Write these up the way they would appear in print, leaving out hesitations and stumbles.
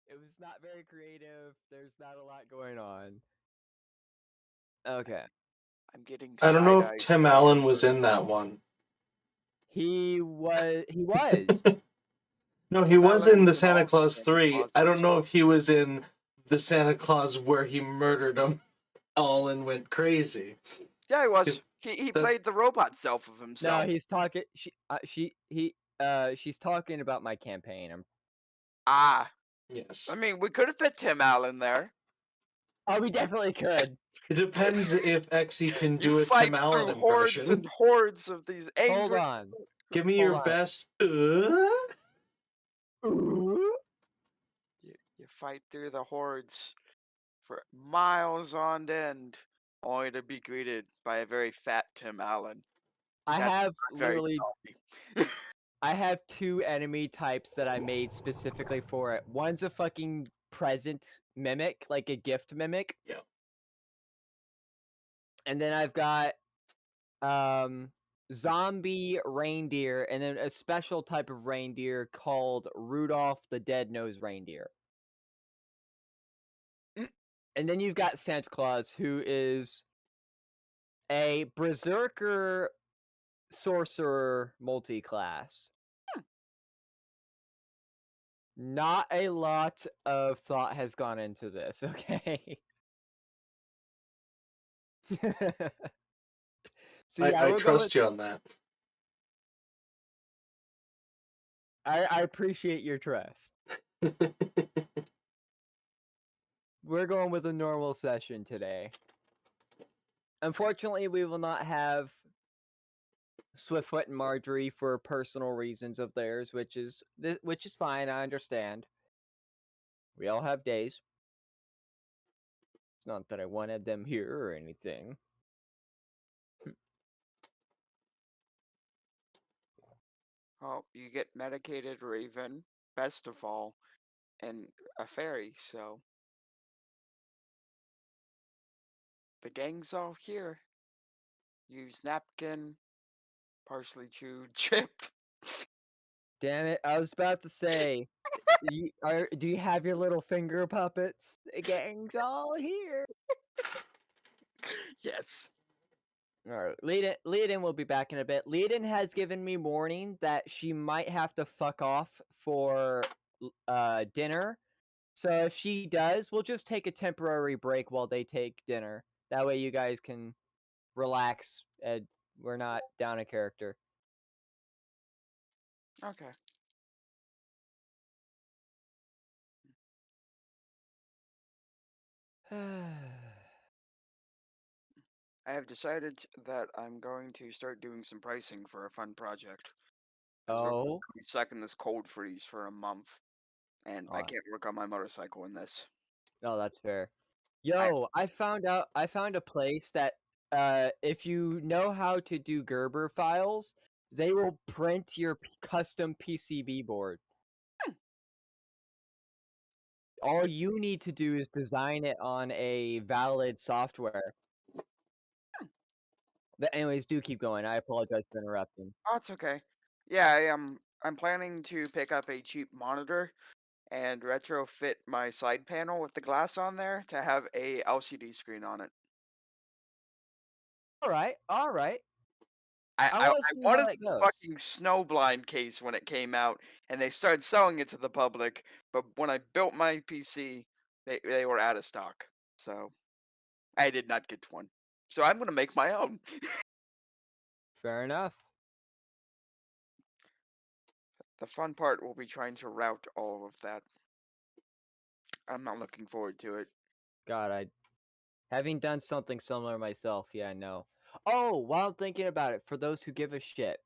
It was not very creative. There's not a lot going on. Okay. I'm getting I don't know if side-eyed. Tim Allen was in that one. He was. No, he Tim was Allen in the in all Santa the Claus Santa 3. I don't Clauses. know if he was in the Santa Claus where he murdered them all and went crazy. Yeah, he was. He that- played the robot self of No, himself. he's talking. She's talking about my campaign. Ah, Yes. I mean, we could have fit Tim Allen there. Oh, we definitely could. It depends if Exy can You do a fight Tim Allen through hordes impression. and hordes of these angry. Hold on. Give me Hold your on. best. Ooh. You fight through the hordes for miles on end, only to be greeted by a very fat Tim Allen. I That's have not very literally. jolly. I have 2 enemy types that I made specifically for it. One's a fucking present mimic, like a gift mimic. Yeah. And then I've got zombie reindeer, and then a special type of reindeer called Rudolph the Dead-Nosed Reindeer. And then you've got Santa Claus, who is a berserker sorcerer multi-class. Not a lot of thought has gone into this, okay? So yeah, I we'll go with, trust you on that. I appreciate your trust. We're going with a normal session today. Unfortunately, we will not have Swiftfoot and Marjorie for personal reasons of theirs, which is fine. I understand. We all have days. It's not that I wanted them here or anything. Oh, you get medicated Raven, best of all, and a fairy, so the gang's all here. Use napkin, parsley chewed chip. Damn it! I was about to say, do you have your little finger puppets? The gang's all here. Yes. Alright, Leodin will be back in a bit. Leodin has given me warning that she might have to fuck off for dinner. So if she does, we'll just take a temporary break while they take dinner. That way you guys can relax and we're not down a character. Okay. I have decided that I'm going to start doing some pricing for a fun project. 'Cause we're Oh, gonna be stuck in this cold freeze for a month, and I Oh. can't work on my motorcycle in this. no, that's fair. Yo, I found a place that if you know how to do Gerber files, they will print your custom PCB board. All you need to do is design it on a valid software. But anyways, do keep going. I apologize for interrupting. Oh, it's okay. Yeah, I'm planning to pick up a cheap monitor and retrofit my side panel with the glass on there to have a LCD screen on it. All right. I I I, want to I see how wanted that the goes. fucking snowblind case when it came out, and they started selling it to the public. But when I built my PC, they were out of stock, so I did not get one. So I'm gonna make my own. Fair enough. The fun part will be trying to route all of that. I'm not looking forward to it. God, having done something similar myself, yeah, I know. Oh, while I'm thinking about it, for those who give a shit,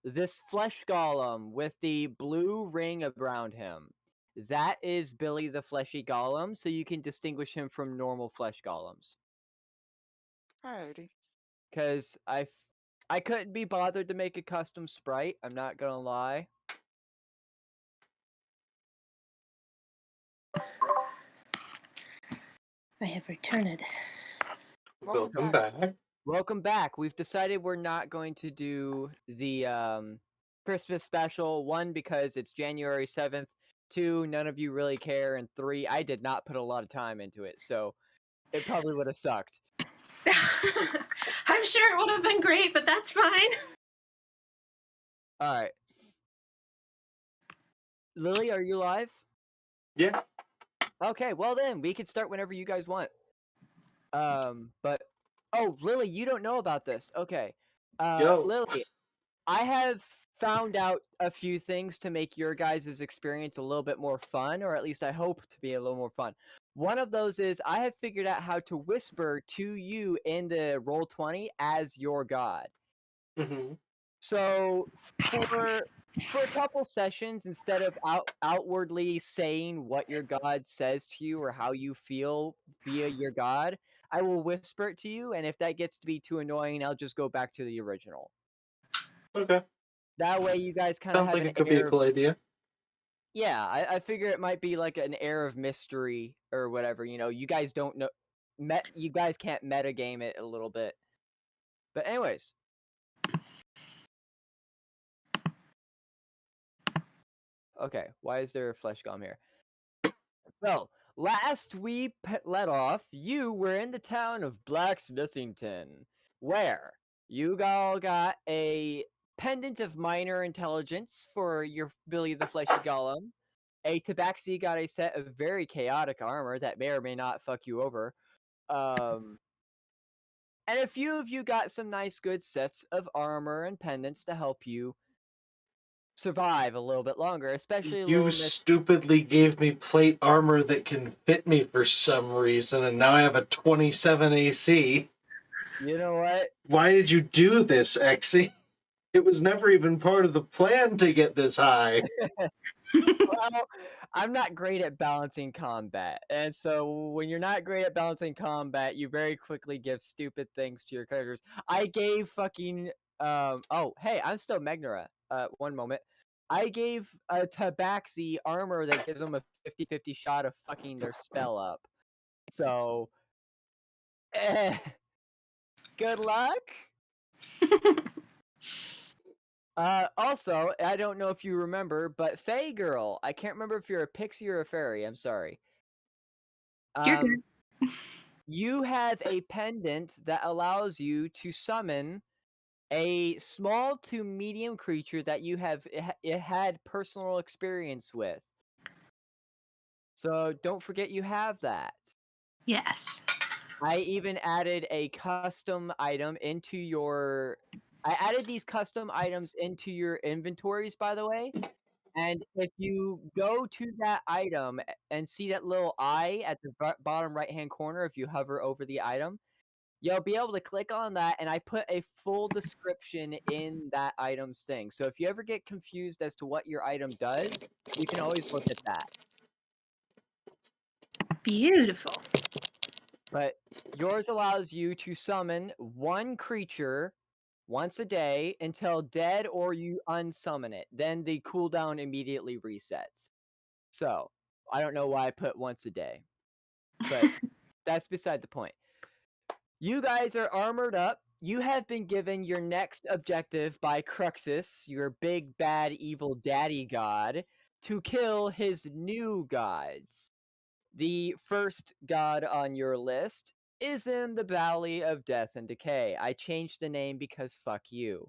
this flesh golem with the blue ring around him, that is Billy the Fleshy Golem, so you can distinguish him from normal flesh golems. Alrighty. Because I couldn't be bothered to make a custom sprite, I'm not gonna lie. I have returned. Welcome back. Welcome back. We've decided we're not going to do the Christmas special. 1, because it's January 7th. 2, none of you really care. And 3, I did not put a lot of time into it, so it probably would have sucked. I'm sure it would have been great, but that's fine. All right. Lily, are you live? Yeah. Okay, well then, we can start whenever you guys want. But oh, Lily, you don't know about this. Okay. Yo. Lily, I have found out a few things to make your guys' experience a little bit more fun, or at least I hope to be a little more fun. One of those is I have figured out how to whisper to you in the Roll20 as your god. Mm-hmm. So for a couple sessions, instead of outwardly saying what your god says to you or how you feel via your god, I will whisper it to you, and if that gets to be too annoying, I'll just go back to the original. Okay. That way you guys kind of Sounds have like an it could be a air cool idea. Yeah, I figure it might be like an air of mystery or whatever, you guys don't know you guys can't metagame it a little bit. But anyways, okay, why is there a flesh golem here? So, last we let off, you were in the town of Blacksmithington, where you all got a pendant of minor intelligence for your Billy the Fleshy Golem. A Tabaxi got a set of very chaotic armor that may or may not fuck you over. And a few of you got some nice good sets of armor and pendants to help you survive a little bit longer, especially You Little Miss. stupidly gave me plate armor that can fit me for some reason, and now I have a 27 AC. You know what? Why did you do this, Exy? It was never even part of the plan to get this high. Well, I'm not great at balancing combat, and so when you're not great at balancing combat, you very quickly give stupid things to your characters. I gave fucking oh, hey, I'm still Magnara. One moment. I gave a Tabaxi armor that gives them a 50-50 shot of fucking their spell up. So, good luck. Also, I don't know if you remember, but Fae Girl, I can't remember if you're a pixie or a fairy. I'm sorry. You're good. You have a pendant that allows you to summon a small to medium creature that you have had personal experience with. So don't forget you have that. Yes. I even added a custom item into your... I added these custom items into your inventories, by the way. And if you go to that item and see that little eye at the bottom right-hand corner, if you hover over the item, you'll be able to click on that, and I put a full description in that item's thing. So if you ever get confused as to what your item does, you can always look at that. Beautiful. But yours allows you to summon one creature once a day until dead or you unsummon it. Then the cooldown immediately resets. So, I don't know why I put once a day. But that's beside the point. You guys are armored up. You have been given your next objective by Cruxus, your big bad evil daddy god, to kill his new gods. The first god on your list is in the Valley of Death and Decay. I changed the name because fuck you.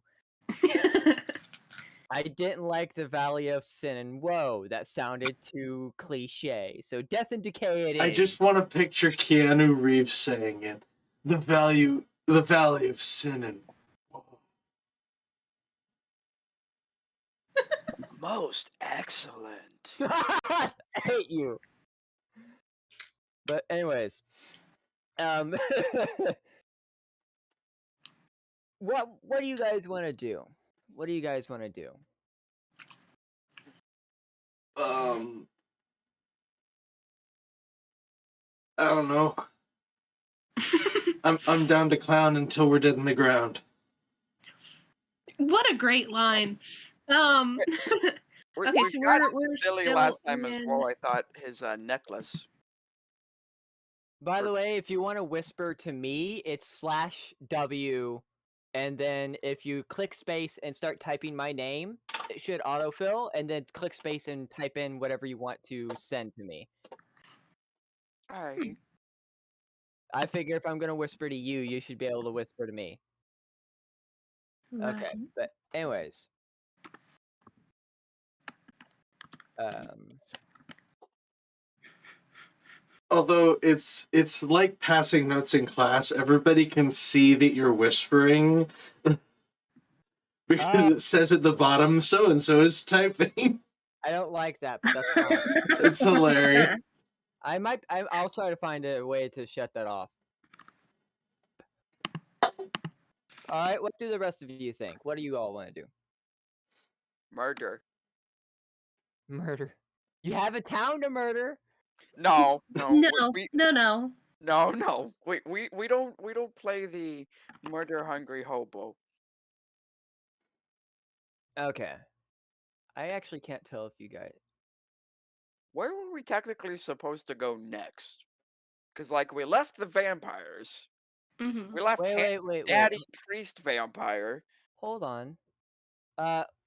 I didn't like the Valley of Sin and Woe. That sounded too cliche. So Death and Decay it is. I just want to picture Keanu Reeves saying it. The Valley of Sin and Woe. Most excellent. I hate you. But anyways, what do you guys want to do? What do you guys want to do? I don't know. I'm down to clown until we're dead in the ground. What a great line. Okay, so we're Billy still last time as in... well. I thought his necklace. By the way, if you want to whisper to me, it's /W and then if you click space and start typing my name, it should autofill, and then click space and type in whatever you want to send to me. Alrighty. I figure if I'm gonna whisper to you, you should be able to whisper to me. Okay, Right. but anyways. Um, Although it's like passing notes in class, everybody can see that you're whispering because it says at the bottom so and so is typing. I don't like that, but that's fine. It's hilarious. I'll try to find a way to shut that off. All right, what do the rest of you think? What do you all want to do? Murder. Murder. You have a town to murder? No, no, No, we, no. no. We don't play the murder hungry hobo. Okay. I actually can't tell if you guys. Where were we technically supposed to go next? Because like we left the vampires, Mm-hmm. we left Wait. Daddy Priest Vampire. Hold on.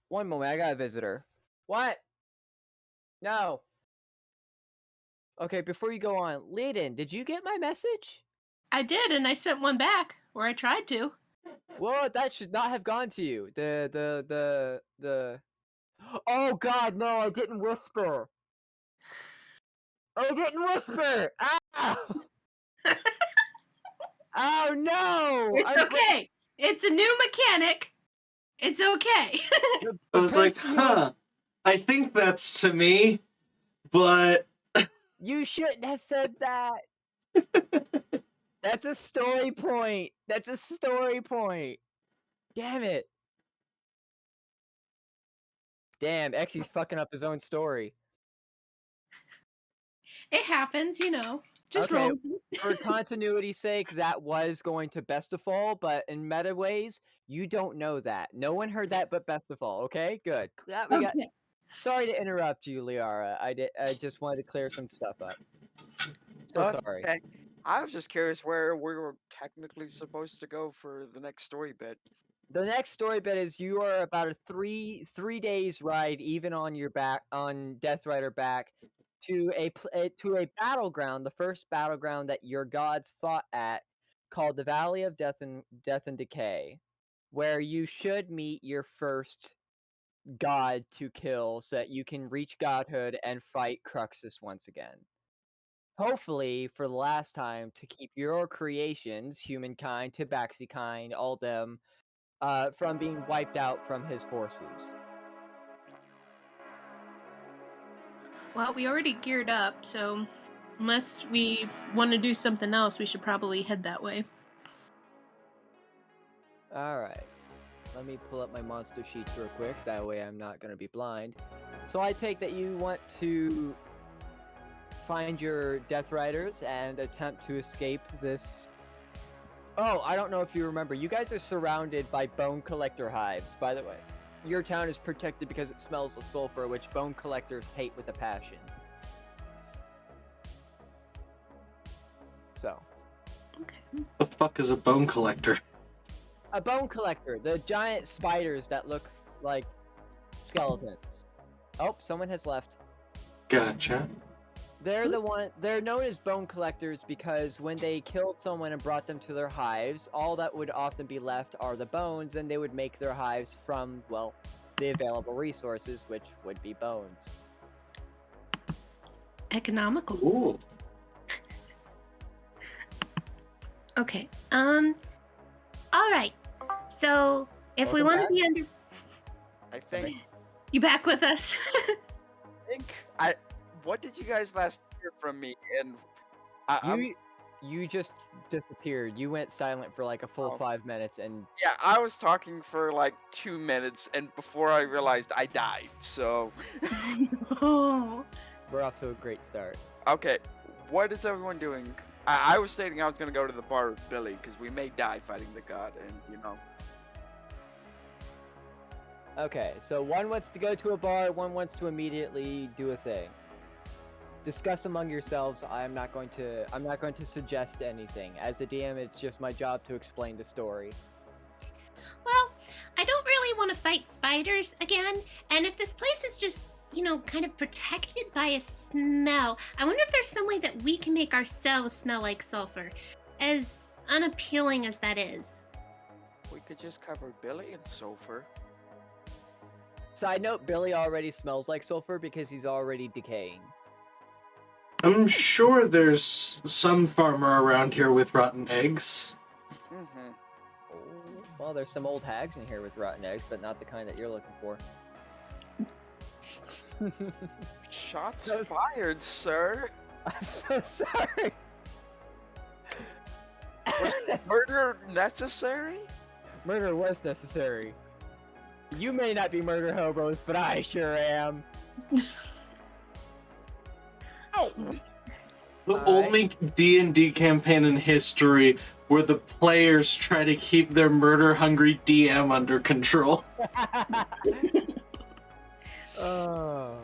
One moment. I got a visitor. What? No. Okay, before you go on, Layden, did you get my message? I did, and I sent one back, or I tried to. Well, that should not have gone to you. The. Oh God, no! I didn't whisper. I didn't whisper. Ow! Oh no! It's okay. It's a new mechanic. It's okay. I was like, huh, I think that's to me, but You shouldn't have said that. That's a story point. That's a story point. Damn it. Damn, Exy's fucking up his own story. It happens, you know. Just Okay, roll. with it. For continuity's sake, that was going to Best of All, but in meta ways, you don't know that. No one heard that but Best of All, okay? Good. Glad we got... Okay. Sorry to interrupt you, Liara. I just wanted to clear some stuff up. So Oh, it's sorry. okay. I was just curious where we were technically supposed to go for the next story bit. The next story bit is you are about a three days ride, even on your back, on Death Rider back, to a battleground, the first battleground that your gods fought at, called the Valley of Death and Decay, where you should meet your first god to kill, so that you can reach godhood and fight Cruxus once again. Hopefully, for the last time, to keep your creations, humankind, Tabaxikind, all them, from being wiped out from his forces. Well, we already geared up, so unless we want to do something else, we should probably head that way. Alright. Let me pull up my monster sheets real quick, that way I'm not going to be blind. So I take that you want to find your Death Riders and attempt to escape this... Oh, I don't know if you remember, you guys are surrounded by bone collector hives, by the way. Your town is protected because it smells of sulfur, which bone collectors hate with a passion. So. Okay. the fuck is a bone collector? A bone collector, the giant spiders that look like skeletons. Oh, someone has left. Gotcha. They're known as bone collectors because when they killed someone and brought them to their hives, all that would often be left are the bones, and they would make their hives from, well, the available resources, which would be bones. Economical. Ooh. Okay. All right. So if we Welcome want to be under, I think. you back with us? What did you guys last hear from me? And You just disappeared. You went silent for like a full Oh. 5 minutes, and yeah, I was talking for like 2 minutes, and before I realized I died. So, Oh. we're off to a great start. okay, what is everyone doing? I was stating I was gonna go to the bar with Billy because we may die fighting the god, and you know. Okay, so one wants to go to a bar, one wants to immediately do a thing. Discuss among yourselves. I'm not going to suggest anything. As a DM, it's just my job to explain the story. fight spiders again, and if this place is just, kind of protected by a smell, I wonder if there's some way that we can make ourselves smell like sulfur, as unappealing as that is. We could just cover Billy in sulfur. Side note, Billy already smells like sulfur because he's already decaying. I'm sure there's some farmer around here with rotten eggs. Mm-hmm. Oh, well, there's some old hags in here with rotten eggs, but not the kind that you're looking for. Shots That was- fired, sir. I'm so sorry. Was murder necessary? Murder was necessary. You may not be murder hobos, but I sure am. Oh. The Alright. only D&D campaign in history where the players try to keep their murder-hungry DM under control. Oh.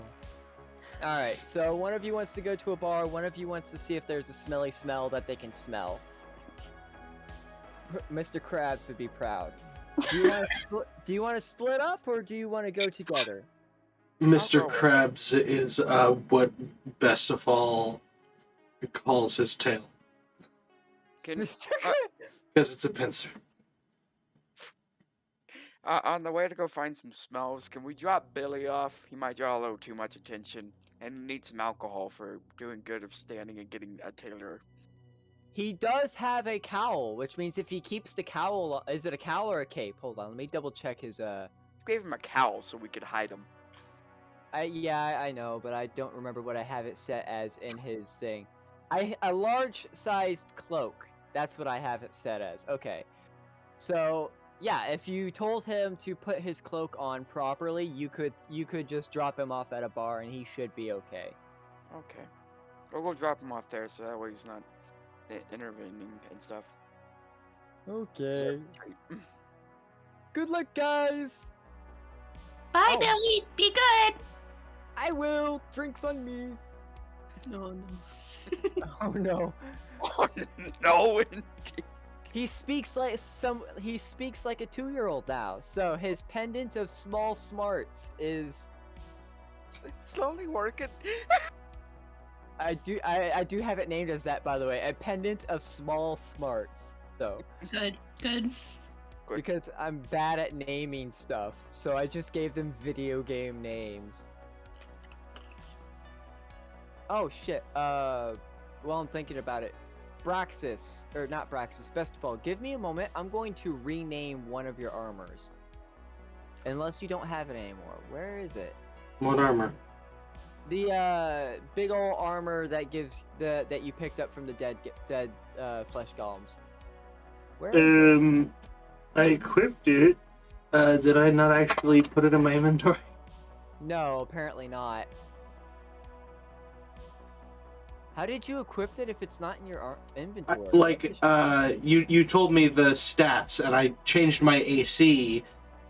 Alright, so one of you wants to go to a bar, one of you wants to see if there's a smelly smell that they can smell. Mr. Krabs would be proud. Do you want to split up, or do you want to go together? Mr. go with- Krabs is what Best of All calls his tail. Can Mr. uh, Because it's a pincer. on the way to go find some smells, can we drop Billy off? He might draw a little too much attention, and need some alcohol for doing good of standing and getting a tailor. He does have a cowl, which means if he keeps the cowl, is it a cowl or a cape? Hold on, let me double check his Gave him a cowl so we could hide him. Yeah, I know, but I don't remember what I have it set as in his thing. A large-sized cloak. That's what I have it set as. Okay. So, yeah, if you told him to put his cloak on properly, you could just drop him off at a bar and he should be okay. Okay. We'll go drop him off there so that way he's not intervening and stuff. Okay. Good luck, guys. Bye, Oh. Billy. Be good. I will. Drinks on me. Oh no. Oh no. Oh, no, indeed. He speaks like a 2-year-old now. So his pendant of small smarts is It's slowly working. I do have it named as that, by the way. A pendant of small smarts. So Good. Good. Good. because I'm bad at naming stuff, so I just gave them video game names. Oh shit. Well, I'm thinking about it. Braxis, or not Braxis. Best of all, give me a moment. I'm going to rename one of your armors. Unless you don't have it anymore. Where is it? What armor? The big ol' armor that gives that you picked up from the dead flesh golems. Where is it? I equipped it. Did I not actually put it in my inventory? No, apparently not. How did you equip it if it's not in your inventory? You told me the stats, and I changed my AC.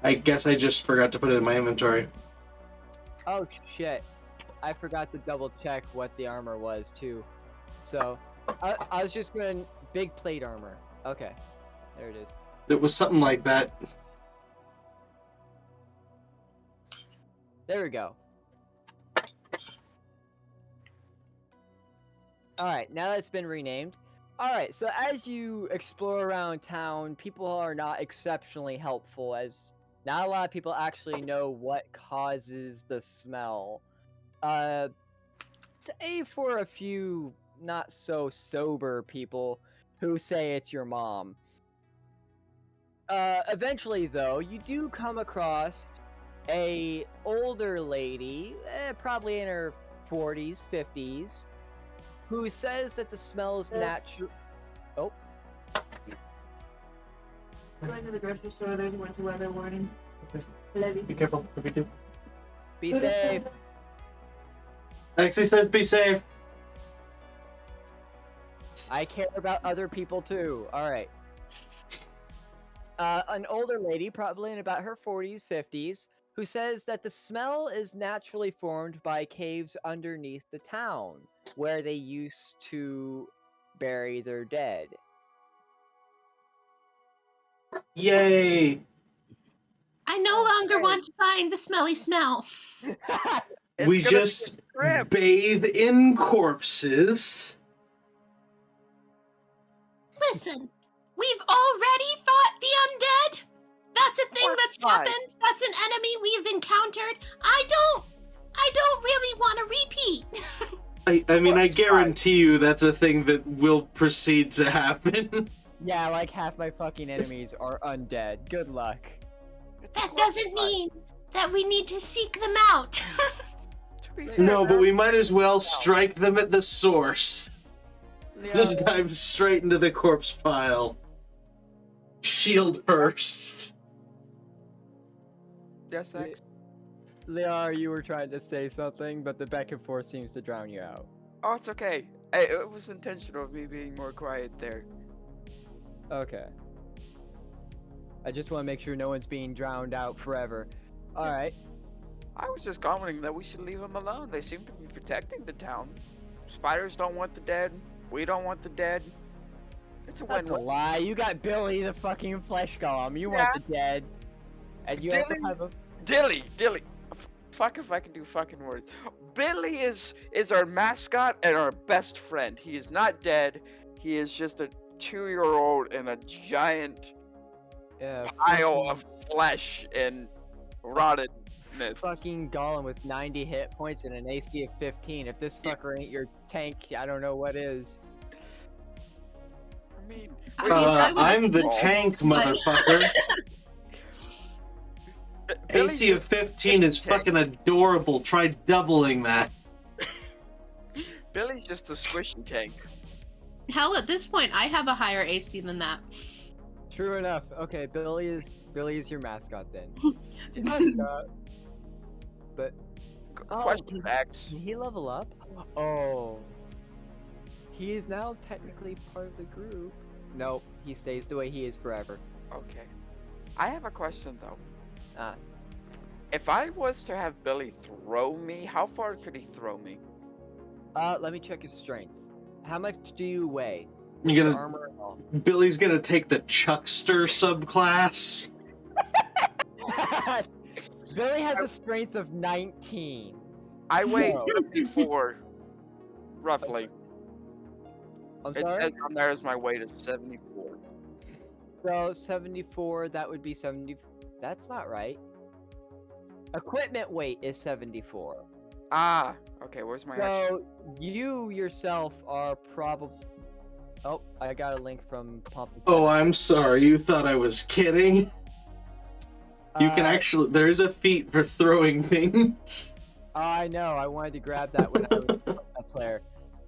I guess I just forgot to put it in my inventory. Oh shit! I forgot to double check what the armor was too. So, I was just going big plate armor. Okay, there it is. It was something like that. There we go. Alright, now that it's been renamed. Alright, so as you explore around town, people are not exceptionally helpful, as not a lot of people actually know what causes the smell. Save for a few not so sober people who say it's your mom. Eventually, though, you do come across a older lady, probably in her 40s, 50s, who says that the smell is natural. Oh, Going to the grocery store, there's a winter weather warning. Okay. Levy. Be careful. If you do. be safe. Lexi says be safe. I care about other people too. Alright. An older lady, probably in about her 40s, 50s, who says that the smell is naturally formed by caves underneath the town, where they used to bury their dead. Yay! I no longer want to find the smelly smell. It's We gonna be just a trip. bathe in corpses. Listen, we've already fought the undead. That's a thing We're that's fine. happened. That's an enemy we've encountered. I don't really want to repeat. I mean, I Corpse fight. guarantee you that's a thing that will proceed to happen. Yeah, like half my fucking enemies are undead. Good luck. It's a That corpse doesn't fight. mean that we need to seek them out. To be fair, No, but they're- we might as well strike them at the source. Just dive straight into the corpse pile. Shield first. Yes, X. Liara, you were trying to say something, but the back and forth seems to drown you out. Oh, it's okay. It was intentional of me being more quiet there. Okay. I just want to make sure no one's being drowned out forever. Alright. I was just commenting that we should leave them alone. They seem to be protecting the town. Spiders don't want the dead. We don't want the dead. It's a That's a win-win. lie. You got Billy the fucking flesh golem. You want the dead. And you also Dilly. have a... Dilly. Fuck if I can do fucking words. Billy is our mascot and our best friend. He is not dead. He is just a 2-year-old in a giant pile fucking- of flesh and rottedness. fucking golem with 90 hit points and an AC of 15. If this fucker ain't your tank, I don't know what is. I mean, I mean, I would I'm the think- tank, but- motherfucker. Billy's AC of just- 15 is tank. fucking adorable. Try doubling that. Billy's just a squishy tank. Hell, at this point, I have a higher AC than that. True enough. Okay, Billy is your mascot then. His mascot. But Oh, Question can- X. can he level up? Oh. He is now technically part of the group. Nope, he stays the way he is forever. Okay. I have a question though. Ah. If I was to have Billy throw me, how far could he throw me? Let me check his strength. How much do you weigh? You're Your gonna armor and all. Billy's gonna take the Chuckster subclass. Billy has a strength of 19. I weigh So- 74, roughly. I'm It sorry? says on there as my weight is 74. So 74, that would be 70. That's not right. Equipment weight is 74. Ah, okay. Where's my? So you yourself are probably. Oh, I got a link from Pump. and Oh, Fast. I'm sorry. You thought I was kidding. You can Uh, actually. There's a feat for throwing things. I know. I wanted to grab that when I was a player.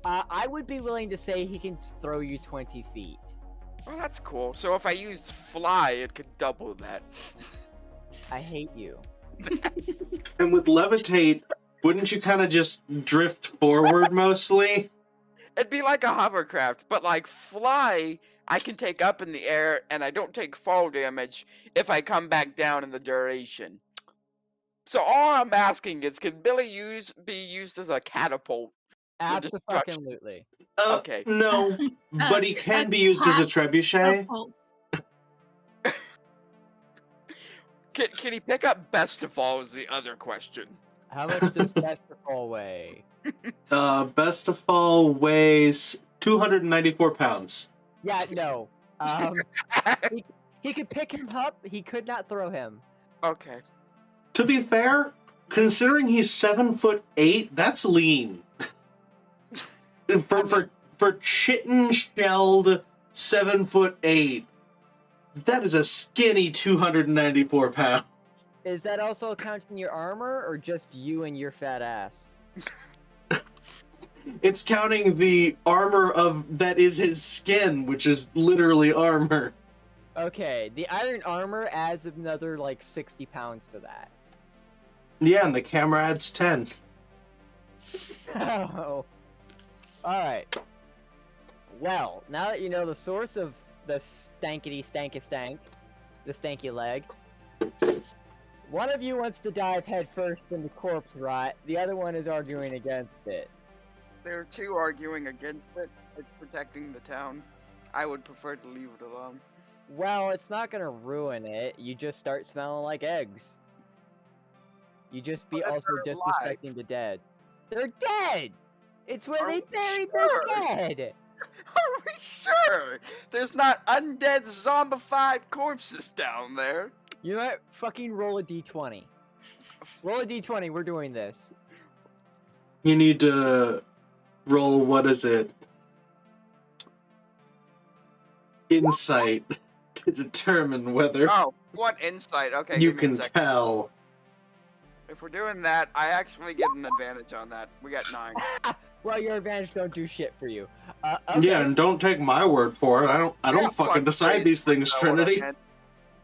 I would be willing to say he can throw you 20 feet. Well, that's cool. So if I use fly, it could double that. I hate you. And with levitate, wouldn't you kind of just drift forward mostly? It'd be like a hovercraft, but like fly, I can take up in the air, and I don't take fall damage if I come back down in the duration. So all I'm asking is, can Billy be used as a catapult? For destruction. Absolutely. Okay. No, but he can be used as a trebuchet. Oh, Can he pick up best of all is the other question. How much does Best of All weigh? Best of all weighs 294 pounds. Yeah, no. He could pick him up. He could not throw him. Okay. To be fair, considering he's 7'8", that's lean. for chitin shelled 7'8", that is a skinny 294 pounds. Is that also counting your armor, or just you and your fat ass? It's counting the armor that is his skin, which is literally armor. Okay, the iron armor adds another like 60 pounds to that. Yeah, and the camera adds 10. Oh. Alright. Well, now that you know the source of the stanky stank, the stanky leg, one of you wants to dive headfirst into corpse rot, the other one is arguing against it. There are two arguing against it. It's protecting the town. I would prefer to leave it alone. Well, it's not gonna ruin it. You just start smelling like eggs. You just be What if also they're disrespecting the dead. They're dead! It's where Are they we buried sure? the dead! Are we sure? There's not undead, zombified corpses down there. You know what? Fucking roll a d20. Roll a d20, we're doing this. You need to roll, what is it? Insight to determine whether Oh, one insight. Okay, you give me a can second. tell. If we're doing that, I actually get an advantage on that. We got 9. Well, your advantage don't do shit for you. Okay. Yeah, and don't take my word for it. I don't Yeah, fucking fuck decide crazy, these things, know what I Trinity. meant.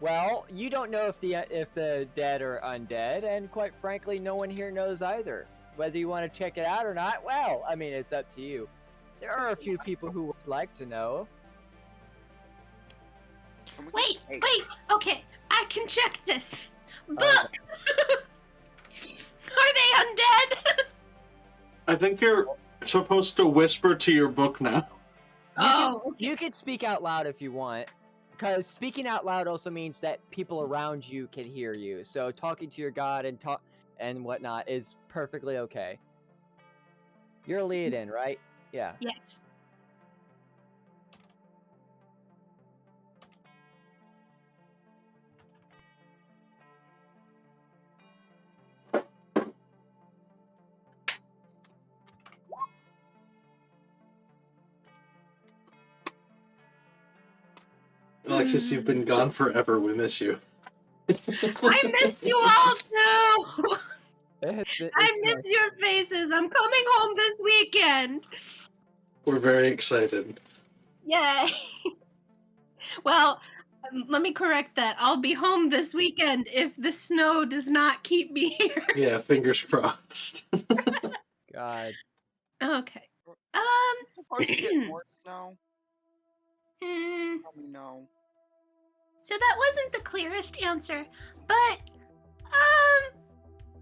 Well, you don't know if the dead are undead, and quite frankly, no one here knows either. Whether you want to check it out or not, well, I mean, it's up to you. There are a few people who would like to know. Can we Wait, get 8? wait. Okay, I can check this. Book. Okay. Are they undead? I think you're supposed to whisper to your book now. You can speak out loud if you want, because speaking out loud also means that people around you can hear you. So talking to your god and whatnot is perfectly okay. You're a lead-in, right? Yeah. Yes. Alexis, you've been gone forever. We miss you. I miss you all too. I miss nice. your faces. I'm coming home this weekend. We're very excited. Yay. Well, let me correct that. I'll be home this weekend if the snow does not keep me here. Yeah, fingers crossed. God. Okay. Supposed to get more snow? hmm, Tell me no. So that wasn't the clearest answer, but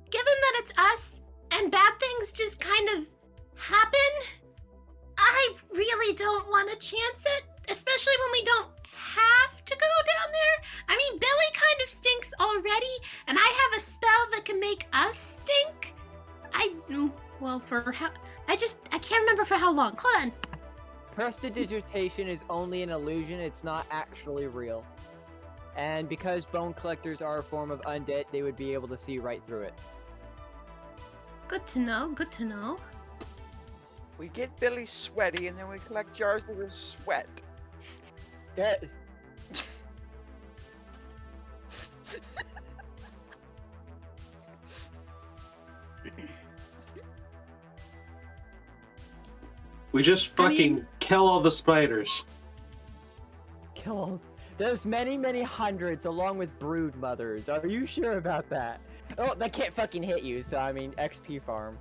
given that it's us and bad things just kind of happen, I really don't want to chance it, especially when we don't have to go down there. I mean, Billy kind of stinks already, and I have a spell that can make us stink. I can't remember for how long. Hold on. Prestidigitation is only an illusion, it's not actually real. And because bone collectors are a form of undead, they would be able to see right through it. Good to know. Good to know. We get Billy sweaty and then we collect jars of his sweat. Yeah. We just fucking kill all the spiders. Killed. There's many, many hundreds along with brood mothers. Are you sure about that? Oh, that can't fucking hit you, so I mean, XP farm.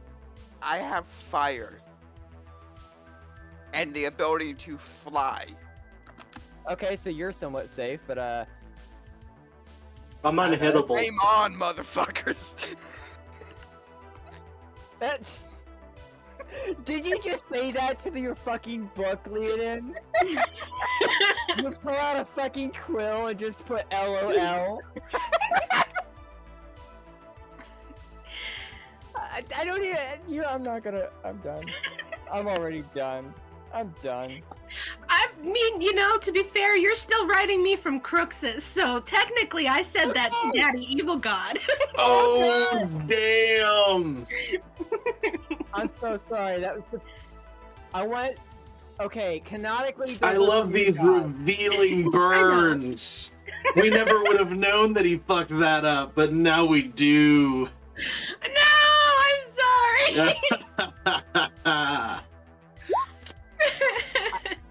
I have fire. And the ability to fly. Okay, so you're somewhat safe, but I'm unhittable. Game on, motherfuckers! that's... Did you just say that to your fucking book, Leonin? You pull out a fucking quill and just put LOL? I don't even... I'm not gonna... I'm done. I'm already done. I'm done. I mean, to be fair, you're still writing me from Crooks's, so technically I said that to Daddy Evil God. Oh, damn! I'm so sorry. That was the... I went... Okay, canonically... I love these revealing burns. We never would have known that he fucked that up, but now we do. No, I'm sorry.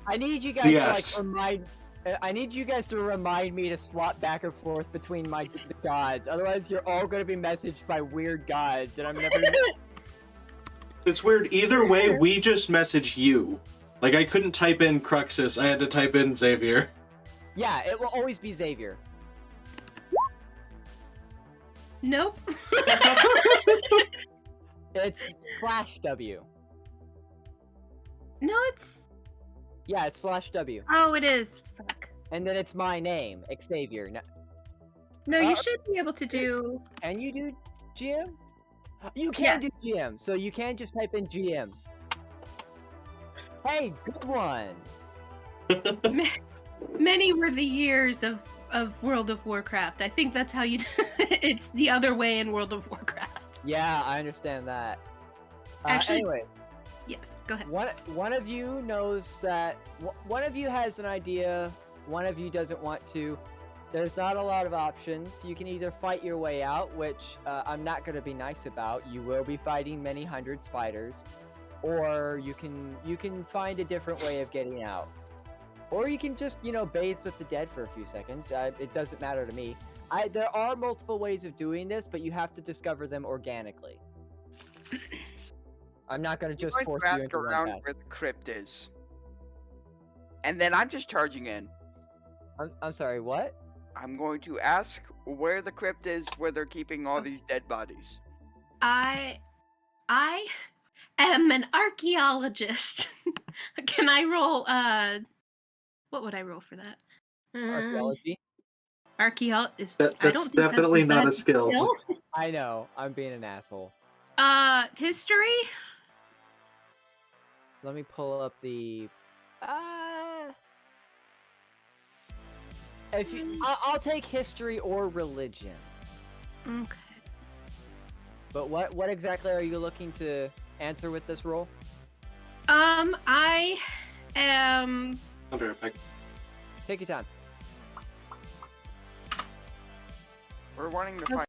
I need you guys Yes. to remind... I need you guys to remind me to swap back and forth between the gods. Otherwise, you're all going to be messaged by weird gods, and I'm never... It's weird. Either way, we just message you. Like, I couldn't type in Cruxus. I had to type in Xavier. Yeah, it will always be Xavier. Nope. It's /W. No, it's... Yeah, it's /W. Oh, it is. Fuck. and then it's my name, Xavier. No, you Uh, should be able to do. Can you do GM? You can Yes. do GM, so you can just type in GM. Hey, good one. Many were the years of World of Warcraft. I think that's how you. It's the other way in World of Warcraft. Yeah, I understand that. Actually- Anyways, Yes, go ahead. one of you knows that one of you has an idea. One of you doesn't want to. There's not a lot of options. You can either fight your way out, which I'm not going to be nice about. You will be fighting many hundred spiders, or you can find a different way of getting out. Or you can just, bathe with the dead for a few seconds. It doesn't matter to me. There are multiple ways of doing this, but you have to discover them organically. I'm not going to just I'm going force to you ask into one around path. where the crypt is. And then I'm just charging in. I'm sorry, what? I'm going to ask where the crypt is, where they're keeping all these dead bodies. I am an archaeologist. Can I roll? What would I roll for that? Archaeology? Is That's I don't think definitely not a that's skill. I know, I'm being an asshole. History. Let me pull up the. If you, I'll take history or religion. Okay. But what exactly are you looking to answer with this roll? I am. Under effect. Take your time. We're wanting to find.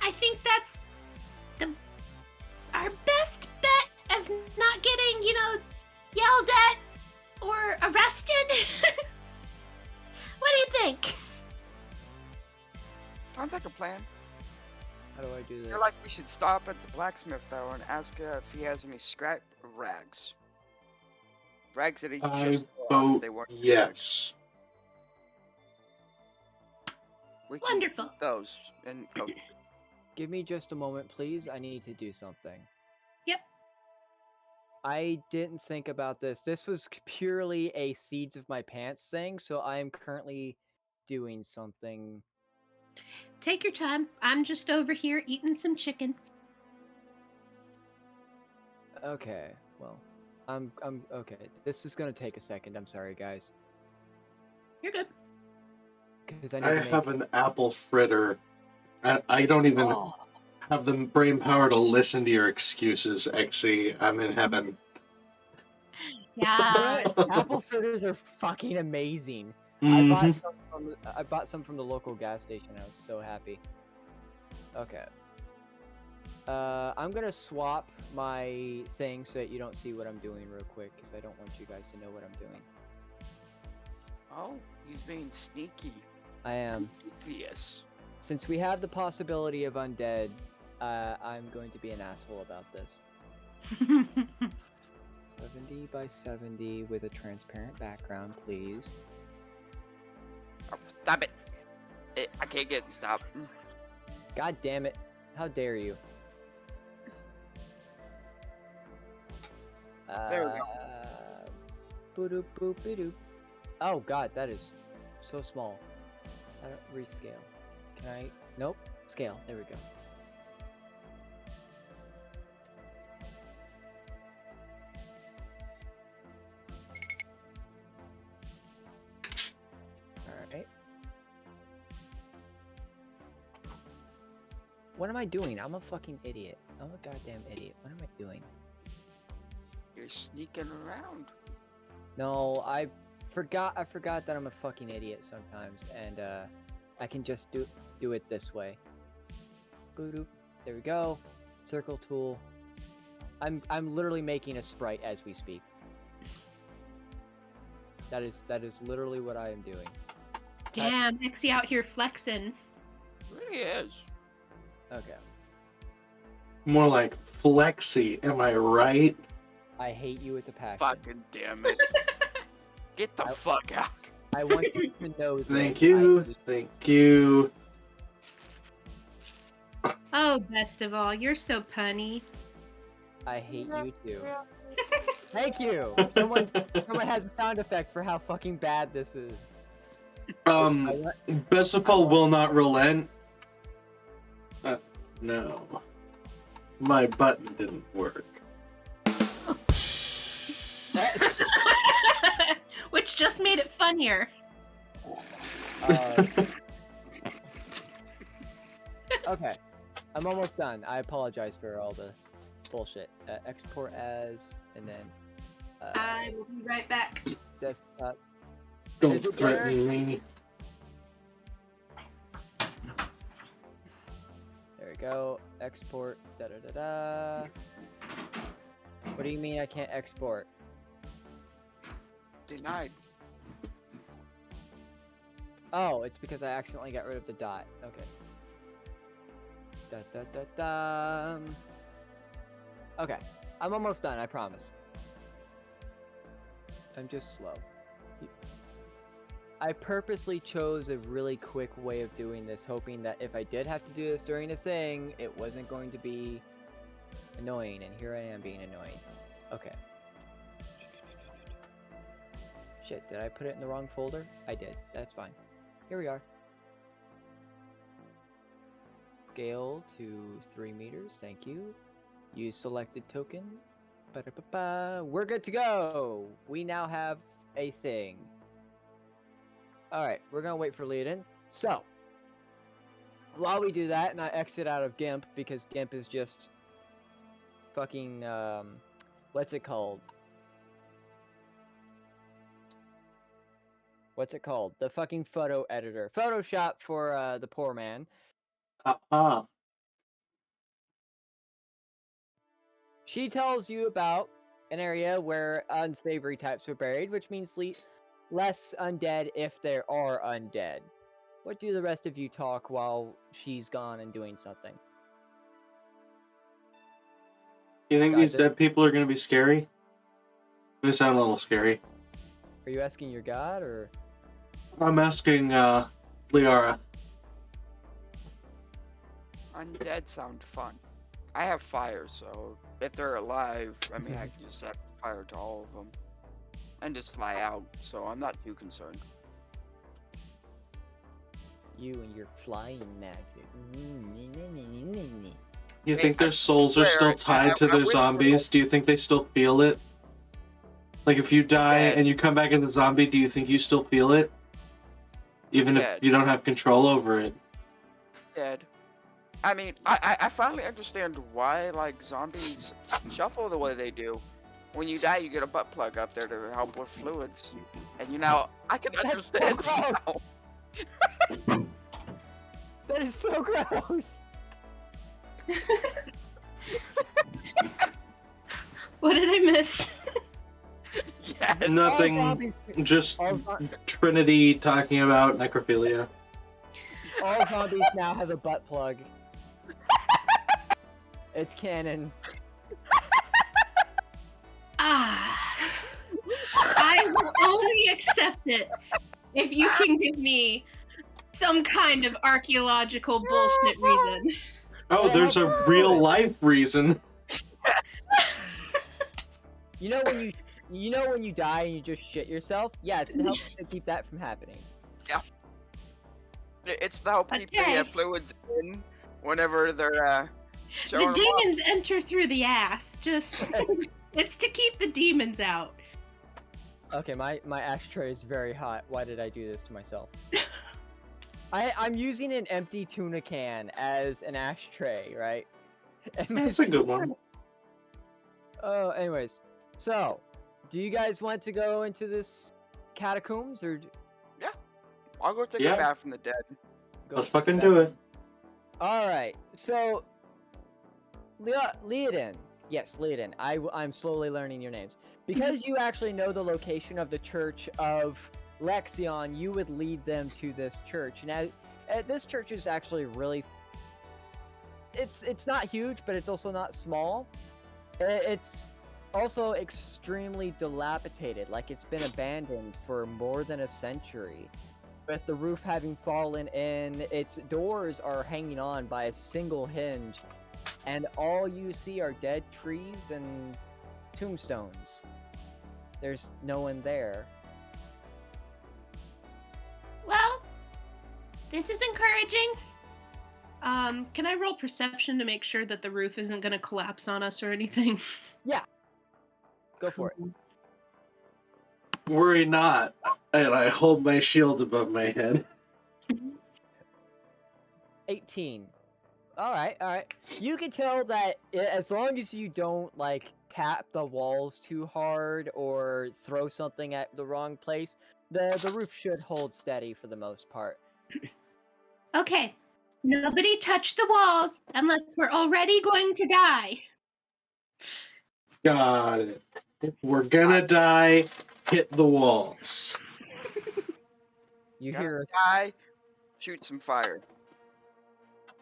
I think that's our best bet of not getting, yelled at or arrested. What do you think? Sounds like a plan. How do I do I this? feel like we should stop at the blacksmith though and ask if he has any scrap rags. Rags that he I just threw out, vote they weren't rags. yes. We can Wonderful. keep those and go. Give me just a moment, please. I need to do something. Yep. I didn't think about this. This was purely a seeds of my pants thing, so I am currently doing something. Take your time. I'm just over here eating some chicken. Okay, well, I'm okay. This is gonna take a second. I'm sorry, guys, You're good. because I need I to make. have an apple fritter. I don't even Oh, have the brain power to listen to your excuses, Exy. I'm in heaven. Yeah. apple fritters are fucking amazing. Mhm. I bought some from the local gas station. I was so happy. Okay. I'm gonna swap my thing so that you don't see what I'm doing real quick, because I don't want you guys to know what I'm doing. Oh, he's being sneaky. I am. Obvious. Since we have the possibility of undead, I'm going to be an asshole about this. 70 by 70 with a transparent background, please. Oh, stop it. I can't get it. Stop. God damn it. How dare you? There we Boop boop boop. Oh god, that is so small. I don't rescale. Can I? Nope. Scale. There we go. Alright. What am I doing? I'm a fucking idiot. I'm a goddamn idiot. What am I doing? You're sneaking around. No, I forgot that I'm a fucking idiot sometimes, and I can just do it this way. Boop. There we go. Circle tool. I'm literally making a sprite as we speak. That is literally what I am doing. Damn, Mexi out here flexing. It really is. Okay. More like flexy, am I right? I hate you with a passion. Fucking damn it. Get the fuck out. I want you to know that Thank you, thank you. Oh, best of all, you're so punny. I hate you too. Thank you. Someone has a sound effect for how fucking bad this is. Best of all will not relent. No. My button didn't work. Which just made it funnier. Okay. I'm almost done. I apologize for all the bullshit. Export as, and then I will be right back. desktop. Don't Is it threaten me. There we go. Export. Da da da da. What do you mean I can't export? Denied. Oh, it's because I accidentally got rid of the dot. Okay. Da da da da. Okay. I'm almost done, I promise. I'm just slow. I purposely chose a really quick way of doing this, hoping that if I did have to do this during a thing, it wasn't going to be annoying, and here I am being annoying. Okay. Shit, did I put it in the wrong folder? I did. That's fine. Here we are. Scale to 3 meters, thank you. Use selected token. Ba-da-ba-ba. We're good to go! We now have a thing. Alright, we're gonna wait for Leoden. So, while we do that, and I exit out of GIMP, because GIMP is just fucking, what's it called? What's it called? The fucking photo editor. Photoshop for, the poor man. She tells you about an area where unsavory types are buried, which means less undead if there are undead. What do the rest of you talk while she's gone and doing something? You think these dead people are gonna be scary? They sound a little scary. Are you asking your god, or? I'm asking, Liara. Undead sound fun. I have fire, so if they're alive, I mean, I can just set fire to all of them. And just fly out, so I'm not too concerned. You and your flying magic. You Hey, think their I souls are still swear, tied to I their went through zombies? Do you think they still feel it? Like, if you die Dead. and you come back as a zombie, do you think you still feel it? Even if Dead. you don't have control over it? Dead. I mean, I finally understand why, like, zombies shuffle the way they do. When you die, you get a butt plug up there to help with fluids. And, you know, I can That's so understand gross. now. That is so gross. What did I miss? Yes. All Nothing. zombies, Just all, zo- Trinity talking about necrophilia. all zombies now have a butt plug. It's canon. I will only accept it if you can give me some kind of archaeological bullshit reason. Oh, there's a real life reason. You know when you die and you just shit yourself? Yeah, it's to help to keep that from happening. It's to help keep the Okay. fluids in whenever they're showing The them off. demons enter through the ass. Just it's to keep the demons out. Okay, my ashtray is very hot. Why did I do this to myself? I'm using an empty tuna can as an ashtray, right? And my That's a good one. Oh, anyways. So, do you guys want to go into this catacombs or I'll go take Yeah. a bath from the dead. go Let's to fucking that? do it. All right. So, Leodin. Yes, Leodin. I'm slowly learning your names. Because you actually know the location of the Church of Lexion, you would lead them to this church. Now, this church is actually really... It's not huge, but it's also not small. It's also extremely dilapidated, like it's been abandoned for more than a century. With the roof having fallen in, its doors are hanging on by a single hinge, and all you see are dead trees and tombstones. There's no one there. Well, this is encouraging. Can I roll perception to make sure that the roof isn't going to collapse on us or anything? Go for it. Worry not. And I hold my shield above my head. 18. Alright. You can tell that as long as you don't, like, tap the walls too hard or throw something at the wrong place, the roof should hold steady for the most part. Okay, nobody touch the walls unless we're already going to die. Got it. If we're gonna die, hit the walls. You Gonna hear... die, shoot some fire.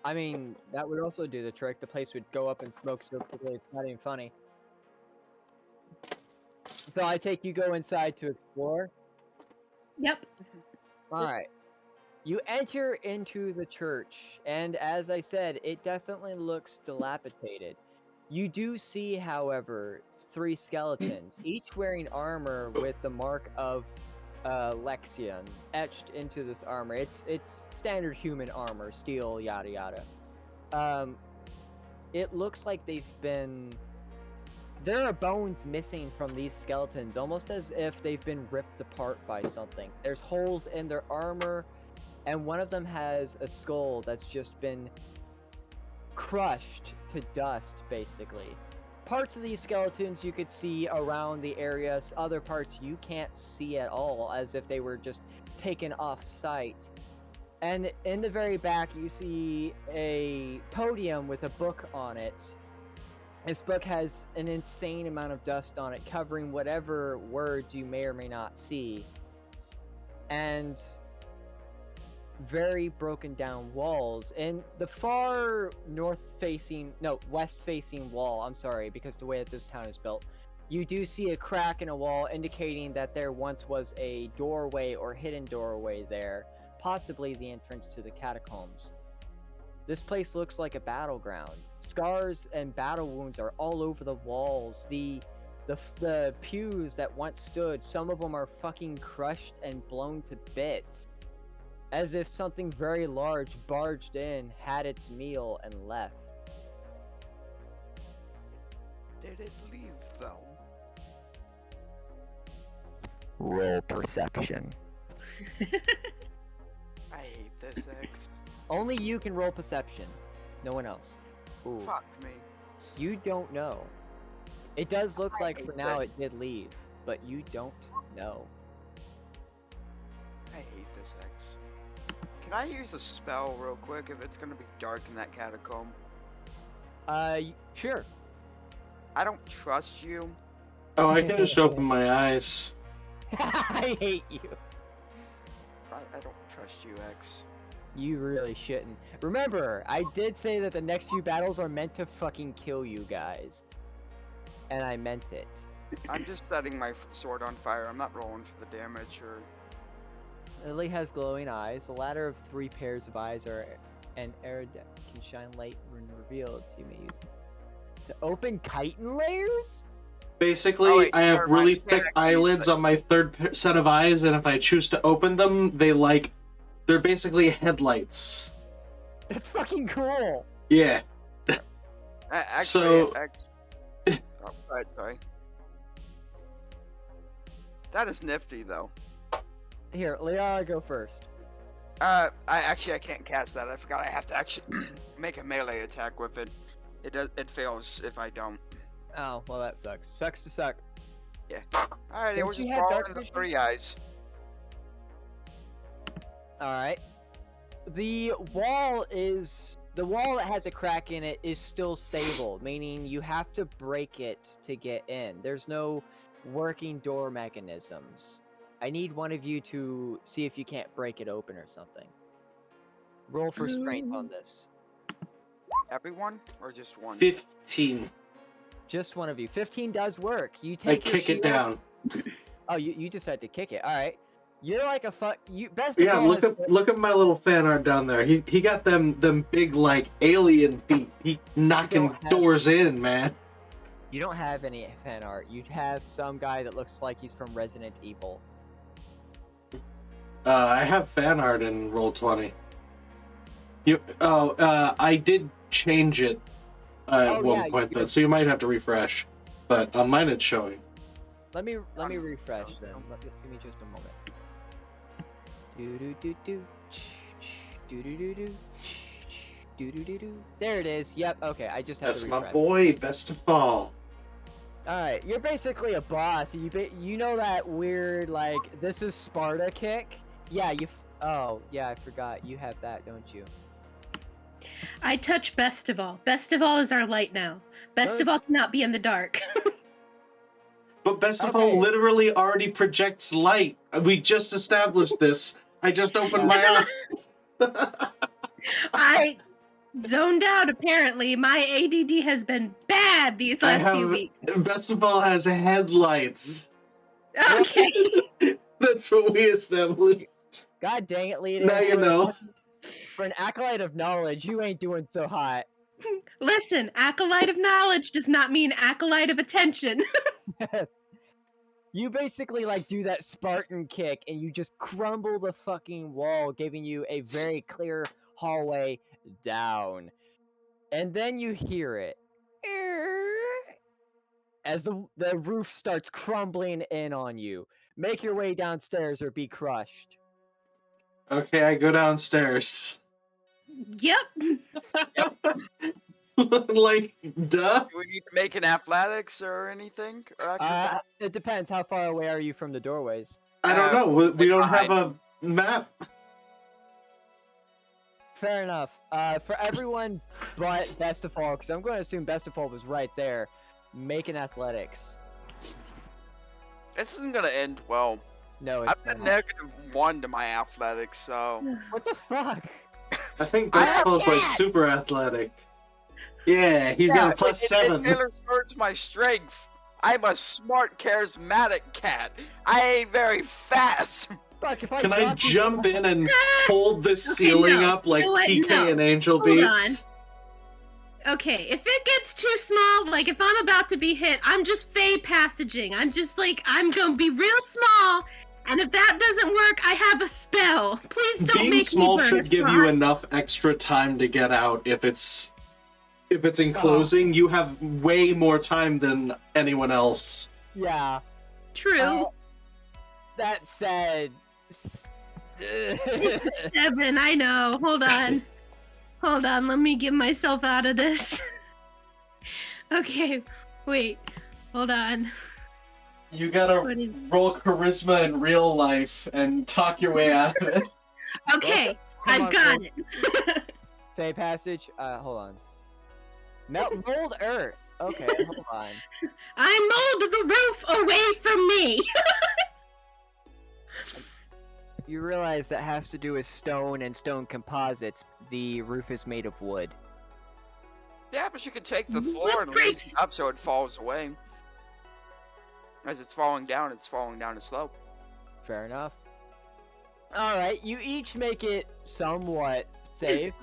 I mean, that would also do the trick. The place would go up in smoke so quickly it's not even funny. So I take you go inside to explore. Yep. Alright. You enter into the church, and as I said, it definitely looks dilapidated. You do see, however, 3 skeletons, each wearing armor with the mark of Lexion etched into this armor. It's standard human armor, steel, yada yada. It looks like there are bones missing from these skeletons, almost as if they've been ripped apart by something. There's holes in their armor, and one of them has a skull that's just been crushed to dust, basically. Parts of these skeletons you could see around the areas, other parts you can't see at all, as if they were just taken off site. And in the very back, you see a podium with a book on it. This book has an insane amount of dust on it, covering whatever words you may or may not see. And very broken down walls. And the far west facing wall, I'm sorry, because the way that this town is built, you do see a crack in a wall indicating that there once was a doorway or hidden doorway there, possibly the entrance to the catacombs. This place looks like a battleground. Scars and battle wounds are all over the walls. The pews that once stood, some of them are fucking crushed and blown to bits. As if something very large barged in, had its meal, and left. Did it leave though? Roll perception. I hate this X. Only you can roll perception. No one else. Ooh. Fuck me. You don't know. It does look I like hate for now that. it did leave, but you don't know. I hate this X. Can I use a spell real quick if it's gonna be dark in that catacomb? Sure. I don't trust you. Oh, I can just open my eyes. I hate you. I don't trust you, X. You really shouldn't. Remember, I did say that the next few battles are meant to fucking kill you guys. And I meant it. I'm just setting my sword on fire. I'm not rolling for the damage or. Lily has glowing eyes. A ladder of 3 pairs of eyes are an iridescent can shine light when revealed. You may use it to open chitin layers. Basically, Oh, wait, I have never mind, really you can't thick actually use eyelids it. on my third set of eyes, and if I choose to open them, they're basically headlights. That's fucking cool. Yeah. Actually, So- X. Oh, go ahead, sorry. That is nifty, though. Here, Liara, go first. I can't cast that. I forgot. I have to actually make a melee attack with it. It fails if I don't. Oh, well, that sucks. Sucks to suck. All right, it Don't was you just have brawling dark in the vision? 3 eyes. All right. The wall that has a crack in it is still stable, meaning you have to break it to get in. There's no working door mechanisms. I need one of you to see if you can't break it open or something. Roll for strength on this. Everyone or just one? 15. Just one of you. 15 does work. You I take your kick it shield- down. Oh, you just had to kick it. All right. You're like a best Yeah, of all. look at my little fan art down there. He got them big like alien feet. He knocking don't have- doors in, man. You don't have any fan art. You have some guy that looks like he's from Resident Evil. I have fan art in Roll20. I did change it at Oh, one yeah, point though, you're- so you might have to refresh. But on mine it's showing. Let me refresh then. Give me just a moment. Do do do do do do do do do do do do. There it is. Yep. Okay. I just have That's to my refresh. boy, best of all. All right. You're basically a boss. You know that weird like this is Sparta kick? Yeah. Oh yeah. I forgot. You have that, don't you? I touch Best of All. Best of All is our light now. Best of All cannot be in the dark. But best of Okay. all literally already projects light. We just established this. I just opened my eyes. I zoned out apparently. My ADD has been bad these I last few have- weeks. Best of all has headlights. Okay. That's what we established. God dang it, Lita. Now you know. For an acolyte of knowledge, you ain't doing so hot. Listen, acolyte of knowledge does not mean acolyte of attention. You basically like do that Spartan kick and you just crumble the fucking wall, giving you a very clear hallway down. And then you hear it. As the roof starts crumbling in on you. Make your way downstairs or be crushed. Okay, I go downstairs. Yep. Like, duh. Do we need to make an athletics or anything? Or acrobatics? It depends. How far away are you from the doorways? I don't know. We don't have a map. Fair enough. For everyone but Best of All, because I'm going to assume Best of All was right there, make an athletics. This isn't gonna end well. No, I've it's got not. -1 to my athletics, so What the fuck? I think I Best have of all's like cats! super athletic. Yeah, he's got a plus it 7. Taylor hurts my strength. I'm a smart, charismatic cat. I ain't very fast. Fuck, if Can I drop you- jump in and hold this ceiling no. up like You know what? TK No. and Angel Hold Beats? Okay, if it gets too small, like if I'm about to be hit, I'm just fey passaging. I'm just like, I'm gonna be real small, and if that doesn't work, I have a spell. Please don't Being make small me burn should a give you slot. enough extra time to get out. If it's enclosing, you have way more time than anyone else. Yeah. True. That said. It's a 7, I know. Hold on. Hold on, let me get myself out of this. Okay, wait. Hold on. You gotta What is... roll charisma in real life and talk your way out of it. Okay, Come I've on, got roll. it. Fey passage. Hold on. Mold Earth. Okay, hold on. I mold the roof away from me. You realize that has to do with stone and stone composites. The roof is made of wood. Yeah, but you could take the What floor and raise breaks- it up so it falls away. As it's falling down a slope. Fair enough. Alright, you each make it somewhat safe.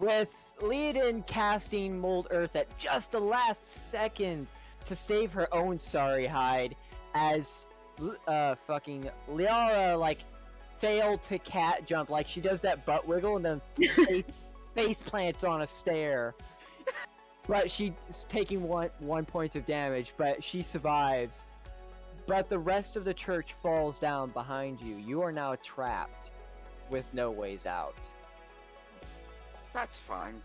With Leodin casting Mold Earth at just the last second to save her own sorry hide, as fucking Liara, like, failed to cat jump. Like, she does that butt wiggle and then face plants on a stair. But she's taking one point of damage, but she survives. But the rest of the church falls down behind you. You are now trapped with no ways out. That's fine.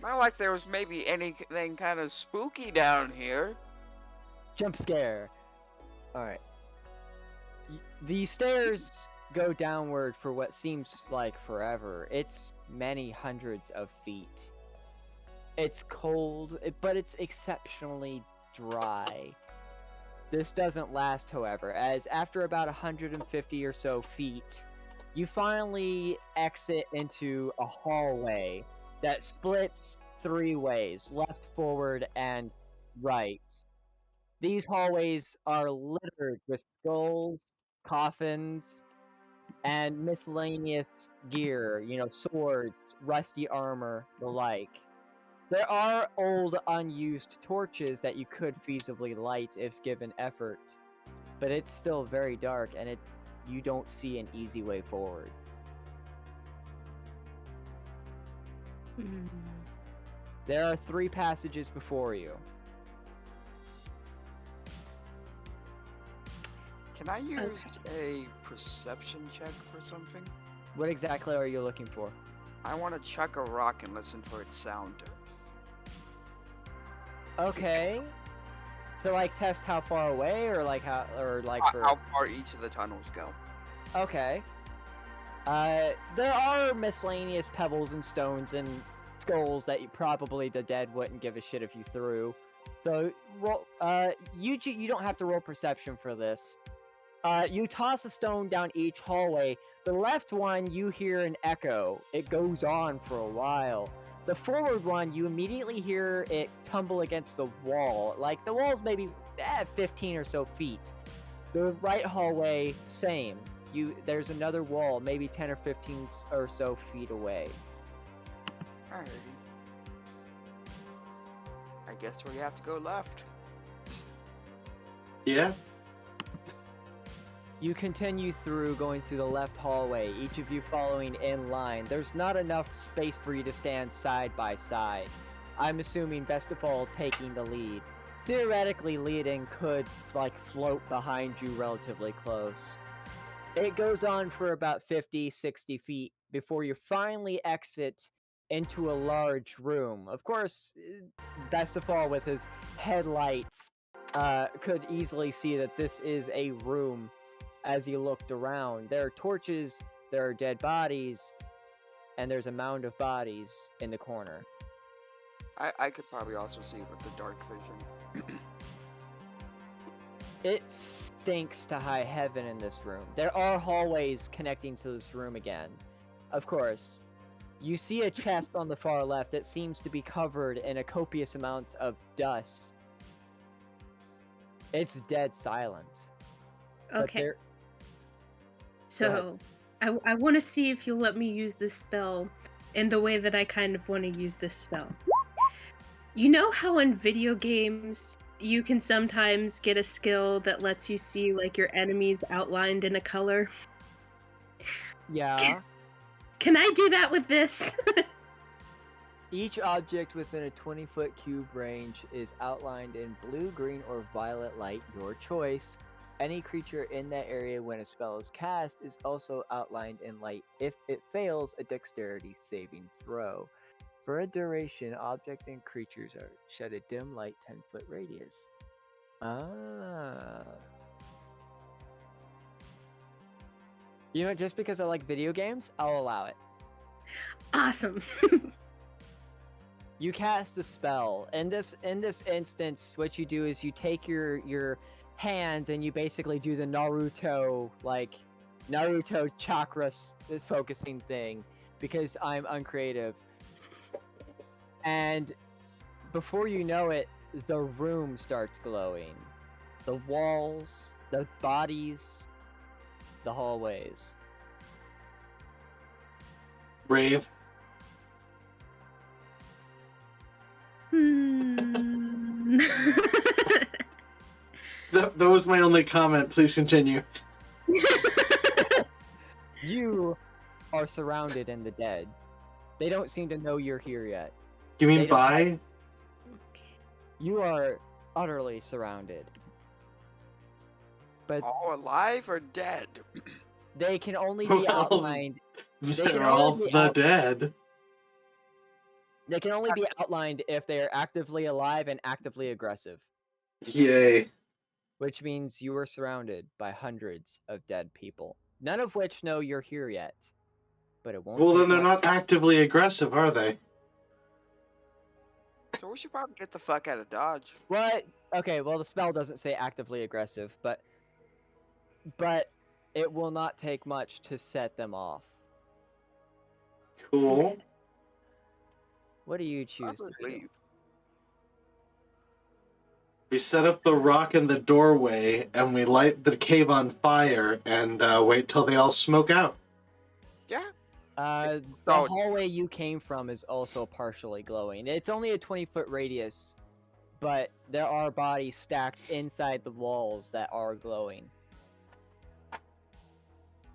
Not like there was maybe anything kind of spooky down here. Jump scare. Alright. The stairs go downward for what seems like forever. It's many hundreds of feet. It's cold, but it's exceptionally dry. This doesn't last, however, as after about 150 or so feet, you finally exit into a hallway that splits 3 ways, left, forward, and right. These hallways are littered with skulls, coffins, and miscellaneous gear, swords, rusty armor, the like. There are old, unused torches that you could feasibly light if given effort, but it's still very dark, and you don't see an easy way forward. There are 3 passages before you. Can I use a perception check for something? What exactly are you looking for? I want to chuck a rock and listen for its sound. Okay. To test how far away, or How far each of the tunnels go. Okay. There are miscellaneous pebbles and stones and skulls that probably the dead wouldn't give a shit if you threw. So you don't have to roll perception for this. You toss a stone down each hallway. The left one, you hear an echo. It goes on for a while. The forward one, you immediately hear it tumble against the wall. Like, the wall's maybe 15 or so feet. The right hallway, same. There's another wall, maybe 10 or 15 or so feet away. Alrighty. I guess we have to go left. Yeah. You continue going through the left hallway, each of you following in line. There's not enough space for you to stand side by side. I'm assuming best of all taking the lead. Theoretically, Leodin could, float behind you relatively close. It goes on for about 50, 60 feet before you finally exit into a large room. Of course, best of all with his headlights, could easily see that this is a room. As he looked around, there are torches, there are dead bodies, and there's a mound of bodies in the corner. I could probably also see with the dark vision. It stinks to high heaven in this room. There are hallways connecting to this room again. Of course, you see a chest on the far left that seems to be covered in a copious amount of dust. It's dead silent. But Okay. So, I want to see if you'll let me use this spell in the way that I kind of want to use this spell. You know how in video games you can sometimes get a skill that lets you see your enemies outlined in a color? Yeah. Can I do that with this? Each object within a 20-foot cube range is outlined in blue, green, or violet light, your choice. Any creature in that area when a spell is cast is also outlined in light. If it fails, a dexterity saving throw. For a duration, objects and creatures shed a dim light 10-foot radius. Just because I like video games, I'll allow it. Awesome. You cast a spell. In this instance, what you do is you take your hands and you basically do the Naruto chakras focusing thing because I'm uncreative. And before you know it, the room starts glowing. The walls, the bodies, the hallways. Brave. That was my only comment. Please continue. You are surrounded in the dead. They don't seem to know you're here yet. You They mean don't by? You are utterly surrounded. But All alive or dead? they can only be Well, outlined. They're can all only be the out- dead. They can only be outlined if they are actively alive and actively aggressive. Yay. Which means you are surrounded by hundreds of dead people. None of which know you're here yet. But it won't. Well, take then they're much- not actively aggressive, are they? So we should probably get the fuck out of Dodge. What? Okay, well the spell doesn't say actively aggressive, but it will not take much to set them off. Cool. What do you choose to Probably do? leave. We set up the rock in the doorway and we light the cave on fire and wait till they all smoke out. Yeah. The Oh. hallway you came from is also partially glowing. It's only a 20-foot radius, but there are bodies stacked inside the walls that are glowing.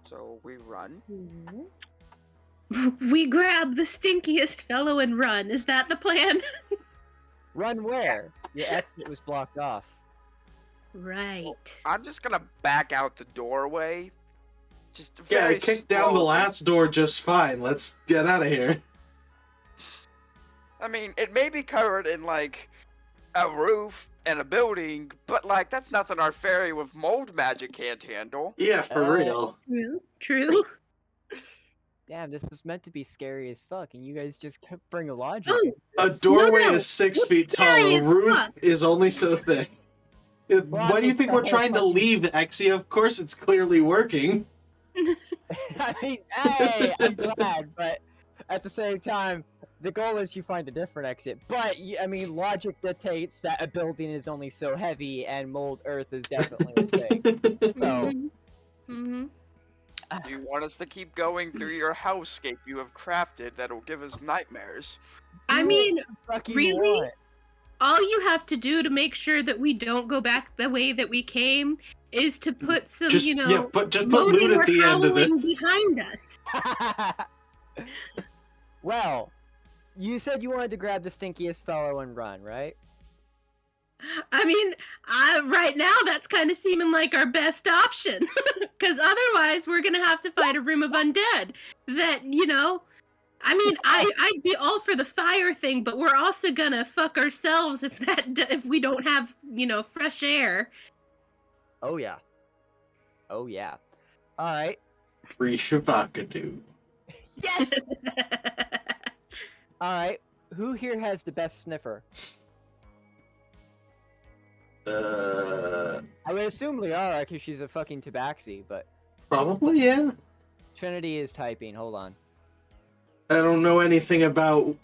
So we run. We grab the stinkiest fellow and run. Is that the plan? Run where? Your exit was blocked off. Right. I'm just gonna back out the doorway. Just Yeah, I very kicked down the slowly. last door just fine. Let's get out of here. I mean, it may be covered in like a roof and a building, but like that's nothing our fairy with mold magic can't handle. Yeah, for real. True. True. Damn, this was meant to be scary as fuck, and you guys just kept bringing logic. Oh, into A this. doorway no. is 6 It's feet tall. scary The as roof fuck. is only so thick. Well, Why do you it's think the we're whole trying to fucking- leave, Exia? Of course it's clearly working. I mean, hey, I'm glad, but at the same time, the goal is you find a different exit. But I mean, logic dictates that a building is only so heavy, and mold earth is definitely a thing. So, Mm-hmm. Do you want us to keep going through your housecape you have crafted that'll give us nightmares? I do mean, what the fuck you really? want. all you have to do to make sure that we don't go back the way that we came is to put some, Just, you know, yeah, just put moaning loot or at the end of it. howling behind us. Well, you said you wanted to grab the stinkiest fellow and run, right? I mean, right now that's kind of seeming like our best option, because otherwise we're gonna have to fight a room of undead. That, you know, I mean, I'd be all for the fire thing, but we're also gonna fuck ourselves if we don't have, you know, fresh air. Oh yeah. Oh yeah. All right. Free Shavakadu. Yes. All right. Who here has the best sniffer? I would assume Liara because she's a fucking tabaxi, but Probably, yeah. Trinity is typing. Hold on. I don't know anything about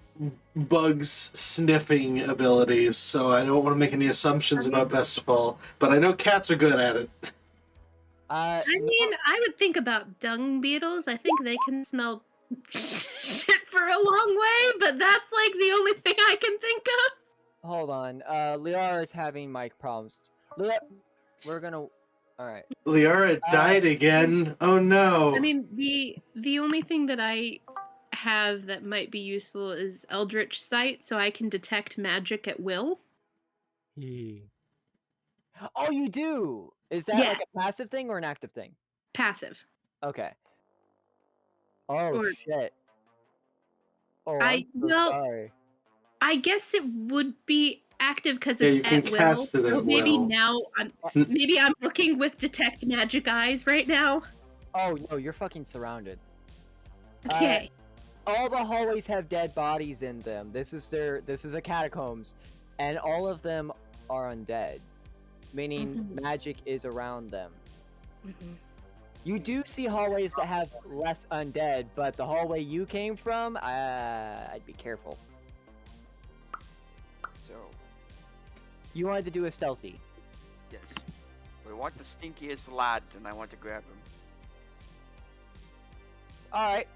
bugs sniffing abilities, so I don't want to make any assumptions about Best of All, but I know cats are good at it. Uh, I mean, I would think about dung beetles. I think they can smell shit for a long way, but that's like the only thing I can think of. hold on. Liara is having mic problems. We're gonna. All right. Liara died again. Oh no. I mean, the only thing that I have that might be useful is Eldritch Sight, so I can detect magic at will. Oh, you do. Is that Yeah. like a passive thing or an active thing? Passive. Okay. Oh Or- shit. Oh, I- I'm so well, sorry. I guess it would be active because Yeah, it's you can at will. cast it So at maybe will. now I'm looking with detect magic eyes right now. Oh no, you're fucking surrounded. Okay. all the hallways have dead bodies in them. This is a catacombs, and all of them are undead, meaning magic is around them. You do see hallways that have less undead, but the hallway you came from, I'd be careful. So, You wanted to do a stealthy. yes. We want the stinkiest lad, and I want to grab him. Alright.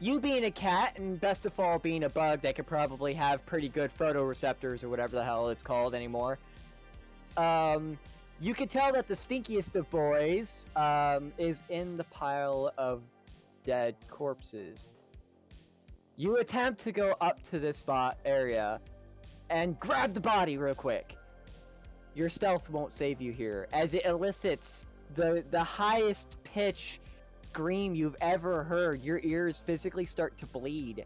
You being a cat, and best of all being a bug that could probably have pretty good photoreceptors or whatever the hell it's called anymore. You could tell that the stinkiest of boys, is in the pile of dead corpses. You attempt to go up to this spot area and grab the body real quick. Your stealth won't save you here, as it elicits the highest pitch scream you've ever heard. Your ears physically start to bleed.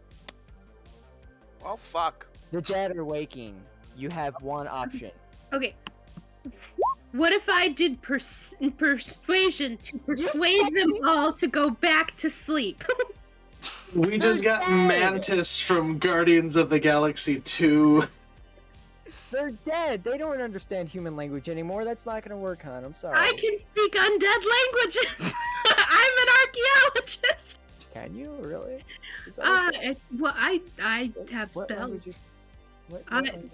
Well, fuck. The dead are waking. You have one option. Okay. What if I did persuasion to persuade them all to go back to sleep? We just got dead. Mantis from Guardians of the Galaxy 2. They're dead. They don't understand human language anymore. That's not gonna work, hon. I'm sorry. I can speak undead languages. I'm an archaeologist. Can you really? Is that okay? Well, I have What spells. languages- what I- language-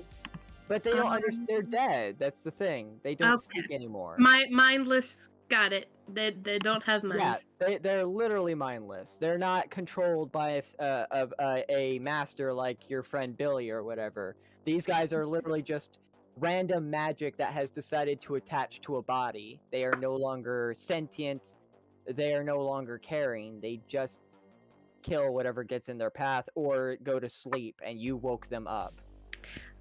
But they don't understand. They're dead. That's the thing. They don't speak anymore. Mindless. Got it. They don't have minds. Yeah, they're literally mindless. They're not controlled by a master like your friend Billy or whatever. These guys are literally just random magic that has decided to attach to a body. They are no longer sentient. They are no longer caring. They just kill whatever gets in their path or go to sleep, and you woke them up.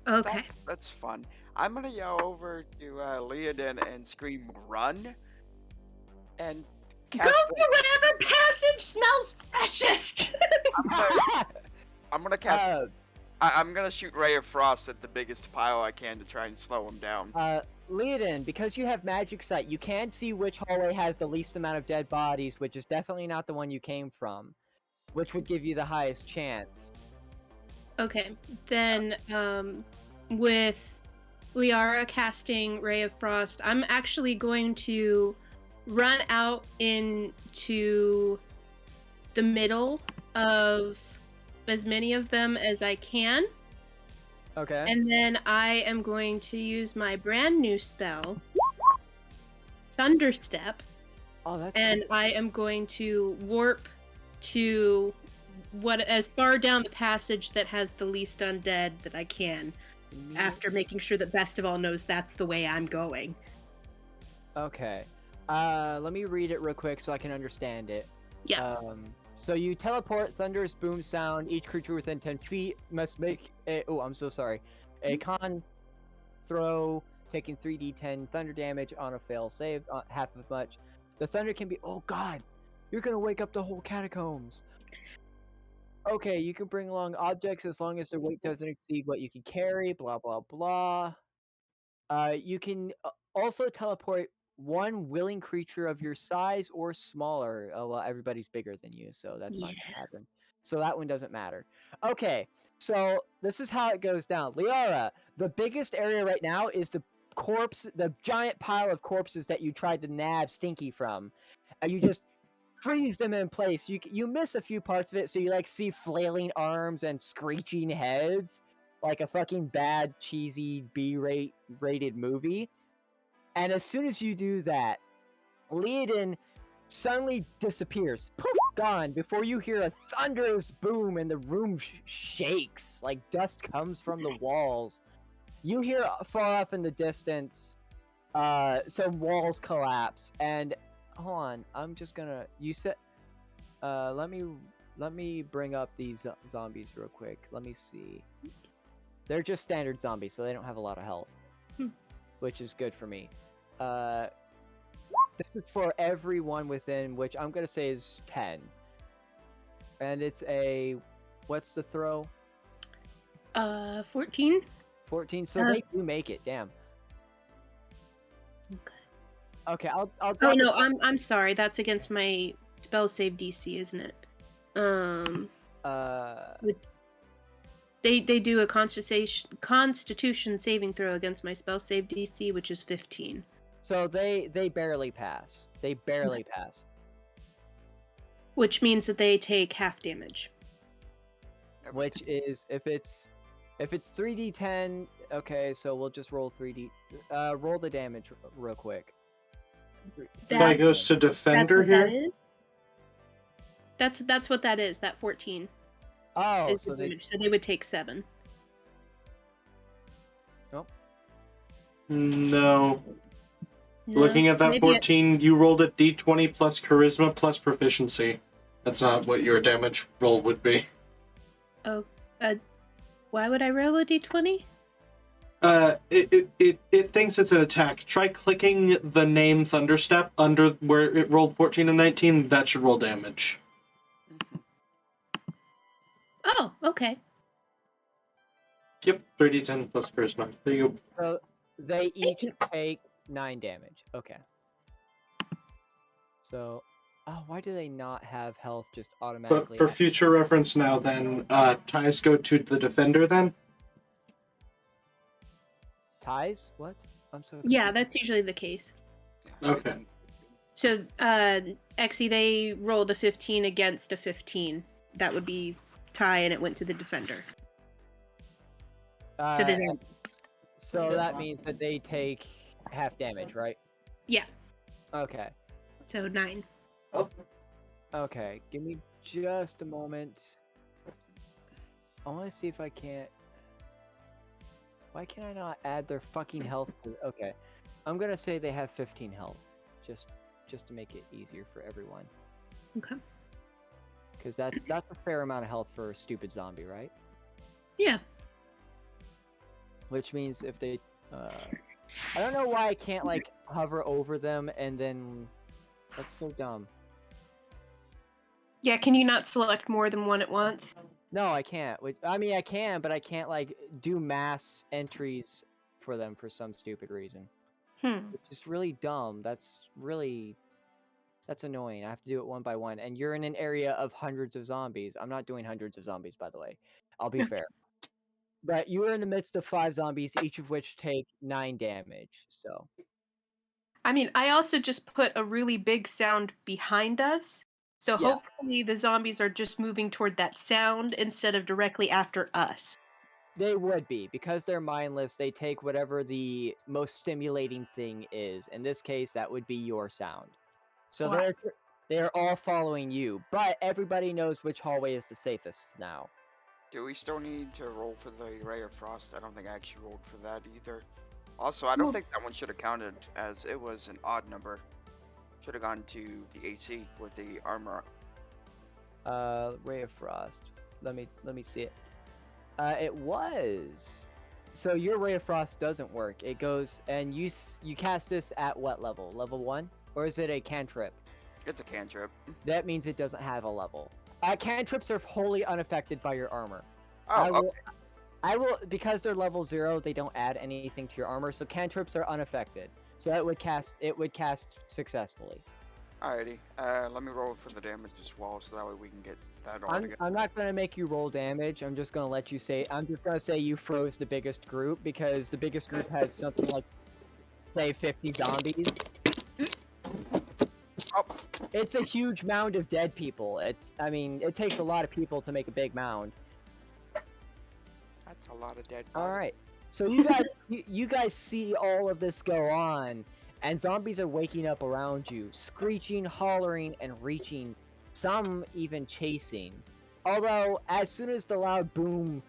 Okay. That's fun. I'm gonna yell over to Leodin and scream, "Run!" And Go cast for whatever passage smells freshest. I'm gonna cast. Uh, I'm gonna shoot Ray of Frost at the biggest pile I can to try and slow him down. Leodin, because you have magic sight, you can see which hallway has the least amount of dead bodies, which is definitely not the one you came from, which would give you the highest chance. Okay, then with Liara casting Ray of Frost, I'm actually going to run out into the middle of as many of them as I can, Okay. and then I am going to use my brand new spell, Thunderstep, Oh, that's and I am going to warp to as far down the passage that has the least undead that I can, cool. after making sure that Best of All knows that's the way I'm going. Okay. Let me read it real quick so I can understand it. Yeah. So you teleport, thunderous boom sound. Each creature within 10 feet must make a... Oh, I'm so sorry. A con throw, taking 3d10 thunder damage on a fail save, half as much. The thunder can be... Oh, God! You're gonna wake up the whole catacombs! Okay, you can bring along objects as long as their weight doesn't exceed what you can carry, blah, blah, blah. You can also teleport one willing creature of your size or smaller. Oh, well, everybody's bigger than you, so that's not gonna happen. So that one doesn't matter. Okay, so this is how it goes down. Liara, the biggest area right now is the giant pile of corpses that you tried to nab Stinky from. And you just freeze them in place. You miss a few parts of it, so you like see flailing arms and screeching heads, like a fucking bad, cheesy B-rated movie. And as soon as you do that, Leodin suddenly disappears. Poof! Gone. Before you hear a thunderous boom and the room shakes. Like dust comes from the walls. You hear far off in the distance, some walls collapse. And hold on, I'm just gonna. You said, let me bring up these zombies real quick. Let me see. They're just standard zombies, so they don't have a lot of health, which is good for me. This is for everyone within, which I'm gonna say is 10. And it's a, what's the throw? 14. 14. So they do make it. Damn. Okay. Okay, I'll Oh drop no, it- I'm sorry. That's against my spell save DC, isn't it? They do a Constitution saving throw against my spell save DC, which is 15. So they barely pass. They barely pass. Which means that they take half damage. Which is if it's 3d10. Okay, so we'll just roll 3d. Roll the damage real quick. That goes to defender That's what here. that is. That's what that is. That 14. Oh, Is so the they damage, so they would take 7. No. No, Looking at that maybe 14, you rolled a d20 plus charisma plus proficiency. That's not what your damage roll would be. Why would I roll a d20? It thinks it's an attack. Try clicking the name Thunderstep under where it rolled 14 and 19. That should roll damage. Oh, okay. Yep, 3d10 plus charisma. There you go. So they each take 9 damage. Okay. So, why do they not have health just But automatically? for future reference now, then, ties go to the defender, then? Ties? What? I'm so Yeah, confused. that's usually the case. Okay. So, Exy, they rolled a 15 against a 15. That would be tie, and it went to the defender. Uh, So there's so that means that they take half damage, right? Yeah. Okay. So 9. Okay. Give me just a moment. I want to see if I can't. Why can I not add their fucking health to? Okay. I'm gonna say they have 15 health, just to make it easier for everyone. Okay. Because that's a fair amount of health for a stupid zombie, right? Yeah. Which means if they, I don't know why I can't like hover over them and then, that's so dumb. Yeah, can you not select more than one at once? No, I can't. I mean, I can, but I can't like do mass entries for them for some stupid reason. Which is really dumb. That's annoying. I have to do it one by one, and you're in an area of hundreds of zombies. I'm not doing hundreds of zombies, by the way. I'll be fair. But you are in the midst of 5 zombies, each of which take 9 damage. So I mean, I also just put a really big sound behind us. So Yeah. hopefully the zombies are just moving toward that sound instead of directly after us. they would be, because they're mindless. They take whatever the most stimulating thing is. In this case, that would be your sound. So Wow. they're all following you, but everybody knows which hallway is the safest now. Do we still need to roll for the Ray of Frost? I don't think I actually rolled for that either. Also, I don't think that one should have counted, as it was an odd number. Should have gone to the AC with the armor. Ray of Frost. Let me see it. It was. So your Ray of Frost doesn't work. It goes and you cast this at what level? Level 1, or is it a cantrip? It's a cantrip. That means it doesn't have a level. Cantrips are wholly unaffected by your armor. Oh, I will, because they're level 0, they don't add anything to your armor, so cantrips are unaffected. So it would cast successfully. alrighty. Let me roll for the damage as well, so that way we can get that all together. I'm not gonna make you roll damage. I'm just gonna let you say. I'm just gonna say you froze the biggest group because the biggest group has something like, say, 50 zombies. Oh. It's a huge mound of dead people. I mean, it takes a lot of people to make a big mound. That's a lot of dead All bodies. right. So you guys, you guys see all of this go on, and zombies are waking up around you, screeching, hollering, and reaching. Some even chasing. Although, as soon as the loud boom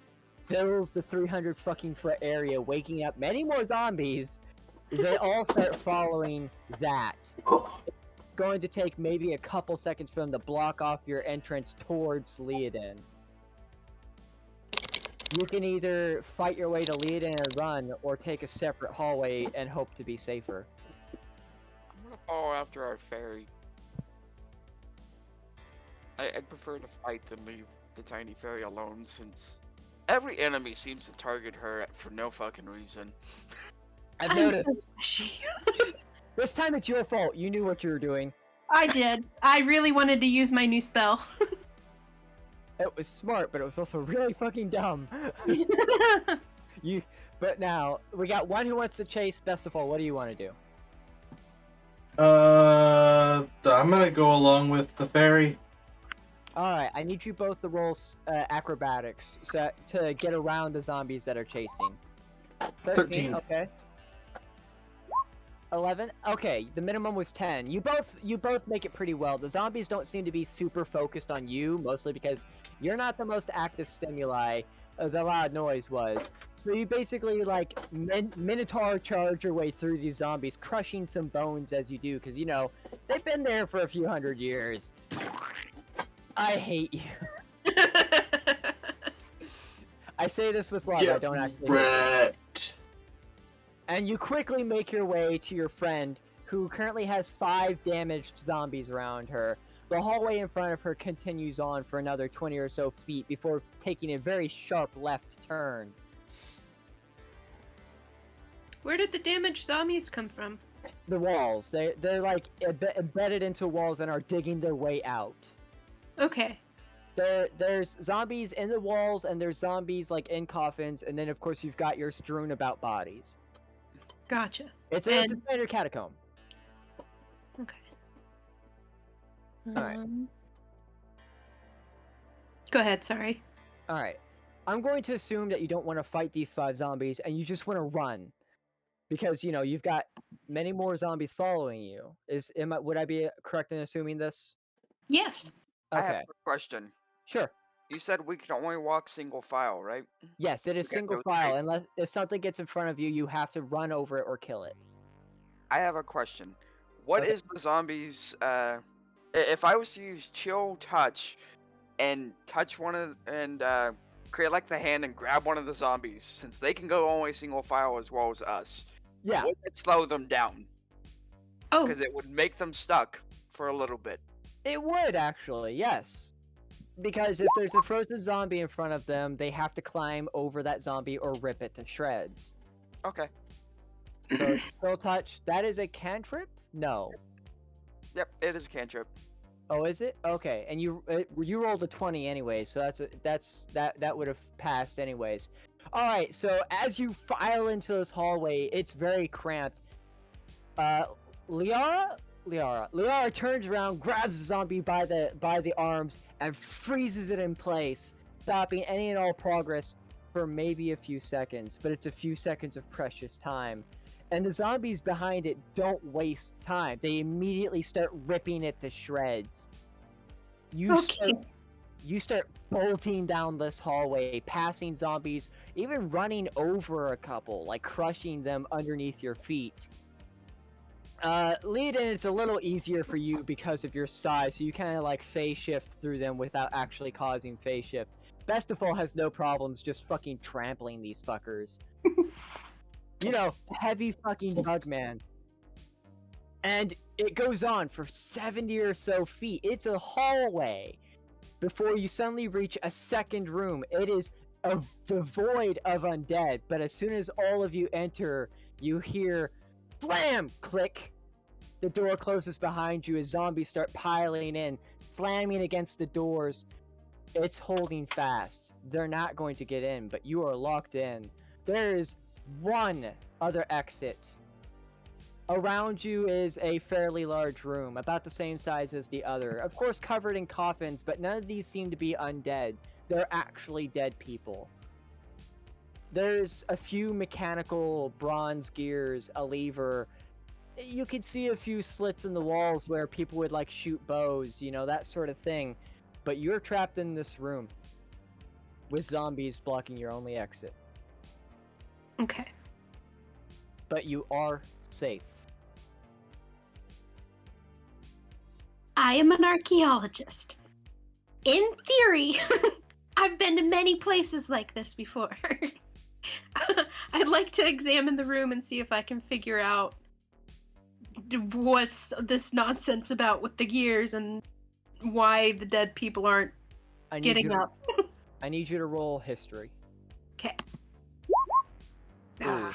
fills the 300 fucking foot area, waking up many more zombies, they all start following that. It's going to take maybe a couple seconds for them to block off your entrance towards Leoden. You can either fight your way to Leoden and run, or take a separate hallway and hope to be safer. I'm gonna follow after our fairy. I'd prefer to fight than leave the tiny fairy alone, since every enemy seems to target her for no fucking reason. I've I'm noticed. so squishy. This time it's your fault. You knew what you were doing. I did. I really wanted to use my new spell. It was smart, but it was also really fucking dumb. But now we got one who wants to chase. Best of all, what do you want to do? I'm gonna go along with the fairy. All right, I need you both to roll acrobatics to get around the zombies that are chasing. 13. Okay. 11. Okay, the minimum was 10. You both make it pretty well. The zombies don't seem to be super focused on you, mostly because you're not the most active stimuli. The loud noise was. So you basically like minotaur charge your way through these zombies, crushing some bones as you do, because you know they've been there for a few hundred years. I hate you. I say this with love. I don't actually. Rat. And you quickly make your way to your friend, who currently has 5 damaged zombies around her. The hallway in front of her continues on for another 20 or so feet before taking a very sharp left turn. Where did the damaged zombies come from? The walls. They're like embedded into walls and are digging their way out. Okay. There's zombies in the walls, and there's zombies like in coffins, and then of course you've got your strewn about bodies. Gotcha. It's a standard catacomb. Okay. Alright. Go ahead, sorry. Alright. I'm going to assume that you don't want to fight these 5 zombies, and you just want to run. Because, you know, you've got many more zombies following you. Would I be correct in assuming this? Yes. I have Okay. a question. Sure. You said we can only walk single file, right? Yes, it is Okay, single go file. straight. Unless if something gets in front of you, you have to run over it or kill it. I have a question. What Okay. is the zombies? If I was to use chill touch, and touch one of create like the hand and grab one of the zombies, since they can go only single file as well as us, Yeah. would it slow them down? Oh, Because it would make them stuck for a little bit. It would actually, yes. Because if there's a frozen zombie in front of them, they have to climb over that zombie or rip it to shreds. Okay. So chill touch, that is a cantrip? No. Yep, it is a cantrip. Oh, is it? Okay, and you rolled a 20 anyway, so that would have passed anyways. All right, so as you file into this hallway, it's very cramped. Liara turns around, grabs the zombie by the arms, and freezes it in place, stopping any and all progress for maybe a few seconds. But it's a few seconds of precious time. And the zombies behind it don't waste time. They immediately start ripping it to shreds. You start bolting down this hallway, passing zombies, even running over a couple, like crushing them underneath your feet. Lead in, it's a little easier for you because of your size, so you kind of like phase shift through them without actually causing phase shift. Best of all has no problems just fucking trampling these fuckers. You know, heavy fucking bug man. And it goes on for 70 or so feet. It's a hallway before you suddenly reach a second room. It is devoid of undead, but as soon as all of you enter, you hear slam, click. The door closes behind you as zombies start piling in, slamming against the doors. It's holding fast. They're not going to get in, but you are locked in. There is one other exit. Around you is a fairly large room, about the same size as the other. Of course, covered in coffins, but none of these seem to be undead. They're actually dead people. There's a few mechanical bronze gears, a lever. You could see a few slits in the walls where people would like shoot bows, you know, that sort of thing. But you're trapped in this room with zombies blocking your only exit. okay. But you are safe. I am an archaeologist. In theory, I've been to many places like this before. I'd like to examine the room and see if I can figure out what's this nonsense about with the gears and why the dead people aren't I need getting you to, up. I need you to roll history. Okay. Ooh.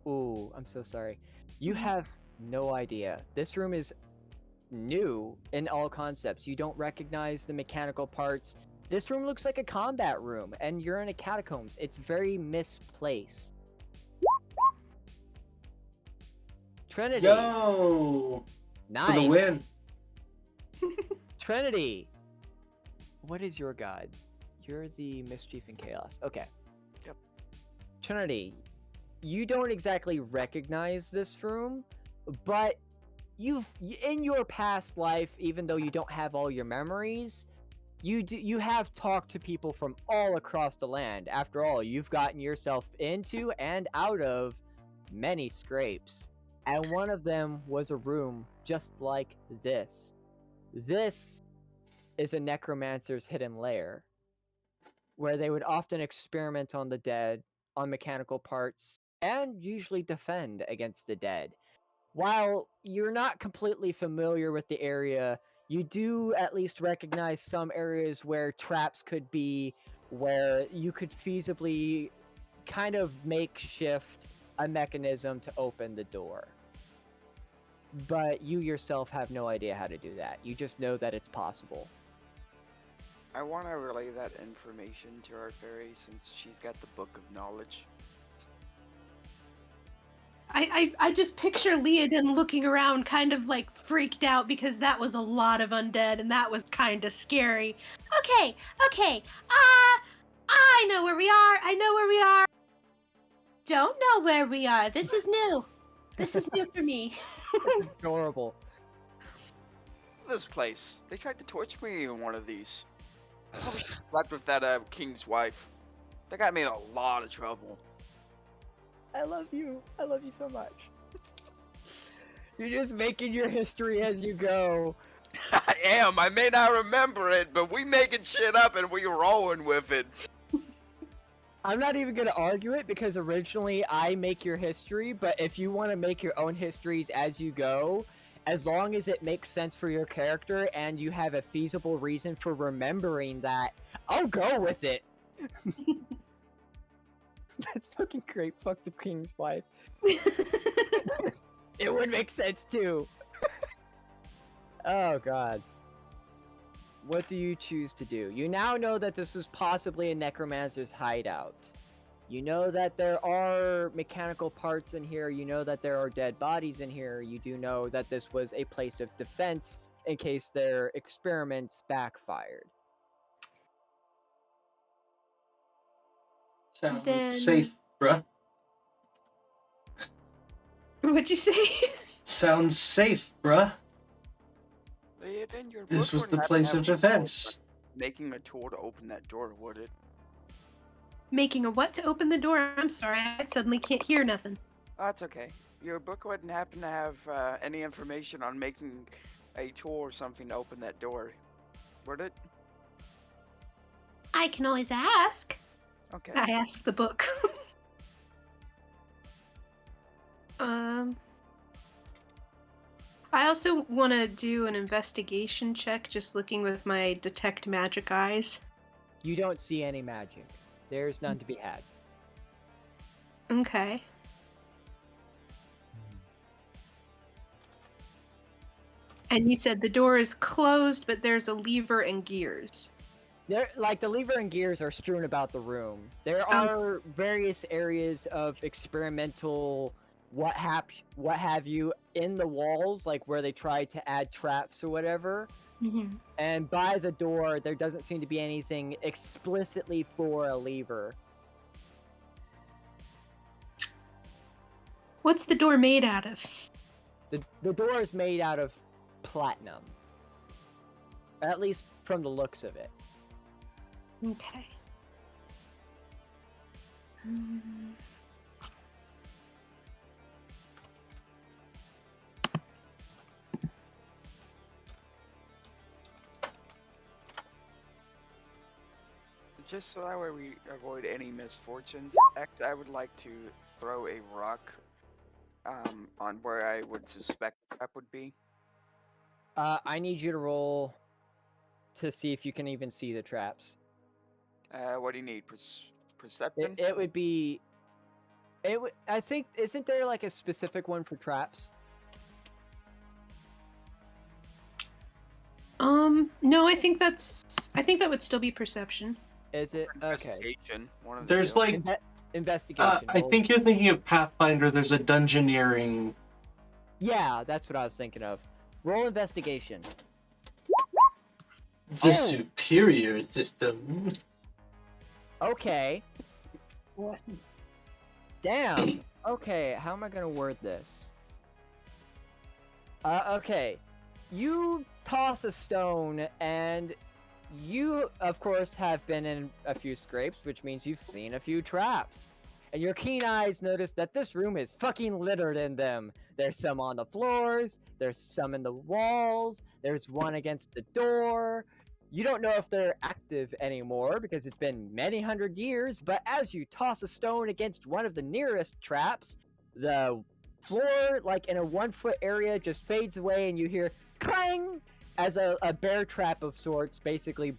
Ooh, I'm so sorry. You have no idea. This room is new in all concepts. You don't recognize the mechanical parts. This room looks like a combat room, and you're in a catacombs. It's very misplaced. Trinity. Yo! Nice. For the win. Trinity. What is your god? You're the mischief and chaos. Okay. Yep. Trinity, you don't exactly recognize this room, but in your past life, even though you don't have all your memories, you have talked to people from all across the land. After all, you've gotten yourself into and out of many scrapes, and one of them was a room just like this. This is a necromancer's hidden lair, where they would often experiment on the dead, on mechanical parts, and usually defend against the dead. While you're not completely familiar with the area, you do at least recognize some areas where traps could be, where you could feasibly kind of makeshift a mechanism to open the door. But you yourself have no idea how to do that. You just know that it's possible. I want to relay that information to our fairy since she's got the book of knowledge. I just picture Leodin looking around kind of like freaked out because that was a lot of undead and that was kind of scary. Okay. I know where we are. I know where we are. Don't know where we are. This is new. This is new for me. It's adorable. This place. They tried to torture me in one of these. I was slept with that king's wife. That got me in a lot of trouble. I love you. I love you so much. You're just making your history as you go. I am. I may not remember it, but we making shit up and we rolling with it. I'm not even going to argue it because originally I make your history, but if you want to make your own histories as you go, as long as it makes sense for your character and you have a feasible reason for remembering that, I'll go with it. That's fucking great. Fuck the king's wife. It would make sense too. Oh god. What do you choose to do? You now know that this was possibly a necromancer's hideout. You know that there are mechanical parts in here. You know that there are dead bodies in here. You do know that this was a place of defense in case their experiments backfired. Sounds Then- safe, bruh. What'd you say? Sounds safe, bruh. Leodin, your This book was wouldn't the have to place have of a tool defense. for Making a tool to open that door, would it? Making a what to open the door? I'm sorry, I suddenly can't hear nothing. Oh, that's okay. Your book wouldn't happen to have any information on making a tool or something to open that door, would it? I can always ask. Okay. I asked the book. I also want to do an investigation check, just looking with my detect magic eyes. You don't see any magic. There's none to be had. Okay. And you said the door is closed, but there's a lever and gears. There, like the lever and gears are strewn about the room. There are various areas of experimental what have you in the walls, like where they try to add traps or whatever. Mm-hmm. And by the door, there doesn't seem to be anything explicitly for a lever. What's the door made out of? The door is made out of platinum. At least from the looks of it. Okay. Just so that way we avoid any misfortunes, I would like to throw a rock on where I would suspect the trap would be. I need you to roll to see if you can even see the traps. What do you need? Perception? It would be. I think, isn't there like a specific one for traps? No, I think that would still be perception. Is it okay? Investigation, one of the There's two. like, Investigation. I roll- think you're thinking of Pathfinder. There's a dungeoneering. Yeah, that's what I was thinking of. Roll investigation. The Oh. superior system. Okay. Damn. Okay, how am I gonna word this? Okay. You toss a stone, and you, of course, have been in a few scrapes, which means you've seen a few traps. And your keen eyes notice that this room is fucking littered in them. There's some on the floors, there's some in the walls, there's one against the door. You don't know if they're active anymore because it's been many hundred years, but as you toss a stone against one of the nearest traps, the floor, like in a 1 foot area, just fades away and you hear clang as a bear trap of sorts basically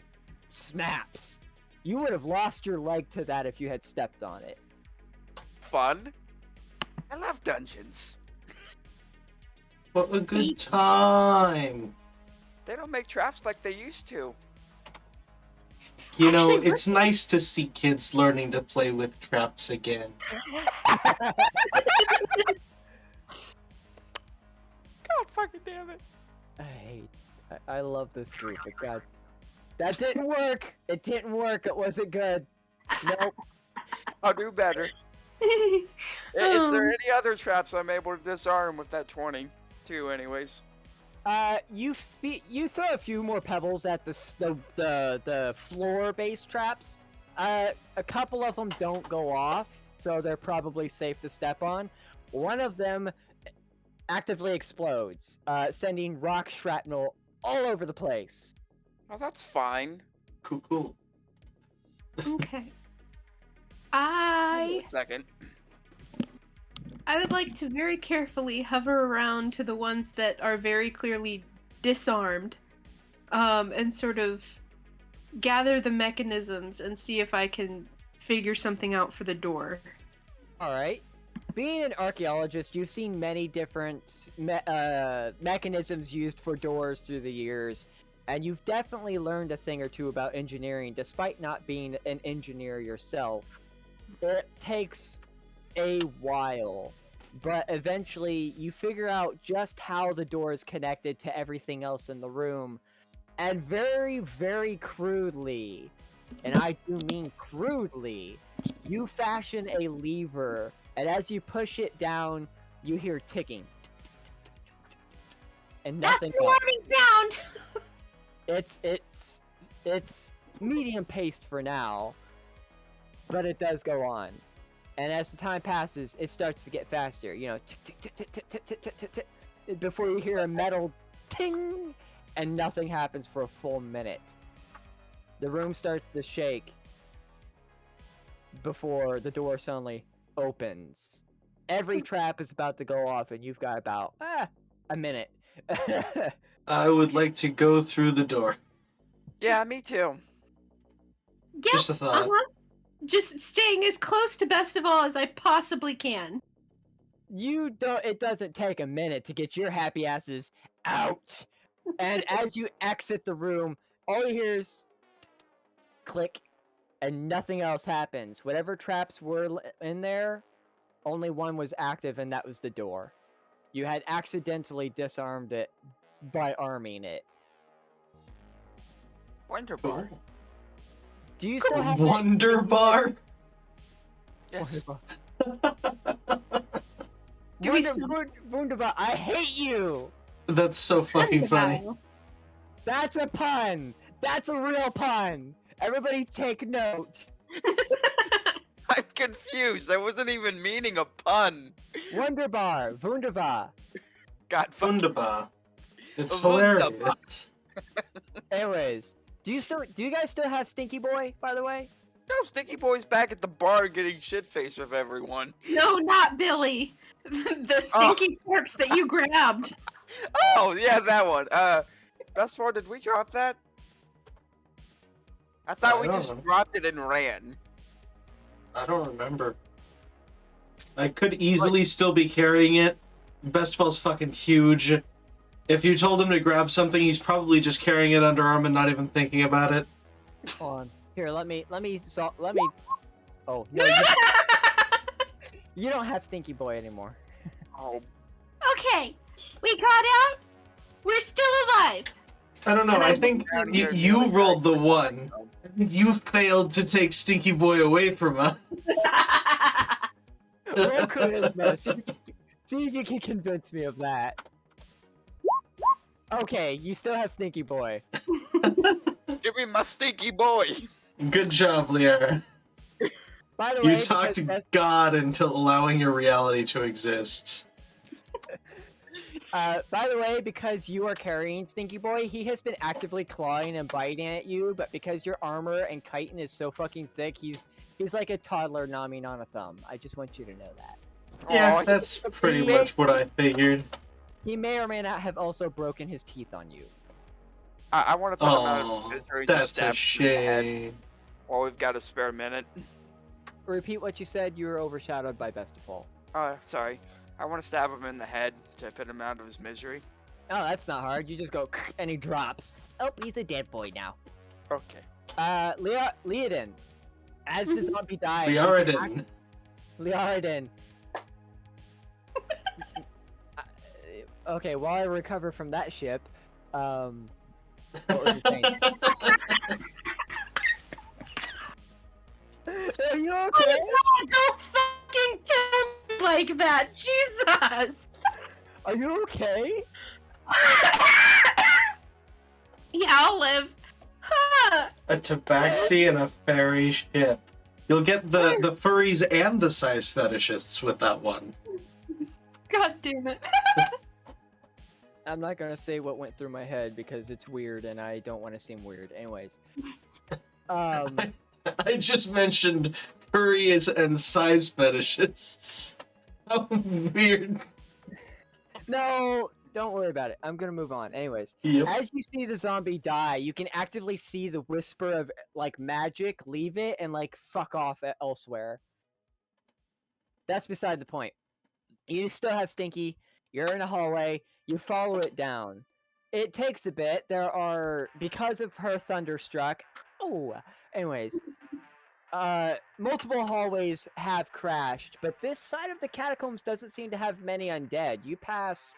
snaps. You would have lost your leg to that if you had stepped on it. Fun. I love dungeons. What a good time. They don't make traps like they used to. You know, Actually, it's nice to see kids learning to play with traps again. God fucking damn it. I love this group, but God, that didn't work. It didn't work. It wasn't good. Nope. I'll do better. Is there any other traps I'm able to disarm with that 20? Two, anyways. You throw a few more pebbles at the floor-based traps. A couple of them don't go off, so they're probably safe to step on. One of them actively explodes, sending rock shrapnel all over the place. Oh, that's fine. Cool. Okay. Wait a second. I would like to very carefully hover around to the ones that are very clearly disarmed, and sort of gather the mechanisms and see if I can figure something out for the door. All right. Being an archaeologist, you've seen many different mechanisms used for doors through the years, and you've definitely learned a thing or two about engineering, despite not being an engineer yourself. It takes a while, but eventually you figure out just how the door is connected to everything else in the room, and very, very crudely, and I do mean crudely, you fashion a lever, and as you push it down, you hear ticking. And That's nothing the else. warning sound! It's medium paced for now, but it does go on. And as the time passes, it starts to get faster. You know, tick tick tick tick tick tick tick tick tick tick, before you hear a metal ting, and nothing happens for a full minute. The room starts to shake before the door suddenly opens. Every trap is about to go off, and you've got about a minute. I would like to go through the door. Yeah, me too. Yep, Just a thought. Just staying as close to best of all as I possibly can. You don't. It doesn't take a minute to get your happy asses out. And as you exit the room, all you hear is click, and nothing else happens. Whatever traps were in there, only one was active, and that was the door. You had accidentally disarmed it by arming it. Wonder bar. Do you still have Wonder bar? Yes. Do we still- Wunderbar, I hate you! That's so fucking funny. That's a pun! That's a real pun! Everybody take note. I'm confused. I wasn't even meaning a pun. Wunderbar, Wunderbar. God fucking. Wunderbar. It's Wunderbar. hilarious. Anyways, do you guys still have Stinky Boy, by the way? No, Stinky Boy's back at the bar getting shit-faced with everyone. No, not Billy. The stinky corpse that you grabbed. Oh, yeah, that one. Bestfar, did we drop that? I thought I we don't just know. dropped it and ran. I don't remember. I could easily still be carrying it. Bestfall's fucking huge. If you told him to grab something, he's probably just carrying it underarm and not even thinking about it. Hold on. Here, let me. Oh no, you don't have Stinky Boy anymore. Oh, Okay, we got out. We're still alive. I don't know. And I I think down here you doing rolled the that. one. You failed to take Stinky Boy away from us. Roll charisma. See if you can convince me of that. Okay, you still have Stinky Boy. give me my stinky boy. Good job, Liara. By the way, You talked to because God until allowing your reality to exist. by the way, because you are carrying Stinky Boy, he has been actively clawing and biting at you. But because your armor and chitin is so fucking thick, he's like a toddler nomming on a thumb. I just want you to know that. Yeah, Aw, that's pretty idiot. much what I figured. He may or may not have also broken his teeth on you. I want to put him out of Oh, his misery and just that's stab a him in the head shame. while we've got a spare minute. Repeat what you said. You were overshadowed by Best of All. Sorry. I want to stab him in the head to put him out of his misery. Oh, that's not hard. You just go and he drops. Oh, he's a dead boy now. Okay. Leodin. As the zombie dies, you can Liaradin. Liaradin. Okay, while I recover from that ship, what was I saying? Are you okay? Don't fucking kill me like that, Jesus! Are you okay? Yeah, I'll live. Huh. A tabaxi and a fairy ship. You'll get the furries and the size fetishists with that one. God damn it. I'm not gonna say what went through my head because it's weird and I don't want to seem weird. Anyways. I just mentioned furries and size fetishists. How weird. No, don't worry about it. I'm gonna move on. Anyways. Yep. As you see the zombie die, you can actively see the whisper of like magic leave it and like fuck off elsewhere. That's beside the point. You still have Stinky. You're in a hallway. You follow it down. It takes a bit. There are, because of her thunderstruck. Oh, anyways. Multiple hallways have crashed, but this side of the catacombs doesn't seem to have many undead. You pass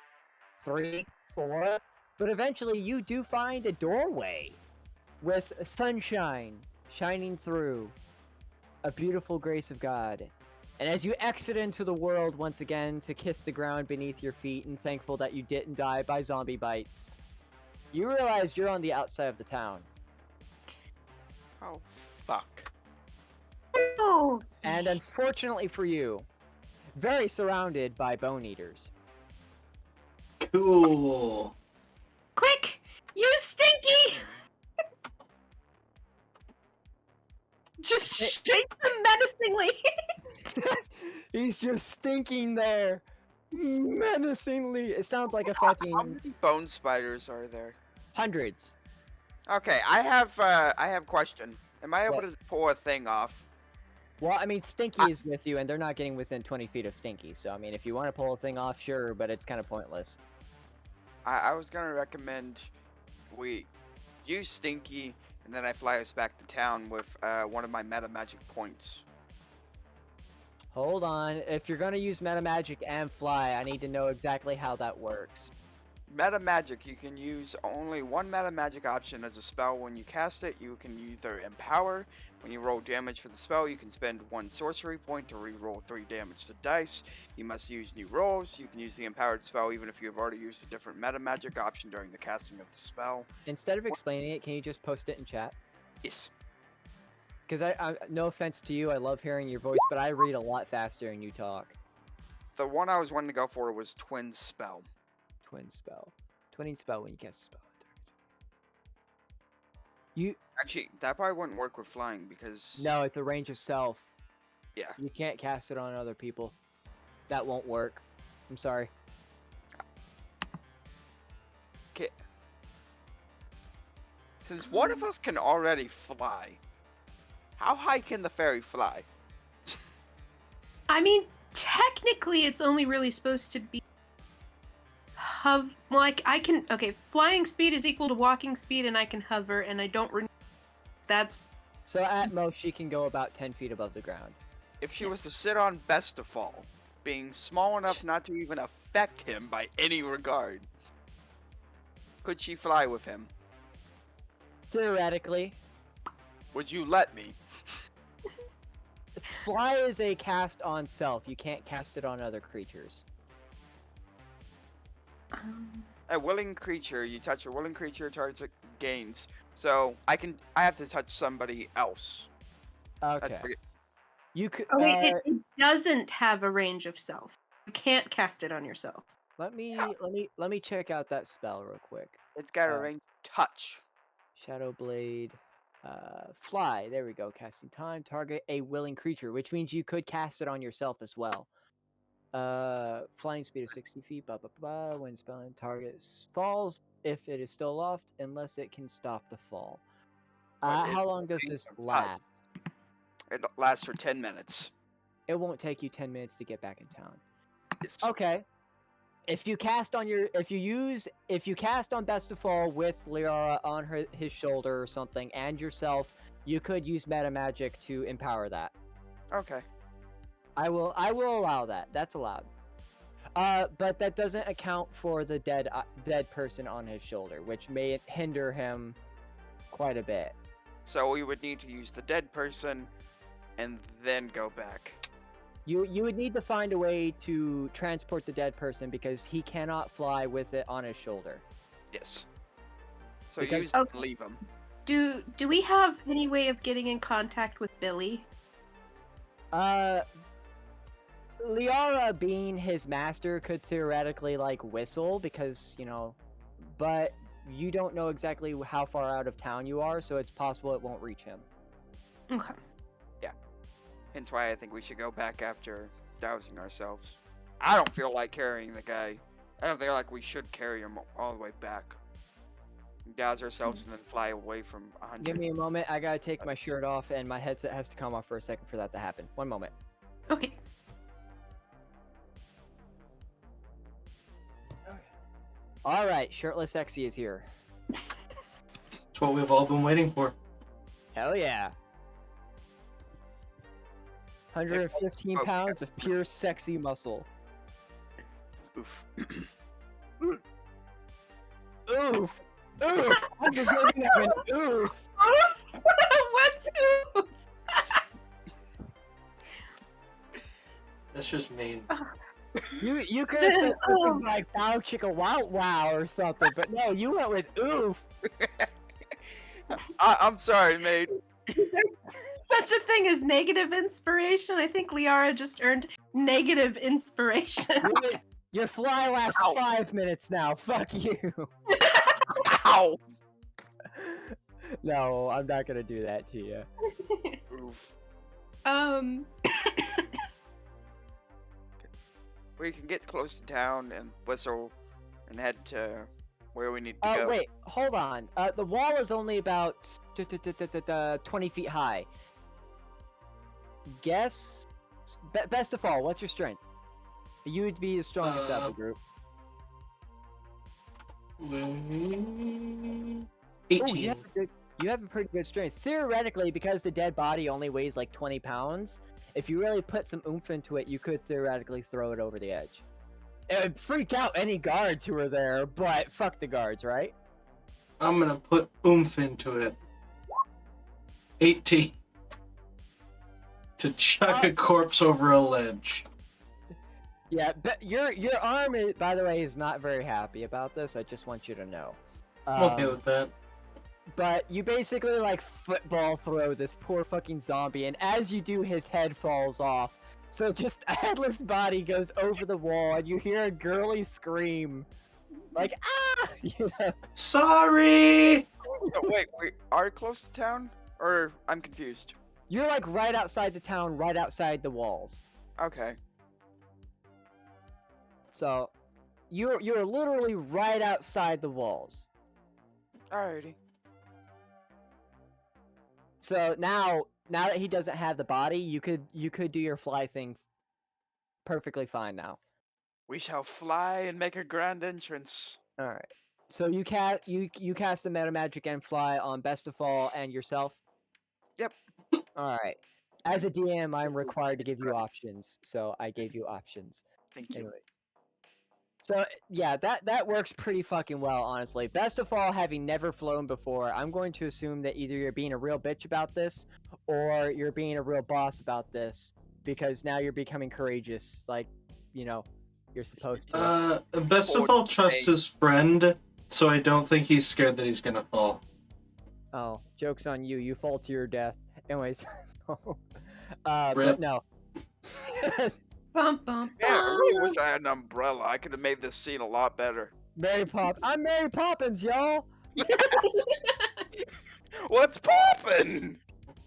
3, 4, but eventually you do find a doorway with sunshine shining through. A beautiful grace of God. And as you exit into the world once again to kiss the ground beneath your feet and thankful that you didn't die by zombie bites, you realize you're on the outside of the town. Oh, fuck. Oh. And unfortunately for you, very surrounded by bone eaters. Cool. Quick! Use Stinky! Just shake them menacingly. He's just stinking there, menacingly. It sounds like a How fucking many bone spiders are there? hundreds. Okay, I have question. Am I able What? to pull a thing off? Well, I mean, Stinky is with you, and they're not getting within 20 feet of Stinky. So, I mean, if you want to pull a thing off, sure, but it's kind of pointless. I was gonna recommend we use Stinky, and then I fly us back to town with one of my meta magic points. Hold on. If you're gonna use meta magic and fly, I need to know exactly how that works. Meta magic, you can use only one meta magic option as a spell when you cast it. You can either empower. When you roll damage for the spell, you can spend 1 sorcery point to re-roll 3 damage to dice. You must use new rolls. You can use the empowered spell even if you have already used a different meta magic option during the casting of the spell. Instead of explaining it, can you just post it in chat? Yes. Because no offense to you, I love hearing your voice, but I read a lot faster than you talk. The one I was wanting to go for was Twin Spell. Twin spell. Twinning spell when you cast a spell. You Actually, that probably wouldn't work with flying because... no, it's a range of self. Yeah. You can't cast it on other people. That won't work. I'm sorry. Okay. Since one of us can already fly, how high can the fairy fly? I mean, technically, it's only really supposed to be Well, I can. Okay, flying speed is equal to walking speed, and I can hover, and I don't. That's So at most, she can go about 10 feet above the ground. If she was to sit on Best of Fall, being small enough not to even affect him by any regard, could she fly with him? Theoretically, Would you let me? fly is a cast on self. You can't cast it on other creatures. A willing creature, you touch a willing creature, target gains. So I have to touch somebody else. I Okay. forget- You could. oh wait, it doesn't have a range of self. You can't cast it on yourself. Let me check out that spell real quick. It's got a Uh, range touch. Shadow Blade, fly. There we go. Casting time. Target a willing creature, which means you could cast it on yourself as well. Flying speed of 60 feet. Blah blah blah. When spelling, target falls if it is still aloft, unless it can stop the fall. But How long does range this of touch. last? It lasts for 10 minutes. It won't take you 10 minutes to get back in town. Yes. Okay. If you cast on Best of Fall with Liara on his shoulder or something, and yourself, you could use meta magic to empower that. Okay. I will allow that. That's allowed. But that doesn't account for the dead person on his shoulder, which may hinder him quite a bit. So we would need to use the dead person and then go back. You would need to find a way to transport the dead person because he cannot fly with it on his shoulder. Yes. So Because- use it and Okay. leave him. Do we have any way of getting in contact with Billy? Liara, being his master, could theoretically like whistle because but you don't know exactly how far out of town you are, so it's possible it won't reach him. Okay. Hence why I think we should go back after dousing ourselves. I don't feel like carrying the guy. I don't feel like we should carry him all the way back. Douse ourselves and then fly away from 100. Give me a moment. I gotta take my shirt off, and my headset has to come off for a second for that to happen. One moment. Okay. All right, shirtless sexy is here. That's what we've all been waiting for. Hell yeah. 115 Okay. pounds of pure sexy muscle. Oof. Oof! Oof! I'm deserving of an oof! What's oof? That's just mean. You could have said something like "bow chicka wow wow" or something, but no, you went with oof. I'm sorry, mate. There's such a thing as negative inspiration. I think Liara just earned negative inspiration. Your fly lasts Ow. 5 minutes now. Fuck you. Ow! No, I'm not gonna do that to you. Oof. We can get close to town and whistle and head to where we need to go. Wait, hold on. The wall is only about 20 feet high. Guess. Best of all, what's your strength? You would be the strongest out of the group. 18. Ooh, you have a pretty good strength. Theoretically, because the dead body only weighs like 20 pounds, if you really put some oomph into it, you could theoretically throw it over the edge. It would freak out any guards who were there, but fuck the guards, right? I'm gonna put oomph into it. 18. To chuck a corpse over a ledge. Yeah, but your arm, by the way, is not very happy about this. I just want you to know. I'm okay with that. But you basically like football throw this poor fucking zombie, and as you do, his head falls off. So just a headless body goes over the wall, and you hear a girly scream, like ah! You know? Sorry! Oh, wait, we are close to town? Or I'm confused. You're like right outside the town, right outside the walls. Okay. So you're literally right outside the walls. Alrighty. So now that he doesn't have the body, you could do your fly thing perfectly fine now. We shall fly and make a grand entrance. All right. So you cast the meta magic and fly on Best of All and yourself. Yep. All right. As a DM, I'm required to give you options, so I gave you options. Thank you. Anyways. So yeah, that works pretty fucking well, honestly. Best of All, having never flown before, I'm going to assume that either you're being a real bitch about this, or you're being a real boss about this, because now you're becoming courageous, like, you know, you're supposed to. Best of all trusts his friend, so I don't think he's scared that he's gonna fall. Oh, joke's on you. You fall to your death. Anyways, Rip. but no. Bump, bump, Yeah, I really bump. wish I had an umbrella. I could have made this scene a lot better. I'm Mary Poppins, y'all. What's poppin'?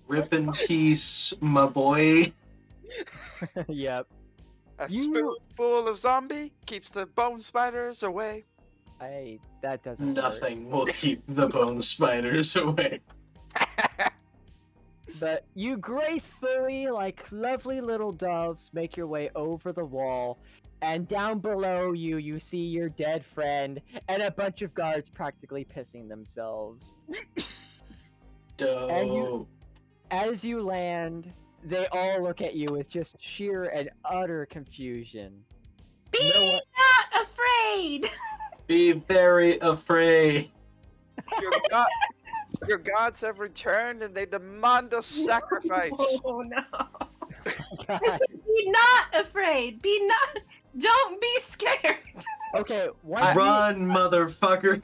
Rip in peace, my boy. Yep. A You- spoonful of zombie keeps the bone spiders away. That doesn't work. Nothing will keep the bone spiders away. But you gracefully, like lovely little doves, make your way over the wall, and down below you, you see your dead friend and a bunch of guards practically pissing themselves. Dope. As you land, they all look at you with just sheer and utter confusion. Be No one- not afraid. Be very afraid. Your gods have returned and they demand a sacrifice. Oh no. God. Be not afraid. Be not. Don't be scared. Okay, what? Run, motherfucker.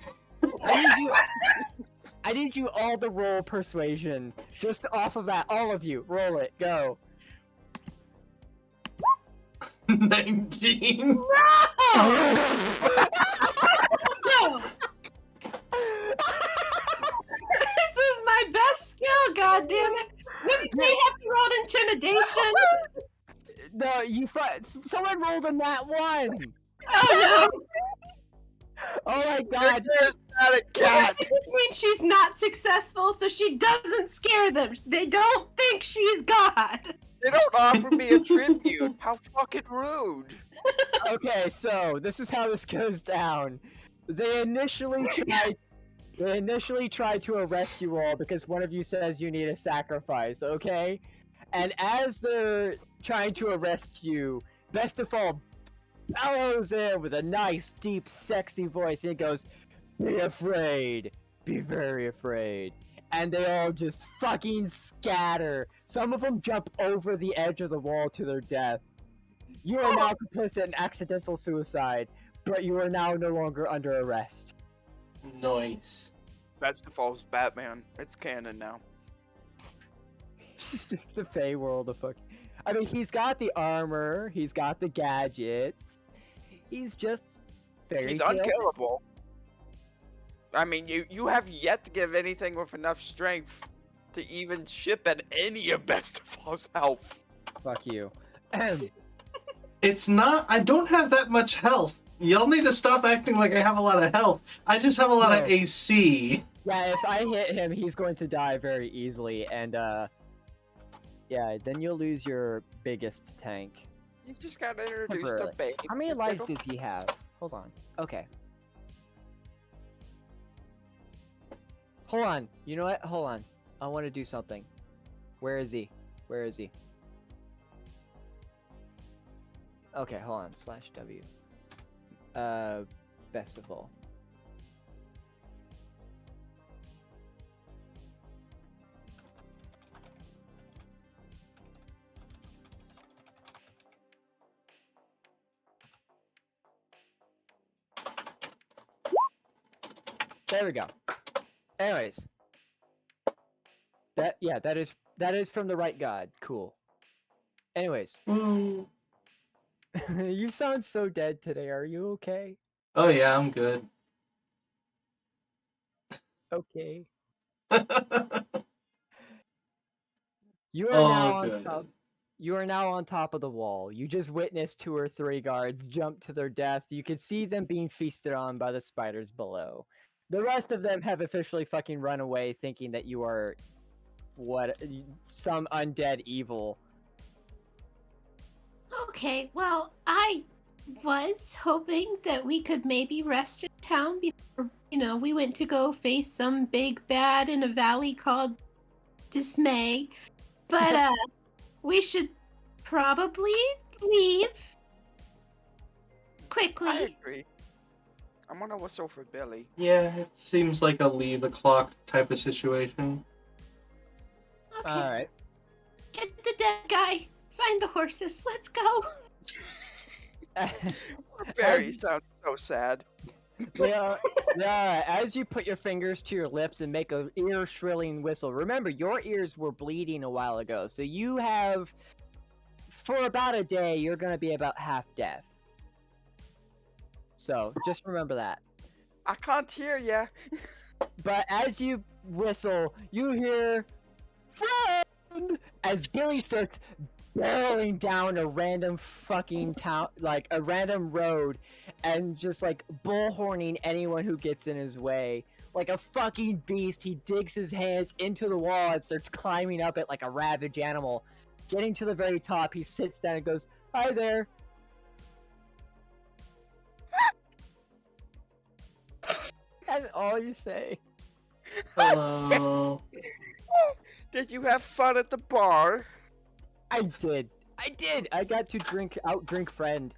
I need you all to roll persuasion. Just off of that, all of you, roll it. Go. 19. No. This is my best skill. God damn it. Wouldn't they have to roll intimidation? No, someone rolled a nat 1. Oh Oh my You're god. just not a cat. no. Which means she's not successful, so she doesn't scare them. They don't think she's God. They don't offer me a tribute. How fucking rude. Okay, so this is how this goes down. They initially tried to arrest you all because one of you says you need a sacrifice, okay? And as they're trying to arrest you, Best of All bellows in with a nice, deep, sexy voice, and it goes, "Be afraid. Be very afraid." And they all just fucking scatter. Some of them jump over the edge of the wall to their death. You are now complicit in accidental suicide, but you are now no longer under arrest. Nice. That's the false Batman. It's canon now. It's just the Fey world of fuck. I mean, he's got the armor, he's got the gadgets. He's just very He's killable. unkillable. I mean, you have yet to give anything with enough strength to even chip at any of Best of All's health. Fuck you. It's not. I don't have that much health. Y'all need to stop acting like I have a lot of health. I just have a lot of No. AC. Yeah, if I hit him, he's going to die very easily, and yeah, then you'll lose your biggest tank. You just gotta introduce the Temporarily. baby. How many lives does he have? Hold on. Okay. Hold on. You know what? Hold on. I want to do something. Where is he? Where is he? Okay, hold on. /W. Best of all. There we go. Anyways. That is from the right god. Cool. Anyways. Ooh. You sound so dead today. Are you okay? Oh yeah, I'm good. Okay. You are now Oh, on good. top. You are now on top of the wall. You just witnessed 2 or 3 guards jump to their death. You can see them being feasted on by the spiders below. The rest of them have officially fucking run away, thinking that you are some undead evil. Okay, well, I was hoping that we could maybe rest in town before, we went to go face some big bad in a valley called Dismay. But we should probably leave I quickly. agree. I'm gonna whistle for Billy. Yeah, it seems like a leave the clock type of situation. Okay, All right. get the dead guy. Find the horses. Let's go. Barry As- sounds so sad. Yeah, as you put your fingers to your lips and make a ear shrilling whistle, remember your ears were bleeding a while ago, so you have, for about a day, you're gonna be about half deaf. So just remember that. I can't hear ya. But as you whistle, you hear "Friend!" as Billy starts barreling down a random fucking town, like a random road, and just like bullhorning anyone who gets in his way. Like a fucking beast, he digs his hands into the wall and starts climbing up it like a ravaged animal. Getting to the very top, he sits down and goes, "Hi there." That's all you say. Hello. Did you have fun at the bar? I did. I got to outdrink friend.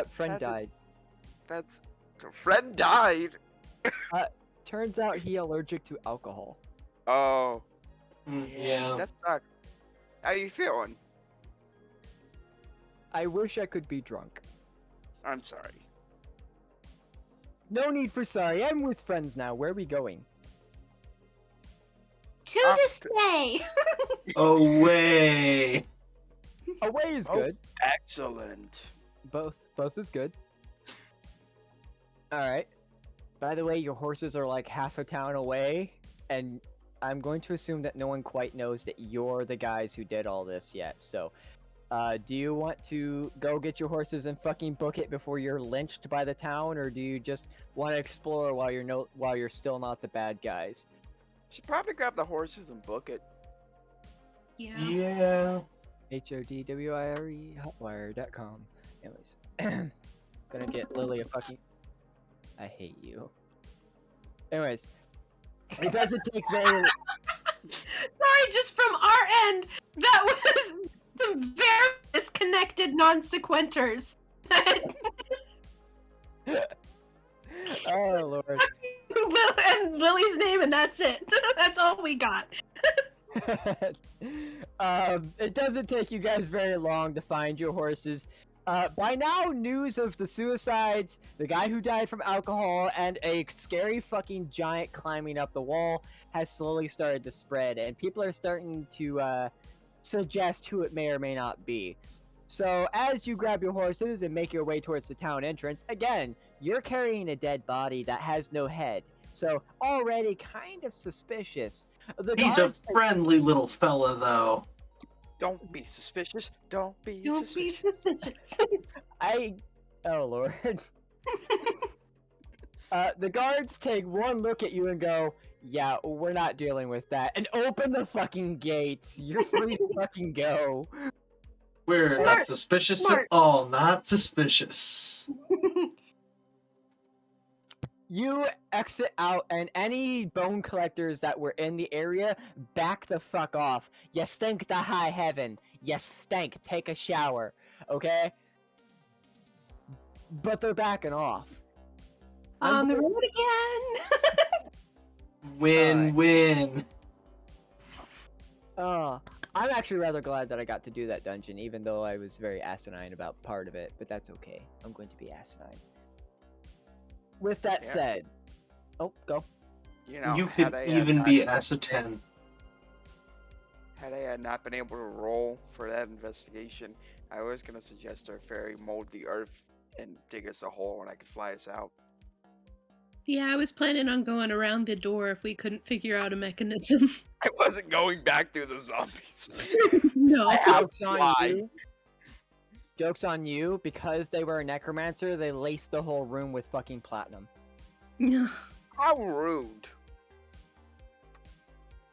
Friend That's a- died. That's. A friend died. Turns out he allergic to alcohol. Oh. Yeah. That sucks. How you feeling? I wish I could be drunk. I'm sorry. No need for sorry. I'm with friends now. Where are we going? To Off this to- day. Away. Away is Oh. good. Excellent. Both is good. All right. By the way, your horses are like half a town away, and I'm going to assume that no one quite knows that you're the guys who did all this yet. So, do you want to go get your horses and fucking book it before you're lynched by the town, or do you just want to explore while you're still not the bad guys? Should probably grab the horses and book it. Yeah. Yeah. HODWIRE hotwire.com. Anyways, gonna get Lily a fucking. I hate you. Anyways, it doesn't take very. Sorry, just from our end, that was some very disconnected non sequenters. Oh lord. And Lily's name, and that's it. That's all we got. It doesn't take you guys very long to find your horses. By now, news of the suicides, the guy who died from alcohol, and a scary fucking giant climbing up the wall has slowly started to spread, and people are starting to suggest who it may or may not be. So, as you grab your horses and make your way towards the town entrance, again, you're carrying a dead body that has no head. So, already kind of suspicious. The He's a guards- friendly little fella, though. Don't be suspicious. Don't be Don't be suspicious. suspicious. Oh lord. The guards take one look at you and go, "Yeah, we're not dealing with that," and open the fucking gates. You're free to fucking go. We're Smart. not suspicious Smart. at all. Not suspicious. You exit out, and any bone collectors that were in the area back the fuck off. You stink to high heaven. You stink. Take a shower, okay? But they're backing off. On the road again. Win-win. I'm actually rather glad that I got to do that dungeon, even though I was very asinine about part of it, but that's okay. I'm going to be asinine. With that Yeah. said, oh, go. You know, You had could I even not- be S10. Had I had not been able to roll for that investigation, I was gonna suggest our fairy mold the earth and dig us a hole and I could fly us out. Yeah, I was planning on going around the door if we couldn't figure out a mechanism. I wasn't going back through the zombies. No. I have Joke's on why. you. Joke's on you, because they were a necromancer, they laced the whole room with fucking platinum. No. How rude.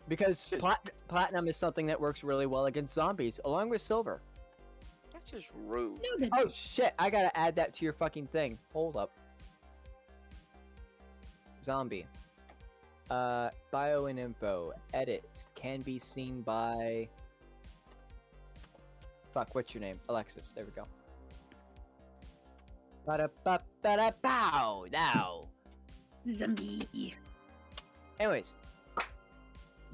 Because platinum is something that works really well against zombies, along with silver. just rude. Noted. Oh shit, I gotta add that to your fucking thing. Hold up. Zombie. Bio and info. Edit. Can be seen by... Fuck, what's your name? Alexis. There we go. Ba-da-ba-ba-da-bow! Now! Zombie. Anyways.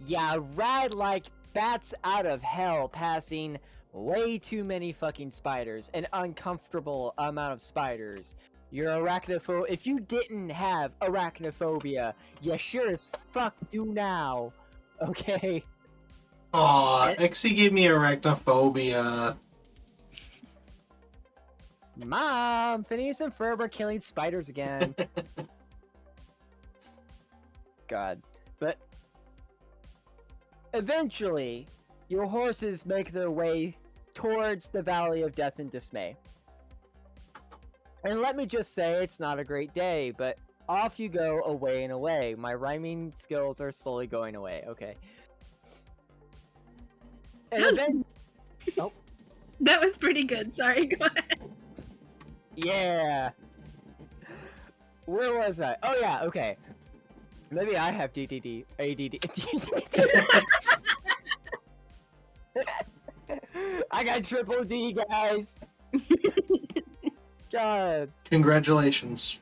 Yeah, ride like bats out of hell, passing way too many fucking spiders. An uncomfortable amount of spiders. You're arachnophobic. If you didn't have arachnophobia, you sure as fuck do now. Okay? Aw, It- Exy gave me arachnophobia. Mom, Phineas and Ferb are killing spiders again. God. But eventually, your horses make their way towards the Valley of Death and Dismay. And let me just say, it's not a great day, but off you go, away and away. My rhyming skills are slowly going away. Okay. And That was- then, That was pretty good. Sorry, go ahead. yeah. Where was I? Oh yeah, okay. Maybe I have DDD. ADD. I got triple D, guys. God. Congratulations.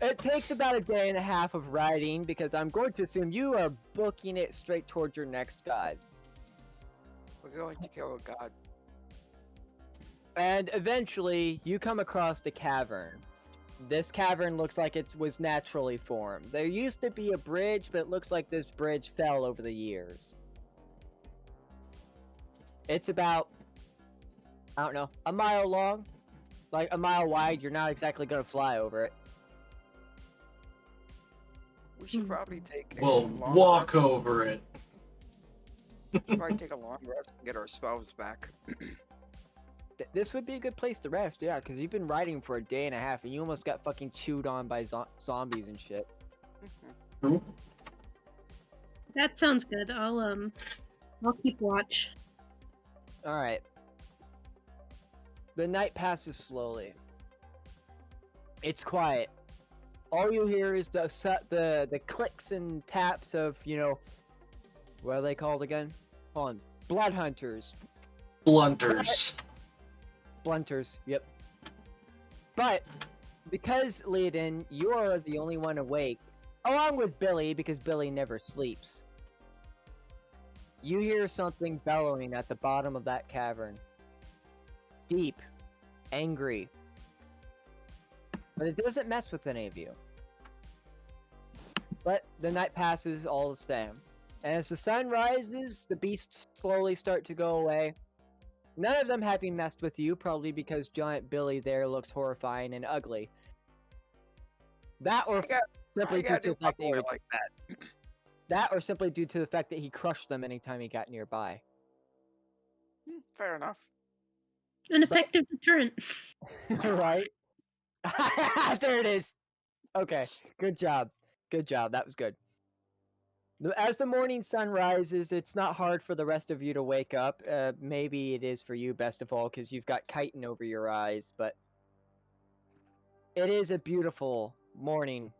It takes about a day and a half of riding because I'm going to assume you are booking it straight towards your next god. We're going to kill a god. And eventually, you come across the cavern. This cavern looks like it was naturally formed. There used to be a bridge, but it looks like this bridge fell over the years. It's about, I don't know, a mile long? Like a mile wide, you're not exactly gonna fly over it. We should probably take a We'll long walk rest. over it. We should probably take a long rest and get our spells back. This would be a good place to rest, yeah, because you've been riding for a day and a half and you almost got fucking chewed on by zombies and shit. That sounds good. I'll keep watch. Alright. The night passes slowly. It's quiet. All you hear is the clicks and taps of, you know, what are they called again? Hold on. Blood hunters. Blunters. Blunters, yep. But, because, Leodin, you're the only one awake, along with Billy, because Billy never sleeps, you hear something bellowing at the bottom of that cavern. Deep. Angry. But it doesn't mess with any of you. But the night passes all the same. And as the sun rises, the beasts slowly start to go away. None of them having messed with you, probably because giant Billy there looks horrifying and ugly. That or simply due to the fact that he like that. that or simply due to the fact that he crushed them anytime he got nearby. Fair enough. An effective deterrent. Right? There it is. Okay, good job. Good job. That was good. As the morning sun rises, it's not hard for the rest of you to wake up. Maybe it is for you, best of all, because you've got chitin over your eyes, but it is a beautiful morning.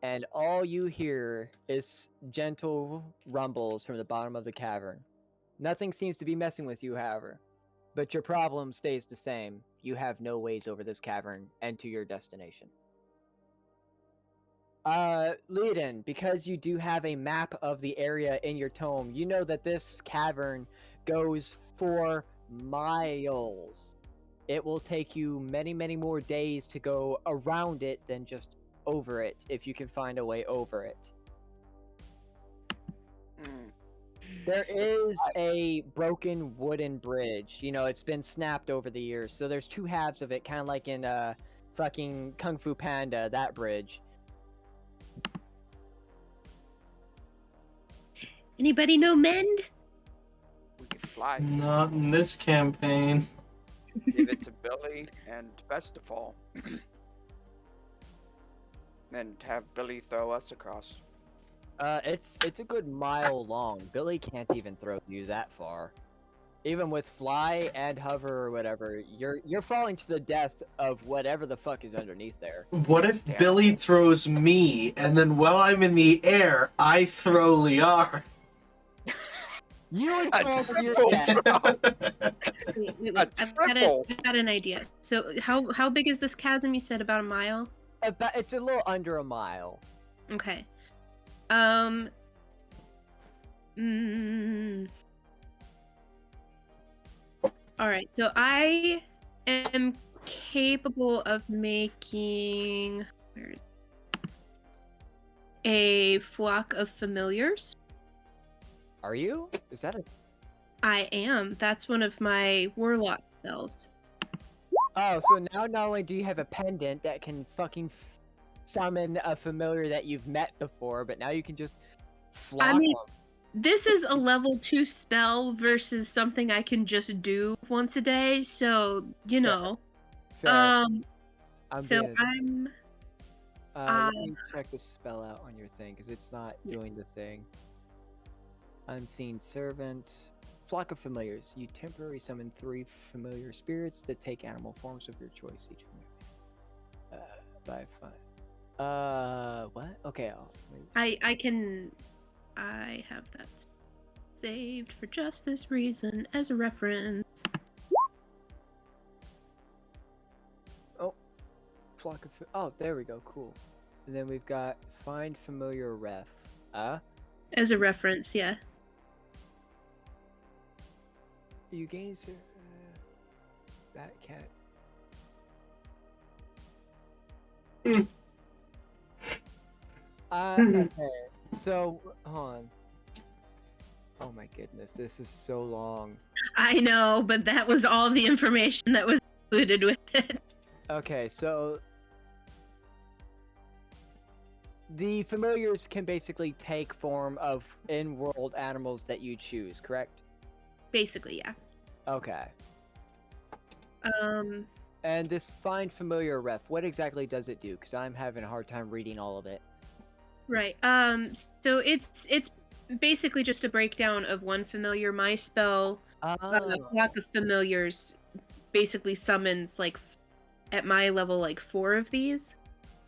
And all you hear is gentle rumbles from the bottom of the cavern. Nothing seems to be messing with you, however. But your problem stays the same. You have no ways over this cavern and to your destination. Leodin, because you do have a map of the area in your tome, you know that this cavern goes for miles. It will take you many, many more days to go around it than just over it, if you can find a way over it. There is a broken wooden bridge. You know, it's been snapped over the years, so there's two halves of it, kind of like in fucking Kung Fu Panda, that bridge. Anybody know Mend? We could fly. Not in this campaign. Give it to Billy and best of all. And have Billy throw us across. It's a good mile long. Billy can't even throw you that far. Even with fly and hover or whatever, you're falling to the death of whatever the fuck is underneath there. What if Damn. Billy throws me, and then while I'm in the air, I throw Liar? You would A fall to your triple death. throw. Wait. A I've triple. got an idea. So how big is this chasm? You said about a mile. It's a little under a mile. Okay. All right. So I am capable of making a flock of familiars. Are you? Is that a? I am. That's one of my warlock spells. Oh, so now not only do you have a pendant that can fucking summon a familiar that you've met before, but now you can just flock mean, them. This is a level 2 spell versus something I can just do once a day, so you know. Fair. I'm Let me check the spell out on your thing, because it's not doing the thing. Unseen Servant. Flock of Familiars. You temporarily summon 3 familiar spirits that take animal forms of your choice each familiar. By 5. What? Okay, I have that saved for just this reason as a reference. Flock of... Oh, there we go, cool. And then we've got Find Familiar Ref. As a reference, yeah. You gain... that cat... okay. So, hold on. Oh my goodness, this is so long. I know, but that was all the information that was included with it. Okay, so... The familiars can basically take form of in-world animals that you choose, correct? Basically, yeah. Okay. Um, And this Find Familiar Ref, what exactly does it do? Because I'm having a hard time reading all of it. right. So it's basically just a breakdown of one familiar. My spell, Flock of Familiars, basically summons at my level 4 of these.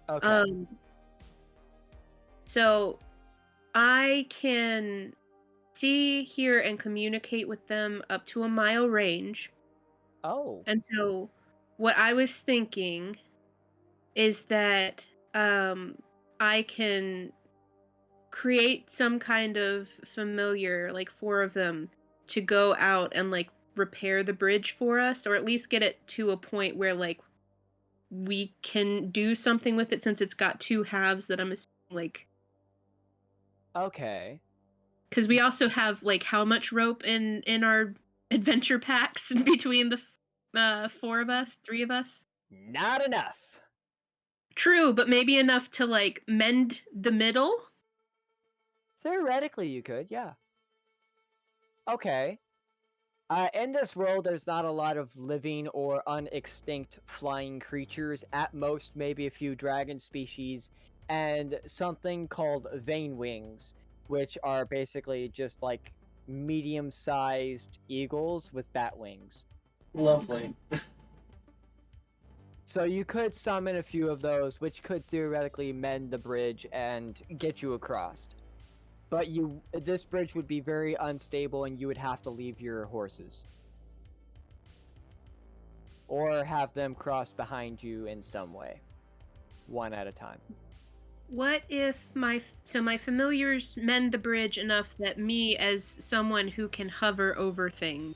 Okay. So I can see, hear, and communicate with them up to a mile range. Oh. And so what I was thinking is that I can create some kind of familiar, 4 of them, to go out and repair the bridge for us, or at least get it to a point where we can do something with it, since it's got 2 halves that I'm assuming Okay. because we also have how much rope in our adventure packs between the 4 of us, 3 of us? Not enough. True, but maybe enough to mend the middle. Theoretically, you could, yeah. Okay. In this world, there's not a lot of living or unextinct flying creatures. At most, maybe a few dragon species, and something called vein wings, which are basically just medium-sized eagles with bat wings. Lovely. So you could summon a few of those, which could theoretically mend the bridge and get you across. But this bridge would be very unstable, and you would have to leave your horses. Or have them cross behind you in some way. One at a time. What if my familiars mend the bridge enough that me, as someone who can hover over things,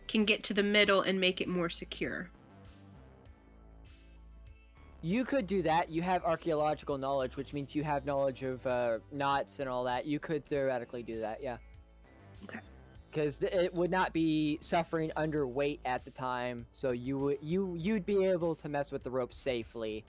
can get to the middle and make it more secure? You could do that. You have archaeological knowledge, which means you have knowledge of knots and all that. You could theoretically do that, yeah. Okay. Because it would not be suffering underweight at the time, so you'd be able to mess with the rope safely.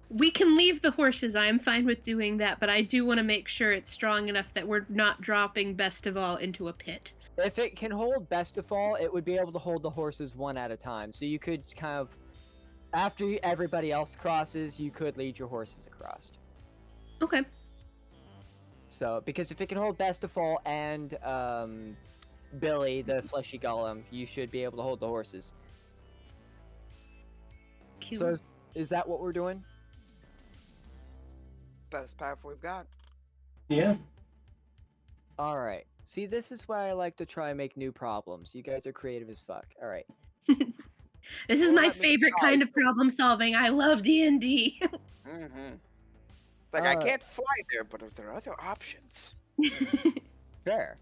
We can leave the horses. I am fine with doing that, but I do want to make sure it's strong enough that we're not dropping Best of All into a pit. If it can hold Best of All, it would be able to hold the horses one at a time. So you could kind of, after everybody else crosses, you could lead your horses across. Okay. So, because if it can hold Best of Fall and Billy, the fleshy golem, you should be able to hold the horses. Cute. So, is that what we're doing? Best path we've got. Yeah. All right. See, this is why I like to try and make new problems. You guys are creative as fuck. All right. This is Well, my let me favorite try kind of problem solving. I love D&D. Mm-hmm. It's like, I Uh, can't fly there, but if there are other options. Fair.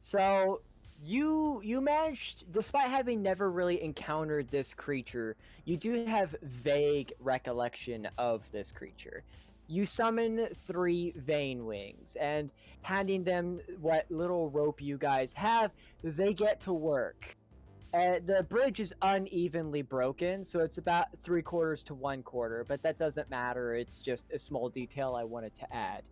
So you managed, despite having never really encountered this creature, you do have vague recollection of this creature. You summon 3 Vein Wings, and handing them what little rope you guys have, they get to work. The bridge is unevenly broken, so it's about 3/4 to 1/4, but that doesn't matter. It's just a small detail I wanted to add.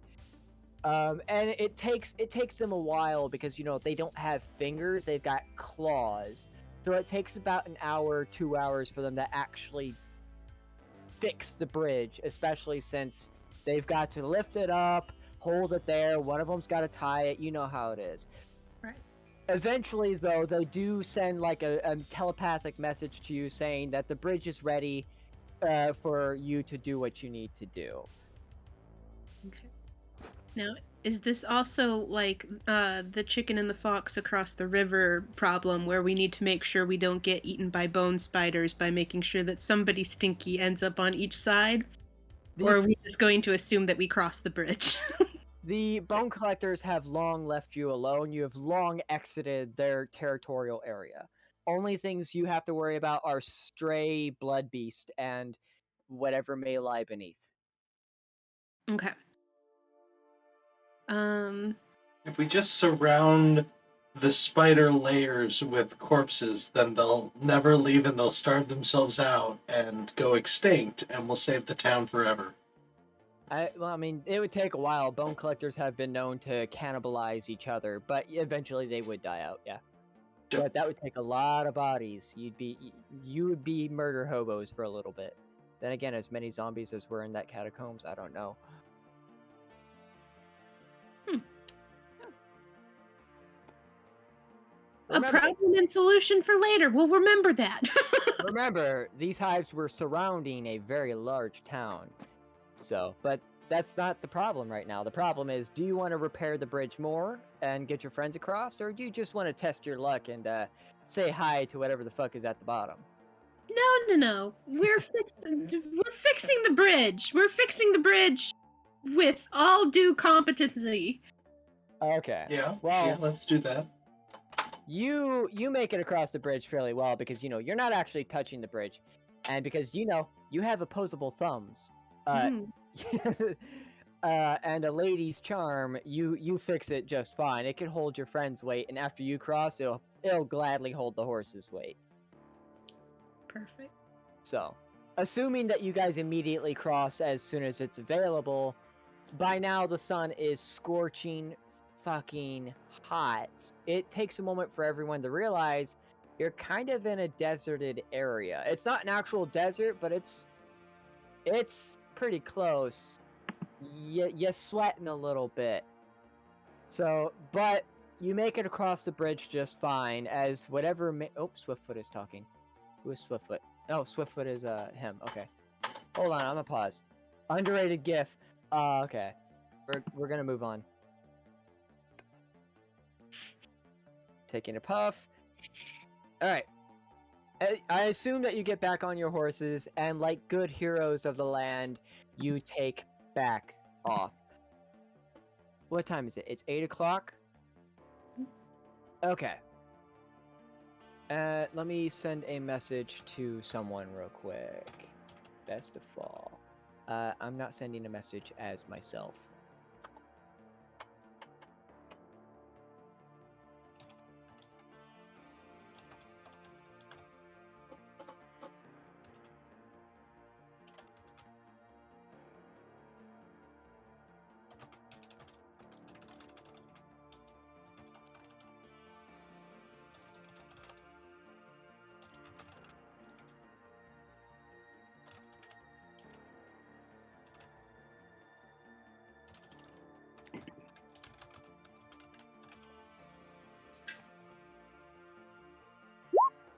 And it takes them a while because they don't have fingers; they've got claws. So it takes about an hour, 2 hours for them to actually fix the bridge, especially since they've got to lift it up, hold it there. One of them's got to tie it. You know how it is. Right. Eventually, though, they do send like a telepathic message to you saying that the bridge is ready for you to do what you need to do. Okay. Now, is this also like the chicken and the fox across the river problem where we need to make sure we don't get eaten by bone spiders by making sure that somebody stinky ends up on each side? Or are we just going to assume that we cross the bridge? The bone collectors have long left you alone. You have long exited their territorial area. Only things you have to worry about are stray blood beast and whatever may lie beneath. Okay. If we just surround the spider layers with corpses, then they'll never leave and they'll starve themselves out and go extinct, and we'll save the town forever. I mean, it would take a while. Bone collectors have been known to cannibalize each other, but eventually they would die out. Yeah, Sure. but that would take a lot of bodies. You would be murder hobos for a little bit. Then again, as many zombies as were in that catacombs, I don't know. Remember- A problem and solution for later. We'll remember that. Remember, these hives were surrounding a very large town. So, but that's not the problem right now. The problem is, do you want to repair the bridge more and get your friends across, or do you just want to test your luck and say hi to whatever the fuck is at the bottom? No. We're fixing the bridge. We're fixing the bridge with all due competency. Okay. Yeah, Well, yeah, let's do that. you make it across the bridge fairly well because you're not actually touching the bridge, and because you have opposable thumbs. Mhm. And a lady's charm, you fix it just fine. It can hold your friend's weight, and after you cross, it'll gladly hold the horse's weight. Perfect. So, assuming that you guys immediately cross as soon as it's available, by now the sun is scorching fucking hot. It takes a moment for everyone to realize you're kind of in a deserted area. It's not an actual desert, but it's pretty close. You're sweating a little bit. So, but you make it across the bridge just fine as whatever... Swiftfoot is talking. Who is Swiftfoot? Oh, Swiftfoot is him. Okay. Hold on, I'm gonna pause. Underrated GIF. Okay. We're gonna move on. Taking a puff. Alright. I assume that you get back on your horses, and like good heroes of the land, you take back off. What time is it? It's 8 o'clock? Okay. Let me send a message to someone real quick. Best of all. I'm not sending a message as myself.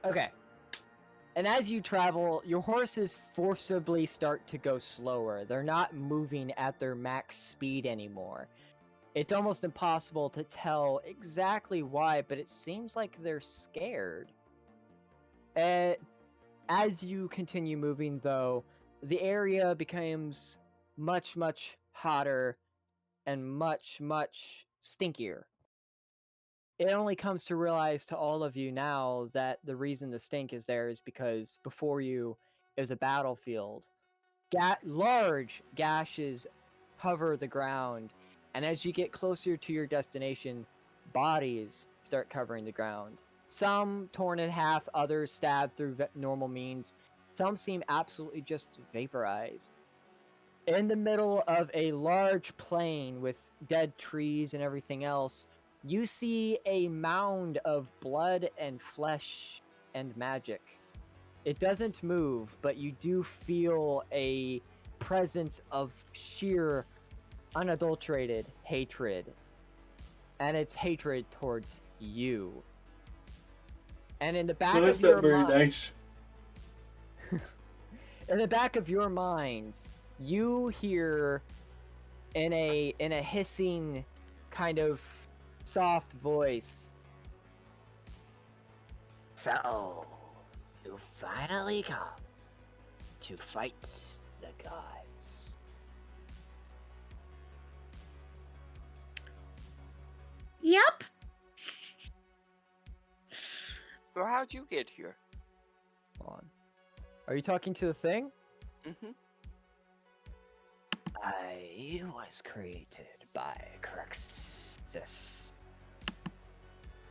Okay. And as you travel, your horses forcibly start to go slower. They're not moving at their max speed anymore. It's almost impossible to tell exactly why, but it seems like they're scared. As you continue moving, though, the area becomes much, much hotter and much, much stinkier. It only comes to realize to all of you now that the reason the stink is there is because before you is a battlefield. Large gashes cover the ground, and as you get closer to your destination, bodies start covering the ground. Some torn in half, others stabbed through normal means. Some seem absolutely just vaporized. In the middle of a large plain with dead trees and everything else, you see a mound of blood and flesh and magic. It doesn't move, but you do feel a presence of sheer, unadulterated hatred. And it's hatred towards you. And in the back Well, of that's your not very mind, nice. in the back of your minds, you hear in a hissing kind of soft voice. So, you finally come to fight the gods. Yep. So how'd you get here? Hold on. Are you talking to the thing? Mm-hmm. I was created by Cruxus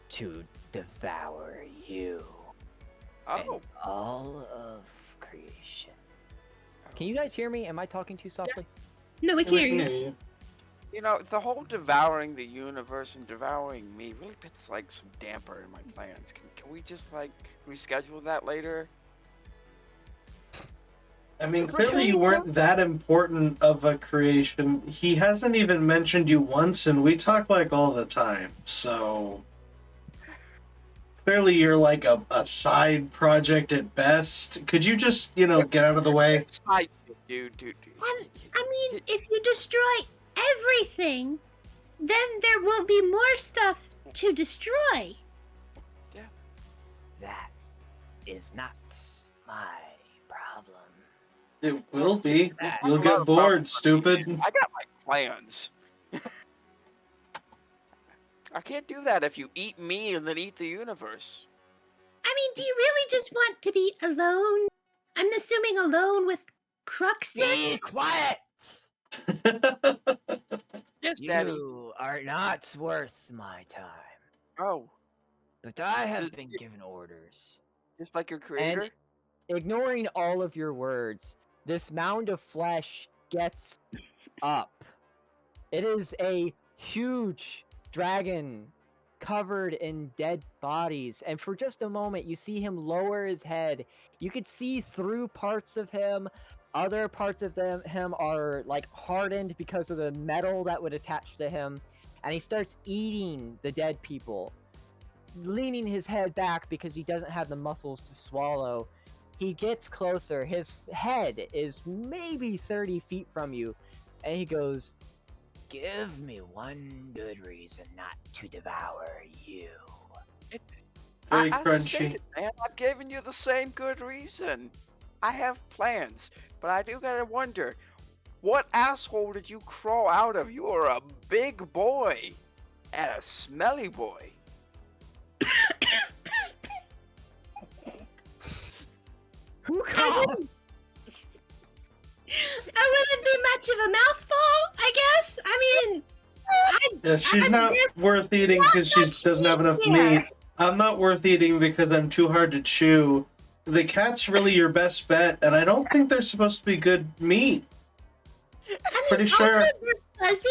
to devour you and Oh, all of creation. Can you guys hear me? Am I talking too softly? No, we We can hear can you. hear you. you know, the whole devouring the universe and devouring me really puts like some damper in my plans. Can we just like reschedule that later? I mean, We're clearly telling you you weren't that important of a creation. He hasn't even mentioned you once, and we talk like all the time, so... Clearly you're like a side project at best. Could you just, get out of the way? Side chick, dude. I mean, if you destroy everything, then there will be more stuff to destroy. That is not my problem. It will be. That- You'll A lot get of bored, problems. stupid. I got my plans. I can't do that if you eat me and then eat the universe. I mean, do you really just want to be alone? I'm assuming alone with Cruxus? Be quiet! Yes, Daddy. You are not worth my time. Oh, But I have Does- been given orders. just like your creator. Ignoring all of your words, this mound of flesh gets up. It is a huge dragon covered in dead bodies, and for just a moment you see him lower his head. You could see through parts of him. Other parts of him are like hardened because of the metal that would attach to him, and he starts eating the dead people, leaning his head back because he doesn't have the muscles to swallow. He gets closer. His head is maybe 30 feet from you, and he goes, Give me one good reason not to devour you. Very I crunchy. stated, man, I've given you the same good reason. I have plans, but I do gotta wonder, what asshole did you crawl out of? You are a big boy and a smelly boy. "Who I coughed?" wouldn't be much of a mouthful, I guess. I mean, Yeah, she's I- not there's worth eating because she much doesn't have meat enough here. meat. I'm not worth eating because I'm too hard to chew. The cat's really your best bet, and I don't think they're supposed to be good meat. Pretty sure. also they're fuzzy.